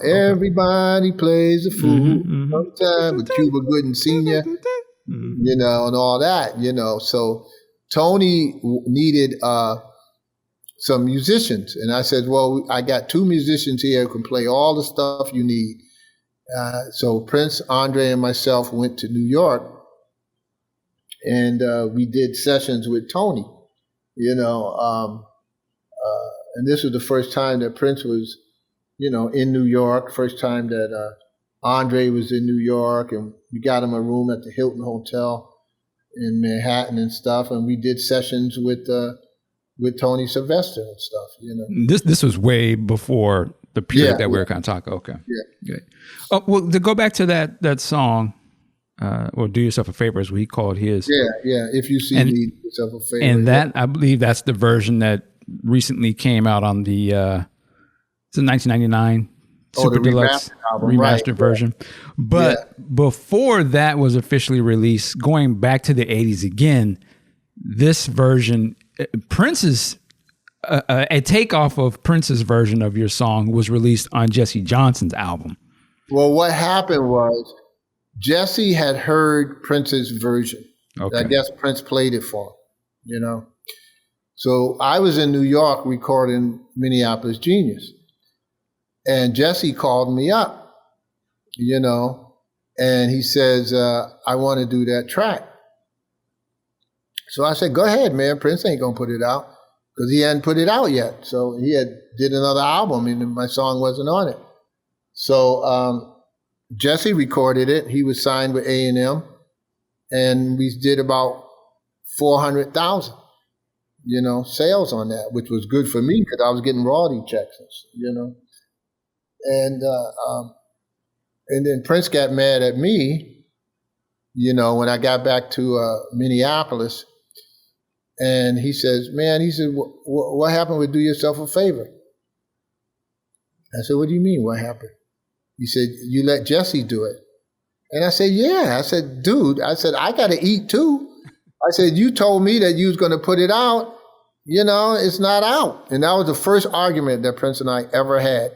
Everybody plays a fool sometime with Cuba Gooding Sr., and all that, So Tony needed some musicians. And I said, well, I got two musicians here who can play all the stuff you need. So Prince, Andre, and myself went to New York, and we did sessions with Tony, and this was the first time that Prince was, in New York, first time that Andre was in New York, and we got him a room at the Hilton Hotel in Manhattan and stuff, and we did sessions with Tony Sylvester and stuff, This was way before the period that we were kind of talking. Okay. Yeah. Good. Oh, well, to go back to that song, or Do Yourself a Favor is what he called his. Yeah. If You See Me, Do Yourself a Favor. And that, I believe that's the version that recently came out on the, it's a 1999 Super Deluxe remastered version. But before that was officially released, going back to the 80s again, this version, Prince's, a takeoff of Prince's version of your song was released on Jesse Johnson's album. Well, what happened was Jesse had heard Prince's version. Okay. I guess Prince played it for him, So I was in New York recording Minneapolis Genius. And Jesse called me up, and he says, I want to do that track. So I said, go ahead, man. Prince ain't going to put it out because he hadn't put it out yet. So he did another album and my song wasn't on it. So Jesse recorded it. He was signed with A&M and we did about 400,000, sales on that, which was good for me because I was getting royalty checks, And then Prince got mad at me, when I got back to Minneapolis. And he says, man, what happened with Do Yourself a Favor? I said, what do you mean, what happened? He said, you let Jesse do it. And I said, yeah. I said, dude, I got to eat too. I said, you told me that you was going to put it out. It's not out. And that was the first argument that Prince and I ever had.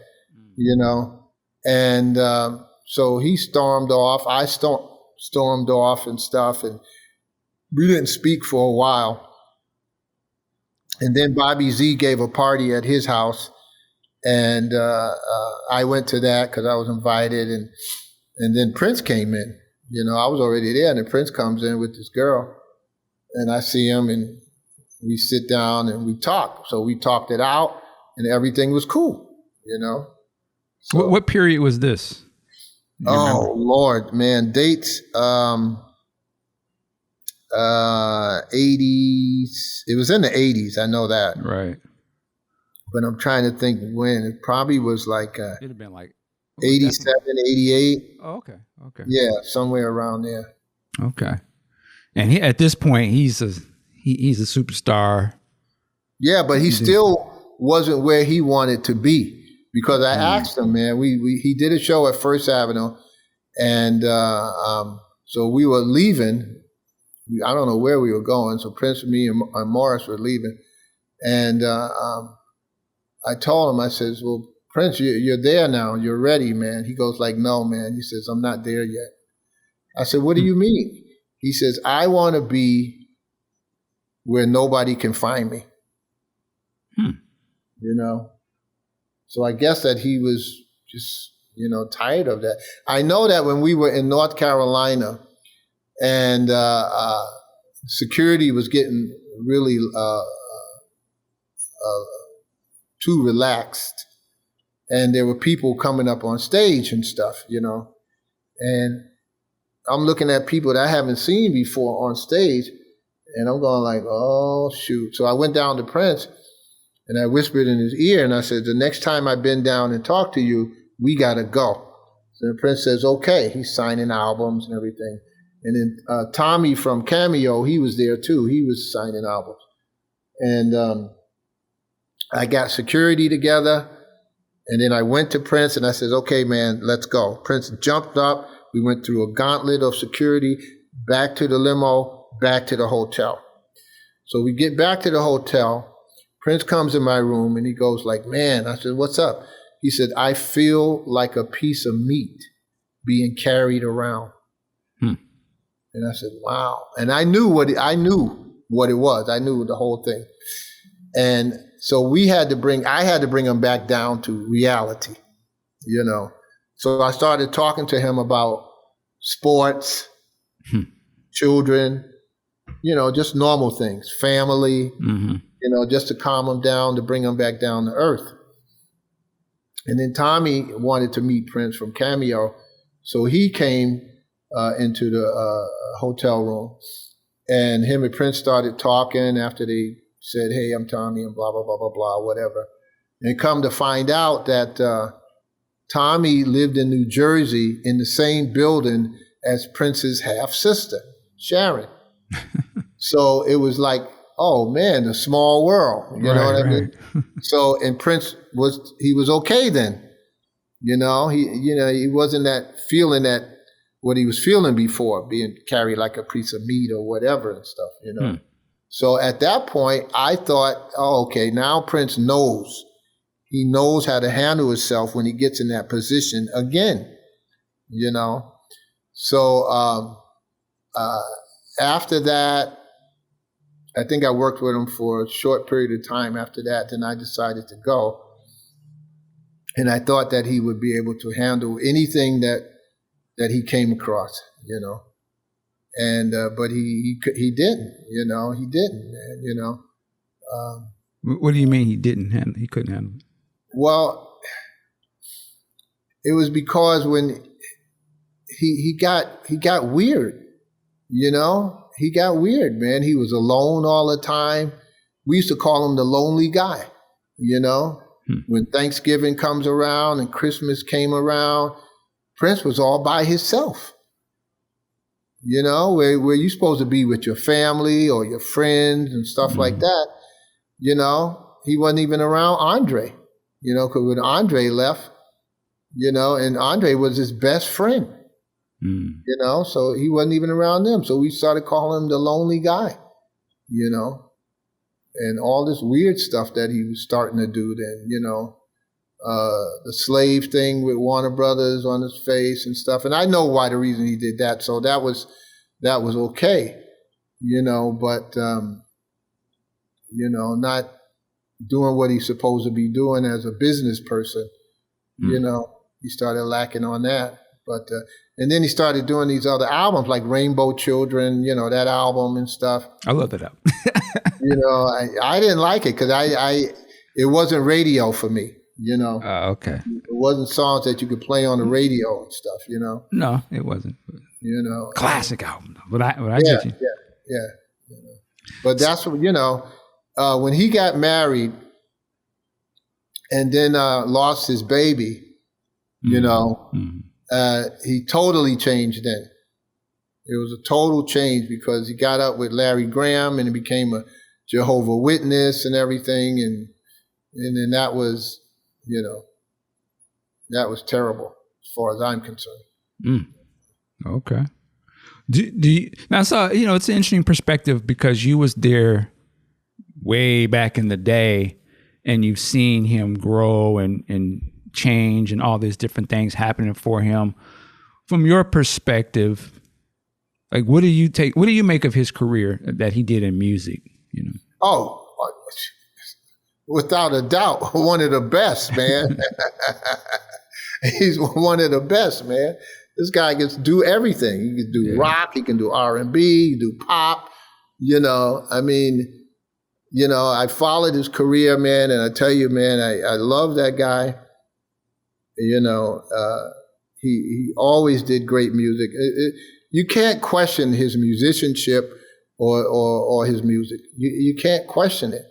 And so he stormed off. I stormed off and stuff, and we didn't speak for a while. And then Bobby Z gave a party at his house, and I went to that because I was invited, and then Prince came in. I was already there, and then Prince comes in with this girl, and I see him, and we sit down and we talk. So we talked it out, and everything was cool, So, what period was this? Oh, Lord, man. Dates, 80s. It was in the 80s. I know that. Right. But I'm trying to think when. It probably was like it'd have been like 87, 88. Oh, okay. Yeah, somewhere around there. Okay. And at this point, he's a superstar. Yeah, but he still wasn't where he wanted to be. Because I asked him, man, he did a show at First Avenue, and so we were leaving. I don't know where we were going. So Prince, me, and Morris were leaving, and I told him, I says, "Well, Prince, you're there now. You're ready, man." He goes like, "No, man." He says, "I'm not there yet." I said, "What do you mean?" He says, "I want to be where nobody can find me." So I guess that he was just, tired of that. I know that when we were in North Carolina and security was getting really too relaxed, and there were people coming up on stage and stuff, and I'm looking at people that I haven't seen before on stage, and I'm going like, oh, shoot. So I went down to Prince, and I whispered in his ear, and I said, the next time I bend down and talk to you, we got to go. So the Prince says, okay. He's signing albums and everything. And then Tommy from Cameo, he was there too. He was signing albums. And I got security together, and then I went to Prince, and I said, okay, man, let's go. Prince jumped up. We went through a gauntlet of security, back to the limo, back to the hotel. So we get back to the hotel. Prince comes in my room and he goes like, man, I said, what's up? He said, I feel like a piece of meat being carried around. And I said, wow. And I knew what it was. I knew the whole thing. And so I had to bring him back down to reality, So I started talking to him about sports, children, just normal things, family, just to calm him down, to bring him back down to earth. And then Tommy wanted to meet Prince from Cameo. So he came into the hotel room, and him and Prince started talking after they said, hey, I'm Tommy, and blah, blah, blah, blah, blah, whatever. And come to find out that Tommy lived in New Jersey in the same building as Prince's half sister, Sharon. So it was like, oh man, the small world. You know what I mean? So, and Prince was okay then. He wasn't feeling what he was feeling before, being carried like a piece of meat or whatever and stuff, So at that point, I thought, oh, okay, now Prince knows. He knows how to handle himself when he gets in that position again, So after that, I think I worked with him for a short period of time after that. Then I decided to go. And I thought that he would be able to handle anything that he came across, And but he didn't, he didn't, man, What do you mean he didn't handle? He couldn't handle it? Well, it was because when he got weird, He got weird, man. He was alone all the time. We used to call him the lonely guy, When Thanksgiving comes around and Christmas came around, Prince was all by himself. Where you're supposed to be with your family or your friends and stuff like that. He wasn't even around Andre, because when Andre left, and Andre was his best friend. So he wasn't even around them. So we started calling him the lonely guy, and all this weird stuff that he was starting to do then, the slave thing with Warner Brothers on his face and stuff. And I know why the reason he did that. So that was okay, but, not doing what he's supposed to be doing as a business person, he started lacking on that. But, and then he started doing these other albums like Rainbow Children, that album and stuff. I love that album. I didn't like it because it wasn't radio for me, okay. It wasn't songs that you could play on the radio and stuff, No, it wasn't. Classic album. But I get you. Yeah. But that's what, when he got married and then lost his baby, he totally changed then. It was a total change because he got up with Larry Graham and he became a Jehovah's Witness and everything. And then that was, that was terrible as far as I'm concerned. Okay. Do you, now, so, it's an interesting perspective because you was there way back in the day and you've seen him grow and change and all these different things happening for him. From your perspective, like, what do you make of his career that he did in music? Oh, without a doubt, one of the best, man. He's one of the best, man. This guy gets to do everything. He can do rock, he can do R&B, he can do pop. I followed his career, man, and I tell you, man, I love that guy. He always did great music. You can't question his musicianship or his music. You can't question it,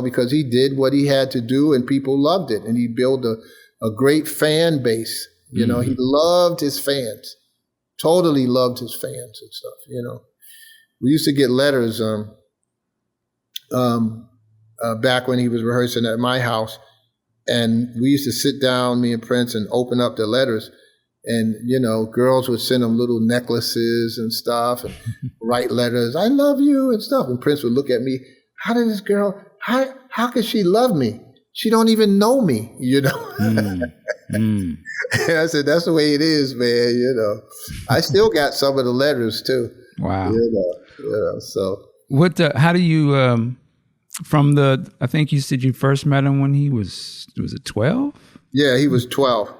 because he did what he had to do and people loved it. And he built a great fan base. He loved his fans, totally loved his fans and stuff, We used to get letters back when he was rehearsing at my house. And we used to sit down, me and Prince, and open up the letters. And, girls would send him little necklaces and stuff and write letters, I love you and stuff. And Prince would look at me, how did this girl, how could she love me? She don't even know me, And I said, that's the way it is, man, I still got some of the letters too. Wow. So. How do you, I think you said you first met him when he was it 12? Yeah, he was 12.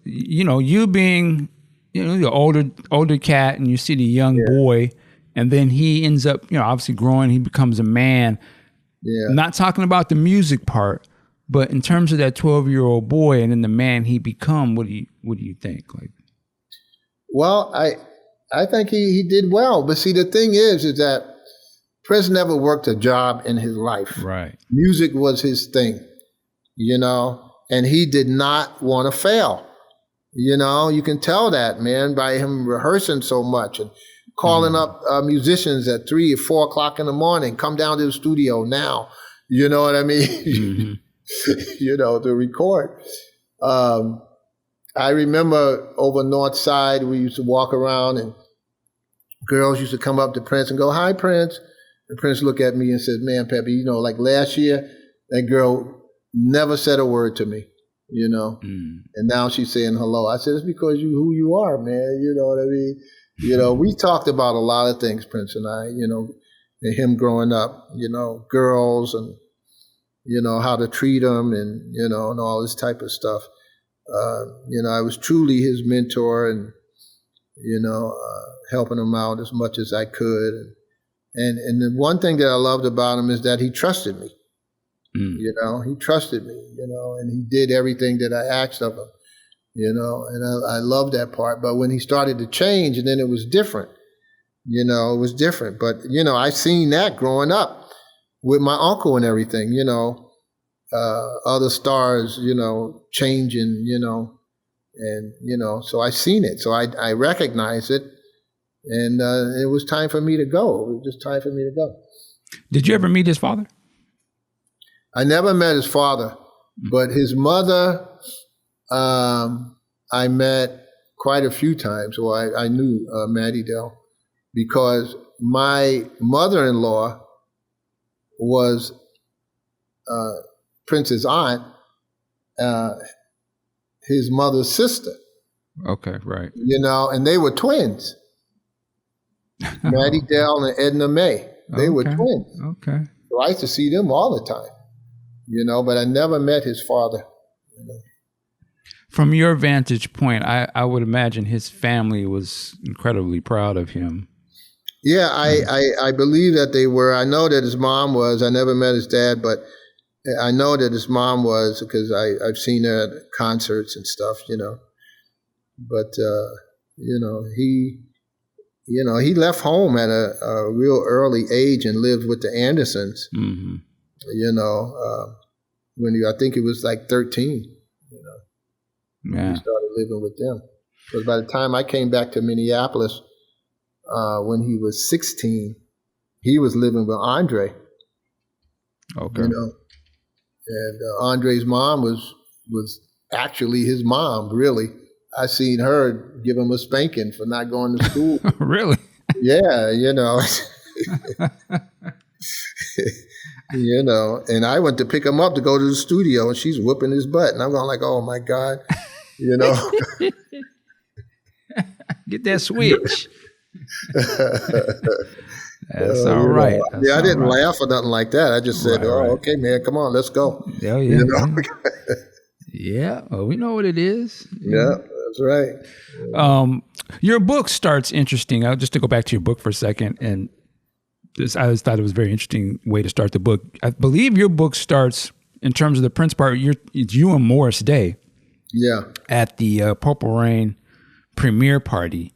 You being, the older cat and you see the young boy and then he ends up, obviously growing, he becomes a man. Yeah. I'm not talking about the music part, but in terms of that 12-year-old boy and then the man he become, what do you think? Like, well, I think he did well. But see, the thing is that Prince never worked a job in his life. Right. Music was his thing, and he did not want to fail. You know, you can tell that, man, by him rehearsing so much and calling up musicians at 3 or 4 o'clock in the morning. Come down to the studio now. You know what I mean? You know, to record. I remember over North Side, we used to walk around and girls used to come up to Prince and go, "Hi, Prince." And Prince looked at me and said, "Man, Pepe, you know, like last year, that girl never said a word to me, you know, and now she's saying hello." I said, "It's because you who you are, man." You know what I mean? You know, we talked about a lot of things, Prince and I, you know, and him growing up, you know, girls and, you know, how to treat them and, you know, and all this type of stuff. You know, I was truly his mentor and, you know, helping him out as much as I could. And the one thing that I loved about him is that he trusted me. You know, he trusted me, you know, and he did everything that I asked of him, you know, and I love that part. But when he started to change, and then it was different, you know, it was different. But, you know, I seen that growing up with my uncle and everything, you know, other stars, you know, changing, you know, and, you know, so I seen it. So I recognized it, and it was time for me to go. It was just time for me to go. Did you ever meet his father? I never met his father, but his mother, I met quite a few times. Well, I knew Maddie Dell because my mother-in-law was Prince's aunt, his mother's sister. Okay, right. You know, and they were twins. Maddie Dell and Edna Mae. They were twins. Okay. So I used to see them all the time, you know, but I never met his father. You know. From your vantage point, I would imagine his family was incredibly proud of him. Yeah, I believe that they were. I know that his mom was. I never met his dad, but I know that his mom was because I've seen her at concerts and stuff, you know. But, you know, he left home at a real early age and lived with the Andersons, you know, I think he was like 13, you know. Yeah. He started living with them. Because by the time I came back to Minneapolis, when he was 16, he was living with Andre. Okay. You know, and Andre's mom was actually his mom, really. I seen her give him a spanking for not going to school. Really? Yeah, you know. You know, and I went to pick him up to go to the studio, and she's whooping his butt. And I'm going like, oh, my God, you know. Get that switch. That's all right. That's I didn't right. laugh or nothing like that. I just said, Right. Okay, man, come on, let's go. Yeah, yeah. You know? Yeah. Well, we know what it is. Yeah, that's right. Your book starts interesting. Just to go back to your book for a second, and I just thought it was a very interesting way to start the book. I believe your book starts, in terms of the Prince part, it's you and Morris Day. Yeah. At the Purple Rain premiere party.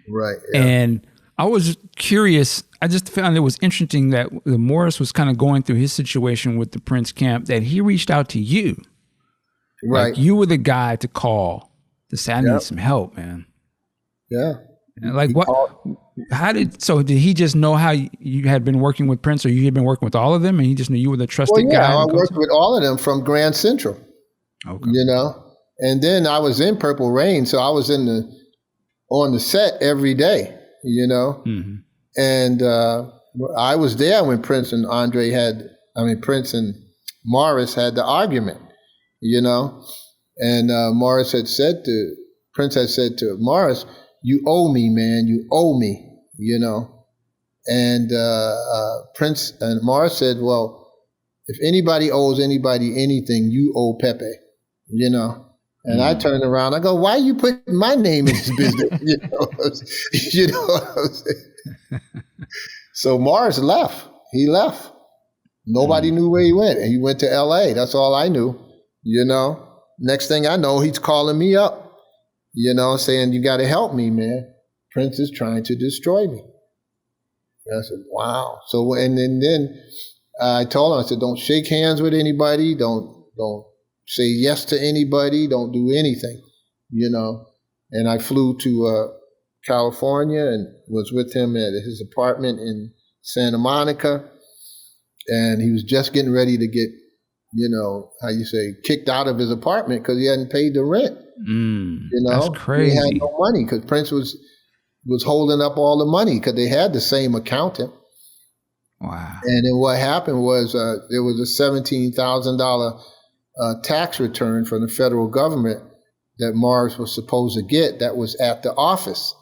Right. Yeah. And I was curious. I just found it was interesting that Morris was kind of going through his situation with the Prince camp, that he reached out to you. Right. Like you were the guy to call to say, I need some help, man. Yeah. And like did he just know how you had been working with Prince, or you had been working with all of them and he just knew you were the trusted guy? I worked with all of them from Grand Central. Okay. You know, and then I was in Purple Rain. So I was on the set every day, you know, and I was there when Prince and Prince and Morris had the argument, you know, and Prince had said to Morris, "You owe me, man, you owe me," you know, and Prince and Morris said, "Well, if anybody owes anybody anything, you owe Pepe," you know. And I turned around, I go, "Why are you putting my name in this business?" You know what I'm saying? So Morris left. He left. Nobody knew where he went. He went to LA. That's all I knew. You know, next thing I know, he's calling me up, you know, saying, "You got to help me, man. Prince is trying to destroy me." And I said, wow. So, and then I told him, I said, "Don't shake hands with anybody. Don't say yes to anybody. Don't do anything. And I flew to California and was with him at his apartment in Santa Monica. And he was just getting ready to get, kicked out of his apartment because he hadn't paid the rent. That's crazy. He had no money because Prince was holding up all the money because they had the same accountant. Wow. And then what happened was there was a $17,000 tax return from the federal government that Morris was supposed to get that was at the office.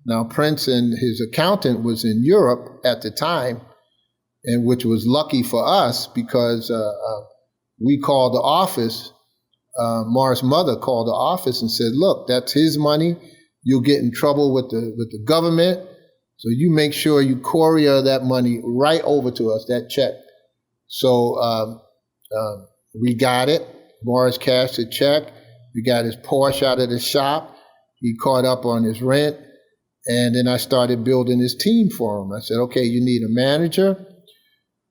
Now, Prince and his accountant was in Europe at the time, and which was lucky for us because we called the office. Morris' mother called the office and said, "Look, that's his money. You'll get in trouble with the government. So you make sure you courier that money right over to us, that check." So we got it. Morris cashed the check. We got his Porsche out of the shop. He caught up on his rent. And then I started building his team for him. I said, okay, you need a manager.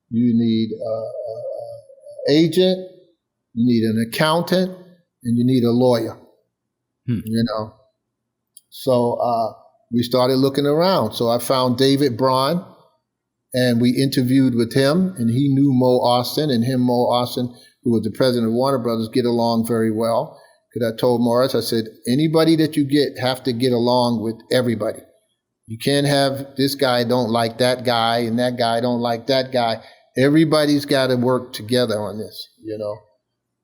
You need an agent. You need an accountant. And you need a lawyer. So we started looking around. So I found David Braun, and we interviewed with him, and he knew Mo Austin, and Mo Austin, who was the president of Warner Brothers, get along very well. Because I told Morris, I said, anybody that you get have to get along with everybody. You can't have this guy don't like that guy, and that guy don't like that guy. Everybody's got to work together on this,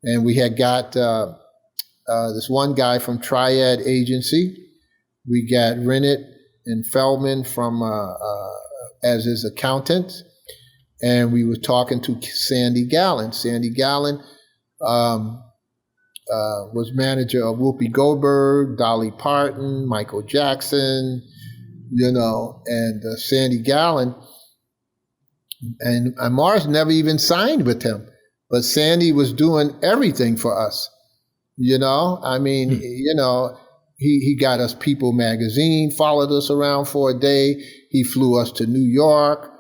And we had got this one guy from Triad Agency. We got Rennet and Feldman from as his accountant, and we were talking to Sandy Gallen. Sandy Gallen was manager of Whoopi Goldberg, Dolly Parton, Michael Jackson, and Sandy Gallen. And Morris never even signed with him, but Sandy was doing everything for us. He got us People magazine, followed us around for a day. He flew us to New York,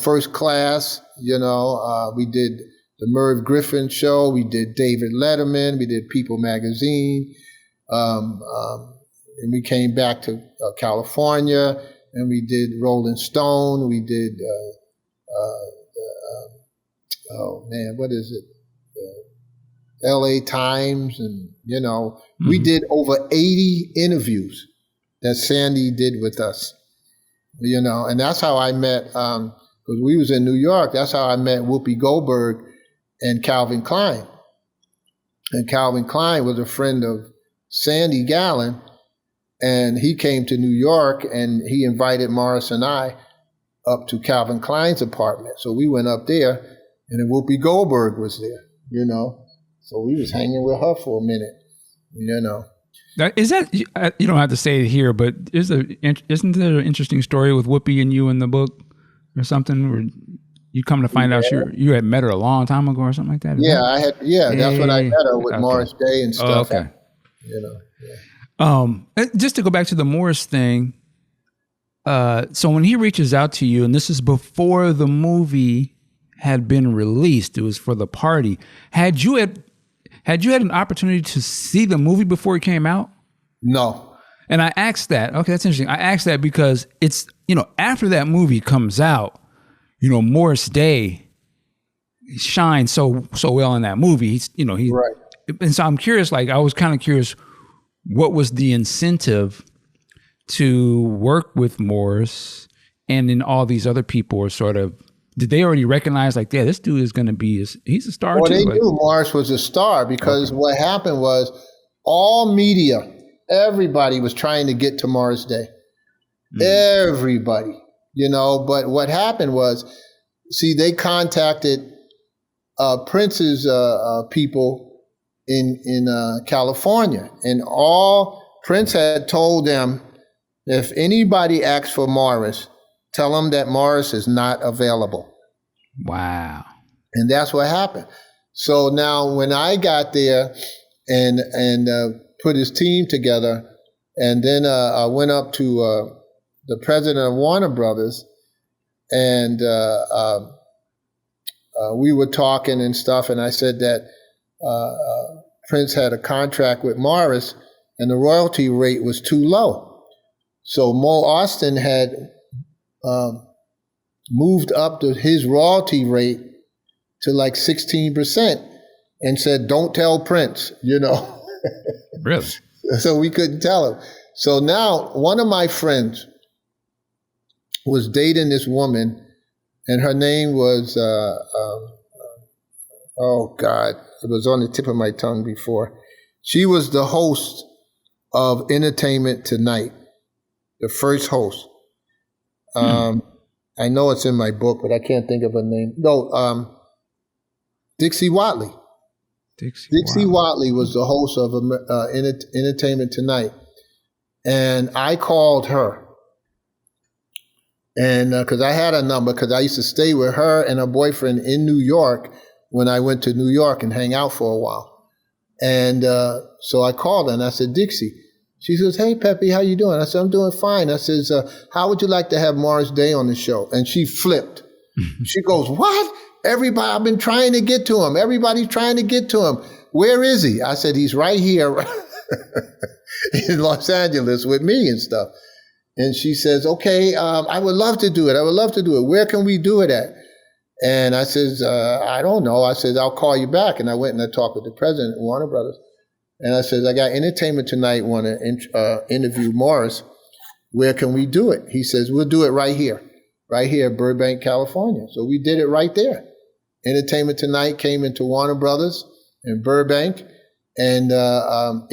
first class. We did the Merv Griffin show. We did David Letterman. We did People magazine. And we came back to California, and we did Rolling Stone. We did, what is it? LA Times, and we did over 80 interviews that Sandy did with us, and that's how I met, because we was in New York, that's how I met Whoopi Goldberg and Calvin Klein. And Calvin Klein was a friend of Sandy Gallen, and he came to New York, and he invited Morris and I up to Calvin Klein's apartment. So we went up there, and then Whoopi Goldberg was there, So we was hanging with her for a minute, Is that, you don't have to say it here, but isn't there an interesting story with Whoopi and you in the book or something, where you come to find out you had met her a long time ago or something like that? That's when I met her with Morris Day and stuff. Oh, okay. Just to go back to the Morris thing, so when he reaches out to you, and this is before the movie had been released, it was for the party. Had you had an opportunity to see the movie before it came out? No. And I asked that. Okay, that's interesting. I asked that because it's, after that movie comes out, Morris Day shines so well in that movie. He's right. And so I'm curious, I was kind of curious, what was the incentive to work with Morris, and then all these other people are sort of, did they already recognize this dude is going to be, he's a star too? They knew Morris was a star because what happened was all media, everybody was trying to get to Morris Day. Everybody, but what happened was, they contacted Prince's people in California, and all Prince had told them, if anybody asks for Morris, tell them that Morris is not available. Wow. And that's what happened. So now when I got there and put his team together, and then I went up to the president of Warner Brothers, and we were talking and stuff, and I said that Prince had a contract with Morris, and the royalty rate was too low. So Mo Austin had moved up his royalty rate to like 16% and said, don't tell Prince, Really? So we couldn't tell him. So now one of my friends was dating this woman, and her name was, oh God, it was on the tip of my tongue before. She was the host of Entertainment Tonight, the first host. I know it's in my book, but I can't think of her name. No, Dixie Watley. Dixie Watley was the host of Entertainment Tonight. And I called her. And because I had a number, because I used to stay with her and her boyfriend in New York when I went to New York and hang out for a while. And so I called her and I said, Dixie. She says, hey, Pepe, how you doing? I said, I'm doing fine. I says, how would you like to have Morris Day on the show? And she flipped. She goes, what? Everybody, I've been trying to get to him. Everybody's trying to get to him. Where is he? I said, he's right here in Los Angeles with me and stuff. And she says, okay, I would love to do it. I would love to do it. Where can we do it at? And I says, I don't know. I said, I'll call you back. And I went and I talked with the president of Warner Brothers. And I said, I got Entertainment Tonight, want to interview Morris. Where can we do it? He says, we'll do it right here, Burbank, California. So we did it right there. Entertainment Tonight came into Warner Brothers in Burbank and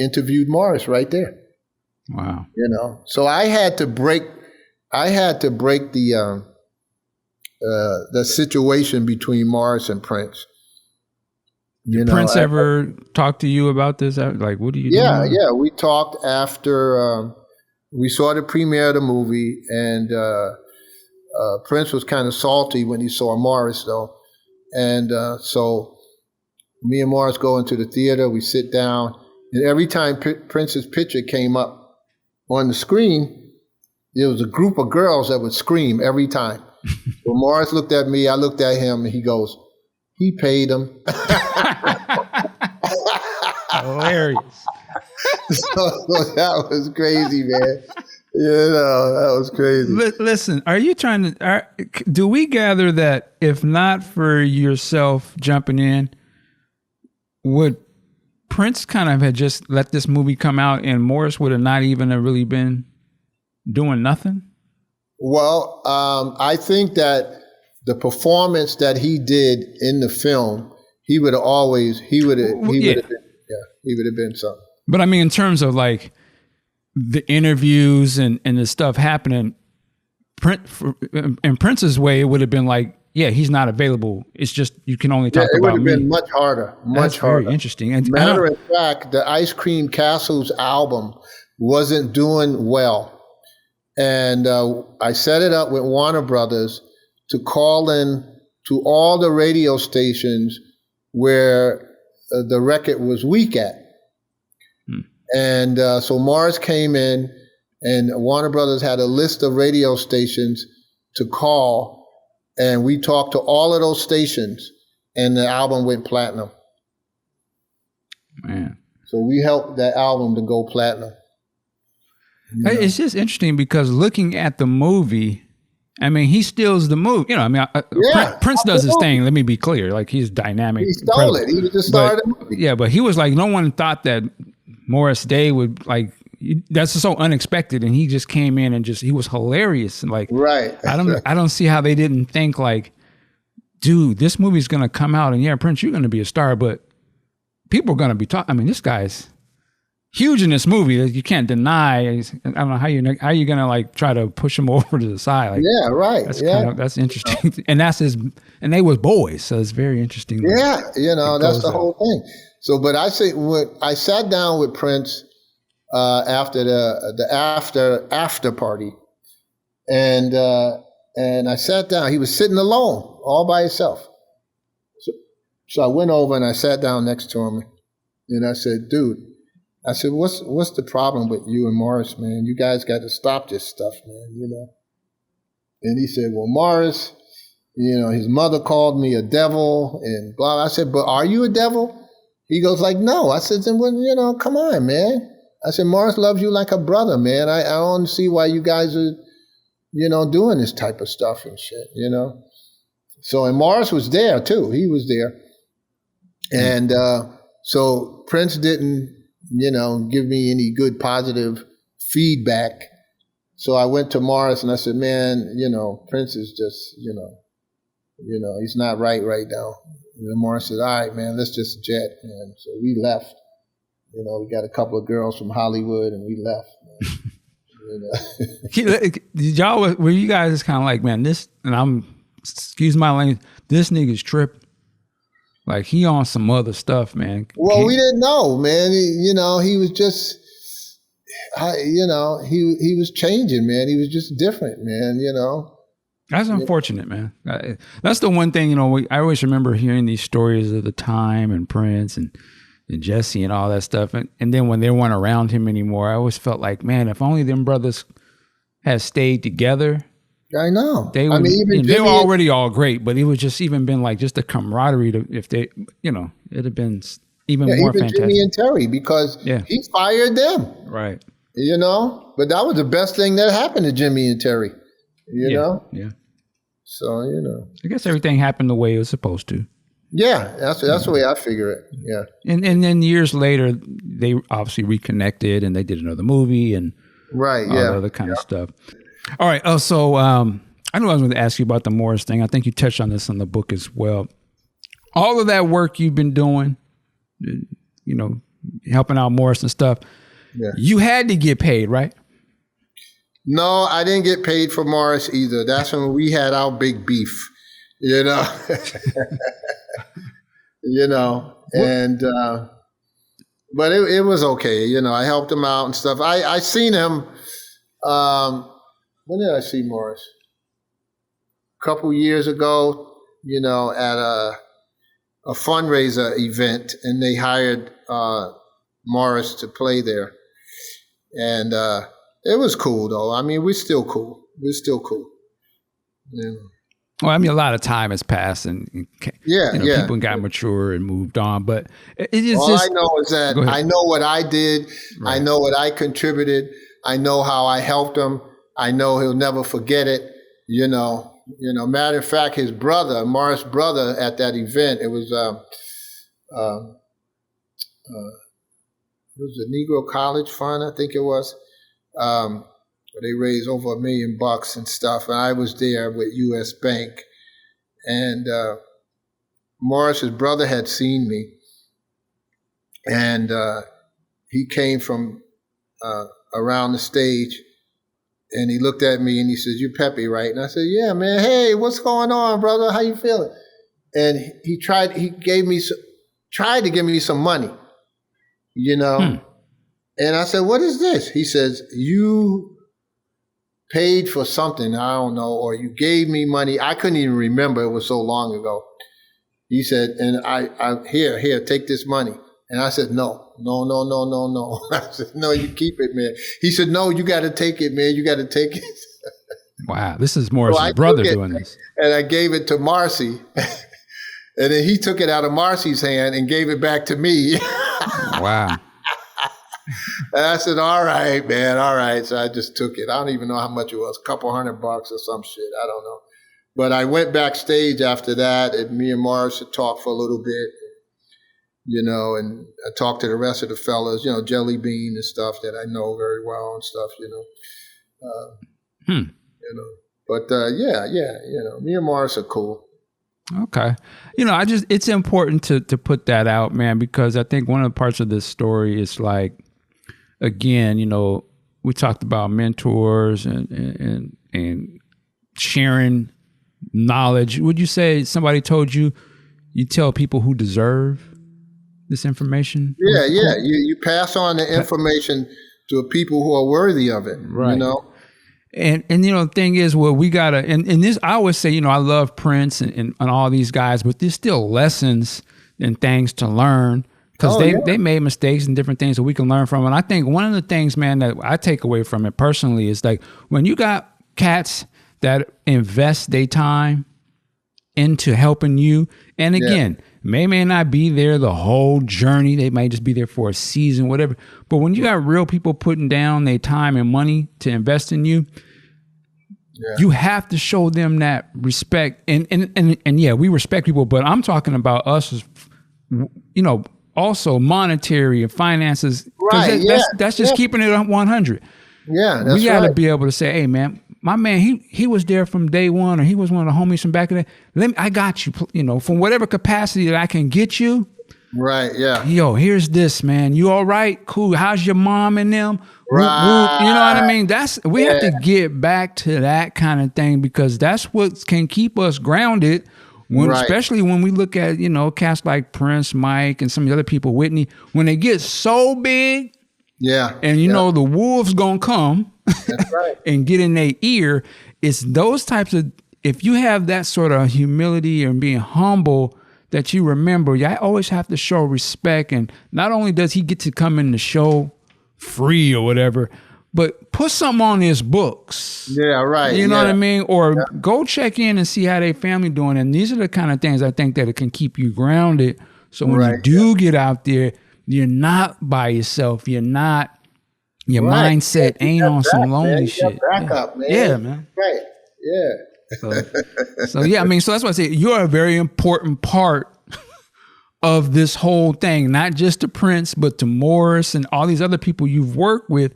interviewed Morris right there. Wow. So I had to break the situation between Morris and Prince. Did Prince ever talk to you about this? Like, what do you do? Yeah. We talked after we saw the premiere of the movie, and Prince was kind of salty when he saw Morris, though. And so me and Morris go into the theater, we sit down, and every time Prince's picture came up on the screen, there was a group of girls that would scream every time. So Morris looked at me, I looked at him, and he goes, he paid him. Hilarious. So that was crazy, man. That was crazy. Listen, are you trying to, do we gather that if not for yourself jumping in, would Prince kind of had just let this movie come out and Morris would have not even have really been doing nothing? Well, I think that the performance that he did in the film, he would have been something. But I mean, in terms of like the interviews and the stuff happening, in Prince's way, it would have been like, yeah, he's not available. It's just, you can only talk about me. It would have been much harder. That's very interesting. And matter of fact, the Ice Cream Castles album wasn't doing well. And I set it up with Warner Brothers to call in to all the radio stations where the record was weak at. And so Morris came in, and Warner Brothers had a list of radio stations to call, and we talked to all of those stations, and the album went platinum. Man. So we helped that album to go platinum. It's just interesting because looking at the movie, I mean, he steals the movie. Prince does his thing. Let me be clear. Like, he's dynamic. He stole it. He was the star of the movie. Yeah, but he was like, no one thought that Morris Day would, like, that's so unexpected. And he just came in and he was hilarious. And like, right. I don't see how they didn't think like, dude, this movie's going to come out and yeah, Prince, you're going to be a star, but people are going to be talking. I mean, this guy's huge in this movie that you can't deny. I don't know how you going to like try to push him over to the side. Like, yeah, right. That's interesting. And and they was boys. So it's very interesting. Yeah. That's the whole thing. So, but I say when I sat down with Prince after the after party, and I sat down. He was sitting alone, all by himself. So I went over and I sat down next to him, and I said, "Dude," I said, "What's the problem with you and Morris, man? You guys got to stop this stuff, man. And he said, "Well, Morris, his mother called me a devil and blah." I said, "But are you a devil?" He goes like, "No." I said, "Then, come on, man." I said, Morris loves you like a brother, man. I don't see why you guys are, doing this type of stuff and shit, So, and Morris was there too. He was there. And so Prince didn't, give me any good positive feedback. So I went to Morris and I said, man, Prince is just, he's not right now. And Morris said, all right, man, let's just jet. And so we left. We got a couple of girls from Hollywood and we left. Did y'all, were you guys just kind of like, man, this, and excuse my language, this nigga's tripping. Like he on some other stuff, man. Well, we didn't know, man. He was just, he was changing, man. He was just different, man, That's unfortunate, man. That's the one thing, I always remember hearing these stories of the time and Prince and Jesse and all that stuff. And then when they weren't around him anymore, I always felt like, man, if only them brothers had stayed together. I know. They were already all great, but it would just even been like just a camaraderie if they, it'd have been even more even fantastic. Jimmy and Terry, because he fired them. Right. But that was the best thing that happened to Jimmy and Terry, know? Yeah. So, I guess everything happened the way it was supposed to. Yeah, that's the way I figure it. Yeah. And then years later, they obviously reconnected and they did another movie and all that other kind of stuff. All right. Oh, so I know I was going to ask you about the Morris thing. I think you touched on this in the book as well. All of that work you've been doing, helping out Morris and stuff, you had to get paid, right? No, I didn't get paid for Morris either. That's when we had our big beef, and but it was okay. I helped him out and stuff. I seen him. When did I see Morris? A couple years ago, at a fundraiser event, and they hired Morris to play there. And it was cool, though. I mean, we're still cool. Yeah. Well, I mean, a lot of time has passed, and people got mature and moved on. But all I know is that I know what I did. Right. I know what I contributed. I know how I helped him. I know he'll never forget it. Matter of fact, his brother, Morris' brother, at that event, it was the Negro College Fund, I think it was. They raised over $1 million and stuff, and I was there with U.S. Bank. And Morris's brother had seen me, and he came from around the stage. And he looked at me and he says, "You Pepe, right?" And I said, "Yeah, man. Hey, what's going on, brother? How you feeling?" And he tried to give me some money, And I said, "What is this?" He says, "You paid for something, I don't know, or you gave me money." I couldn't even remember. It was so long ago. He said, "And I here, take this money." And I said, no. I said, "No, you keep it, man." He said, "No, you got to take it, man. You got to take it." Wow, this is Morris's brother doing this. And I gave it to Marcy. And then he took it out of Marcy's hand and gave it back to me. Wow. And I said, "All right, man, all right." So I just took it. I don't even know how much it was, a couple $100 or some shit. I don't know. But I went backstage after that, and me and Morris had talked for a little bit. And I talked to the rest of the fellas, Jelly Bean and stuff that I know very well and stuff, But me and Morris are cool. Okay. It's important to put that out, man, because I think one of the parts of this story is like, again, we talked about mentors and sharing knowledge. Would you say somebody told you tell people who deserve this information? Yeah. You pass on the information to people who are worthy of it, right. And the thing is, well, we gotta, and this, I always say, I love Prince and all these guys, but there's still lessons and things to learn because they made mistakes and different things that we can learn from. And I think one of the things, man, that I take away from it personally is like when you got cats that invest their time into helping you, and again, may not be there the whole journey. They might just be there for a season, whatever. But when you got real people putting down their time and money to invest in you, you have to show them that respect. And yeah, we respect people, but I'm talking about us as, also monetary and finances. Right. That's just keeping it 100. Yeah, that's we got to be able to say, hey, man, my man, he was there from day one, or he was one of the homies from back in the day. I got you, from whatever capacity that I can get you. Right, yeah. Yo, here's this, man. You all right? Cool. How's your mom and them? Right. You know what I mean? We have to get back to that kind of thing, because that's what can keep us grounded. Especially when we look at, cats like Prince, Mike, and some of the other people, Whitney, when they get so big, and the wolves gonna come that's right. and get in their ear. It's those types of, if you have that sort of humility and being humble, that you remember, I always have to show respect. And not only does he get to come in the show free or whatever, but put something on his books. Yeah, right. You know what I mean? Or go check in and see how their family doing. And these are the kind of things I think that it can keep you grounded. So when you do get out there, you're not by yourself. You're not, your mindset ain't on some lonely shit. Back up, man. Yeah, man. Right. Yeah. So yeah, I mean, so that's why I say you're a very important part of this whole thing, not just to Prince, but to Morris and all these other people you've worked with.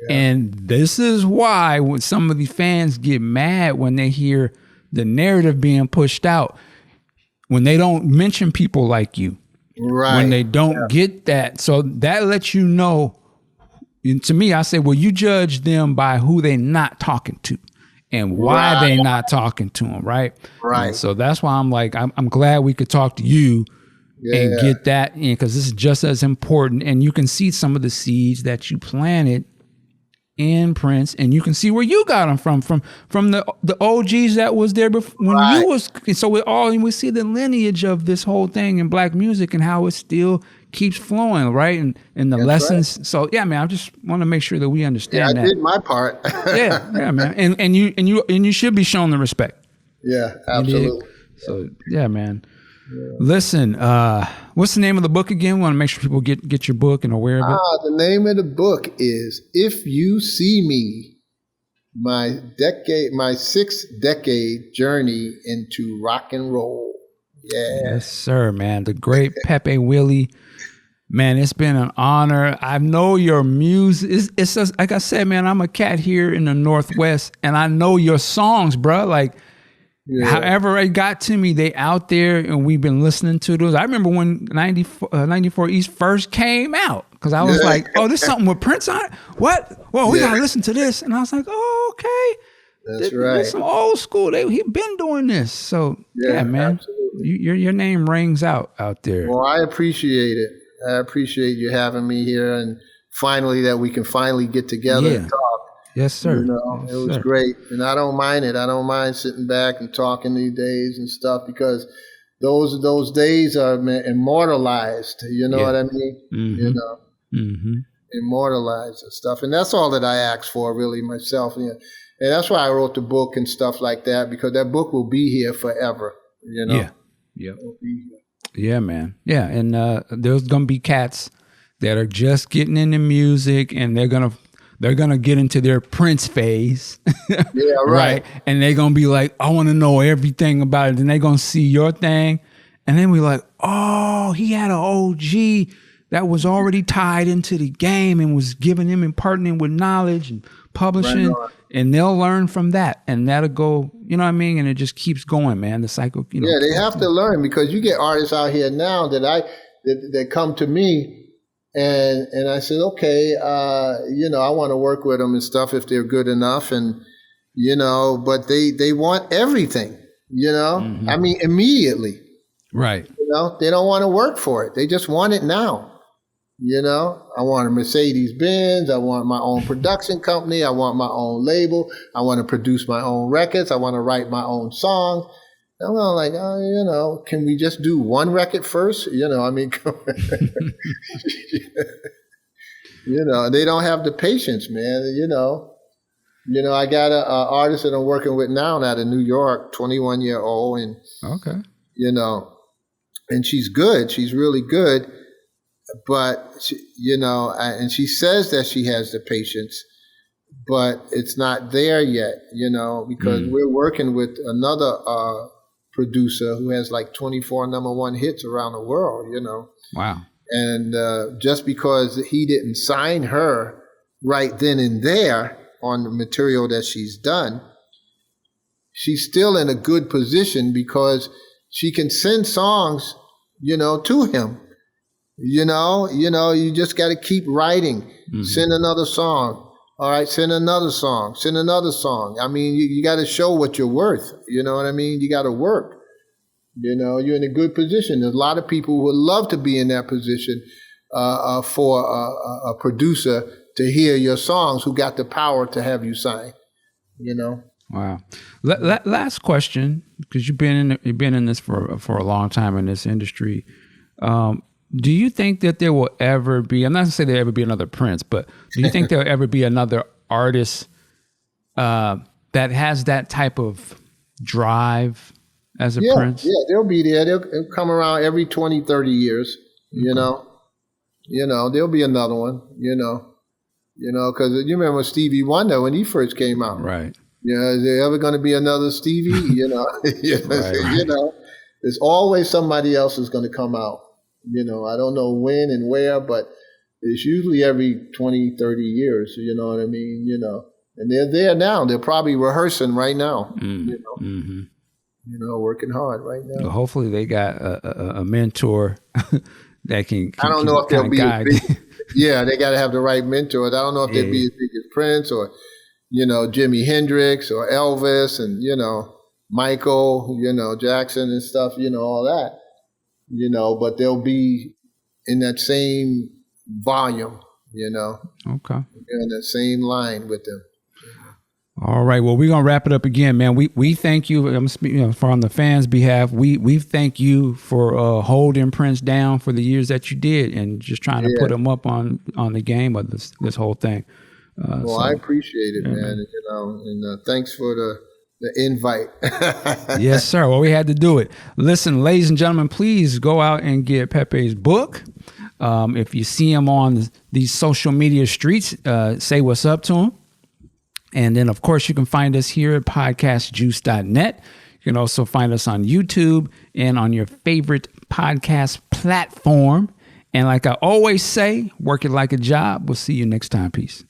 And this is why when some of these fans get mad when they hear the narrative being pushed out, when they don't mention people like you, when they don't get that. So that lets you know, and to me, I say, well, you judge them by who they not talking to and why they not talking to them, right? Right. And so that's why I'm like, I'm glad we could talk to you and get that in, because this is just as important. And you can see some of the seeds that you planted in Prince, and you can see where you got them from the OGs that was there before when you was. So we see the lineage of this whole thing in black music and how it still keeps flowing, right? And the lessons. Right. So yeah, man, I just want to make sure that we understand that. I did my part. yeah, man, and you should be shown the respect. Yeah, absolutely. So yeah, man. Listen, what's the name of the book again? We want to make sure people get your book and aware of it. The name of the book is If You See Me, my 6th decade journey into rock and roll. Yeah. Yes, sir, man. The great Pepe Willie. Man, it's been an honor. I know your music. It's just, like I said, man, I'm a cat here in the Northwest, and I know your songs, bro. Like, however it got to me, they out there, and we've been listening to those. I remember when 94 East first came out, because I was like, oh, this something with Prince on it? What? Well, we got to listen to this. And I was like, oh, okay. That's right. This some old school. He been doing this. So, yeah man. Your name rings out there. Well, I appreciate it. I appreciate you having me here, and finally that we can finally get together and talk. Yes, sir. It was great, and I don't mind it. I don't mind sitting back and talking these days and stuff, because those days are immortalized. You know what I mean? Mm-hmm. Immortalized and stuff, and that's all that I ask for, really, myself. And that's why I wrote the book and stuff like that, because that book will be here forever. Yeah. Yeah, man. Yeah, and there's gonna be cats that are just getting into music, and they're gonna get into their Prince phase. Yeah, right. And they're gonna be like, I want to know everything about it. And they're gonna see your thing, and then we're like, oh, he had an OG that was already tied into the game and was giving him and partnering with knowledge and publishing, and they'll learn from that, and that'll go, you know what I mean? And it just keeps going, man. The cycle, Yeah, they have to learn, because you get artists out here now that come to me, and I said, okay, I want to work with them and stuff if they're good enough, and but they want everything, Mm-hmm. I mean, immediately, right? They don't want to work for it; they just want it now. I want a Mercedes-Benz. I want my own production company. I want my own label. I want to produce my own records. I want to write my own songs. I'm like, can we just do one record first? I mean, they don't have the patience, man. I got an artist that I'm working with now out of New York, 21-year-old, and and she's good. She's really good. But, and she says that she has the patience, but it's not there yet, because we're working with another producer who has like 24 number one hits around the world, Wow. And just because he didn't sign her right then and there on the material that she's done, she's still in a good position because she can send songs, to him. You just got to keep writing. Send another song. All right, send another song. Send another song. I mean, you got to show what you're worth. You know what I mean? You got to work. You're in a good position. There's a lot of people who would love to be in that position for a producer to hear your songs who got the power to have you sign. Wow. Last question, because you've been in this for a long time in this industry. Do you think that there will ever be, I'm not going to say there'll ever be another Prince, but do you think there'll ever be another artist that has that type of drive as a Prince? Yeah, they'll be there. They'll come around every 20, 30 years, there'll be another one, because you remember Stevie Wonder when he first came out. Right. Is there ever going to be another Stevie? Right. There's always somebody else is going to come out. I don't know when and where, but it's usually every 20, 30 years, you know what I mean? And they're there now. They're probably rehearsing right now, working hard right now. Well, hopefully they got a mentor that can I don't know if they'll be as big. Yeah, they got to have the right mentor. I don't know if they'll be as big as Prince or, Jimi Hendrix or Elvis and, Michael, Jackson and stuff, all that. But they'll be in that same volume, Okay. In that same line with them. All right. Well, we're going to wrap it up again, man. We thank you. I'm speaking from the fans' behalf. We thank you for holding Prince down for the years that you did and just trying to put him up on the game of this whole thing. I appreciate it, man. And thanks for the invite. Yes, sir. Well, we had to do it. Listen, ladies and gentlemen, please go out and get Pepe's book. If you see him on these social media streets, say what's up to him. And then, of course, you can find us here at podcastjuice.net. You can also find us on YouTube and on your favorite podcast platform. And like I always say, work it like a job. We'll see you next time. Peace.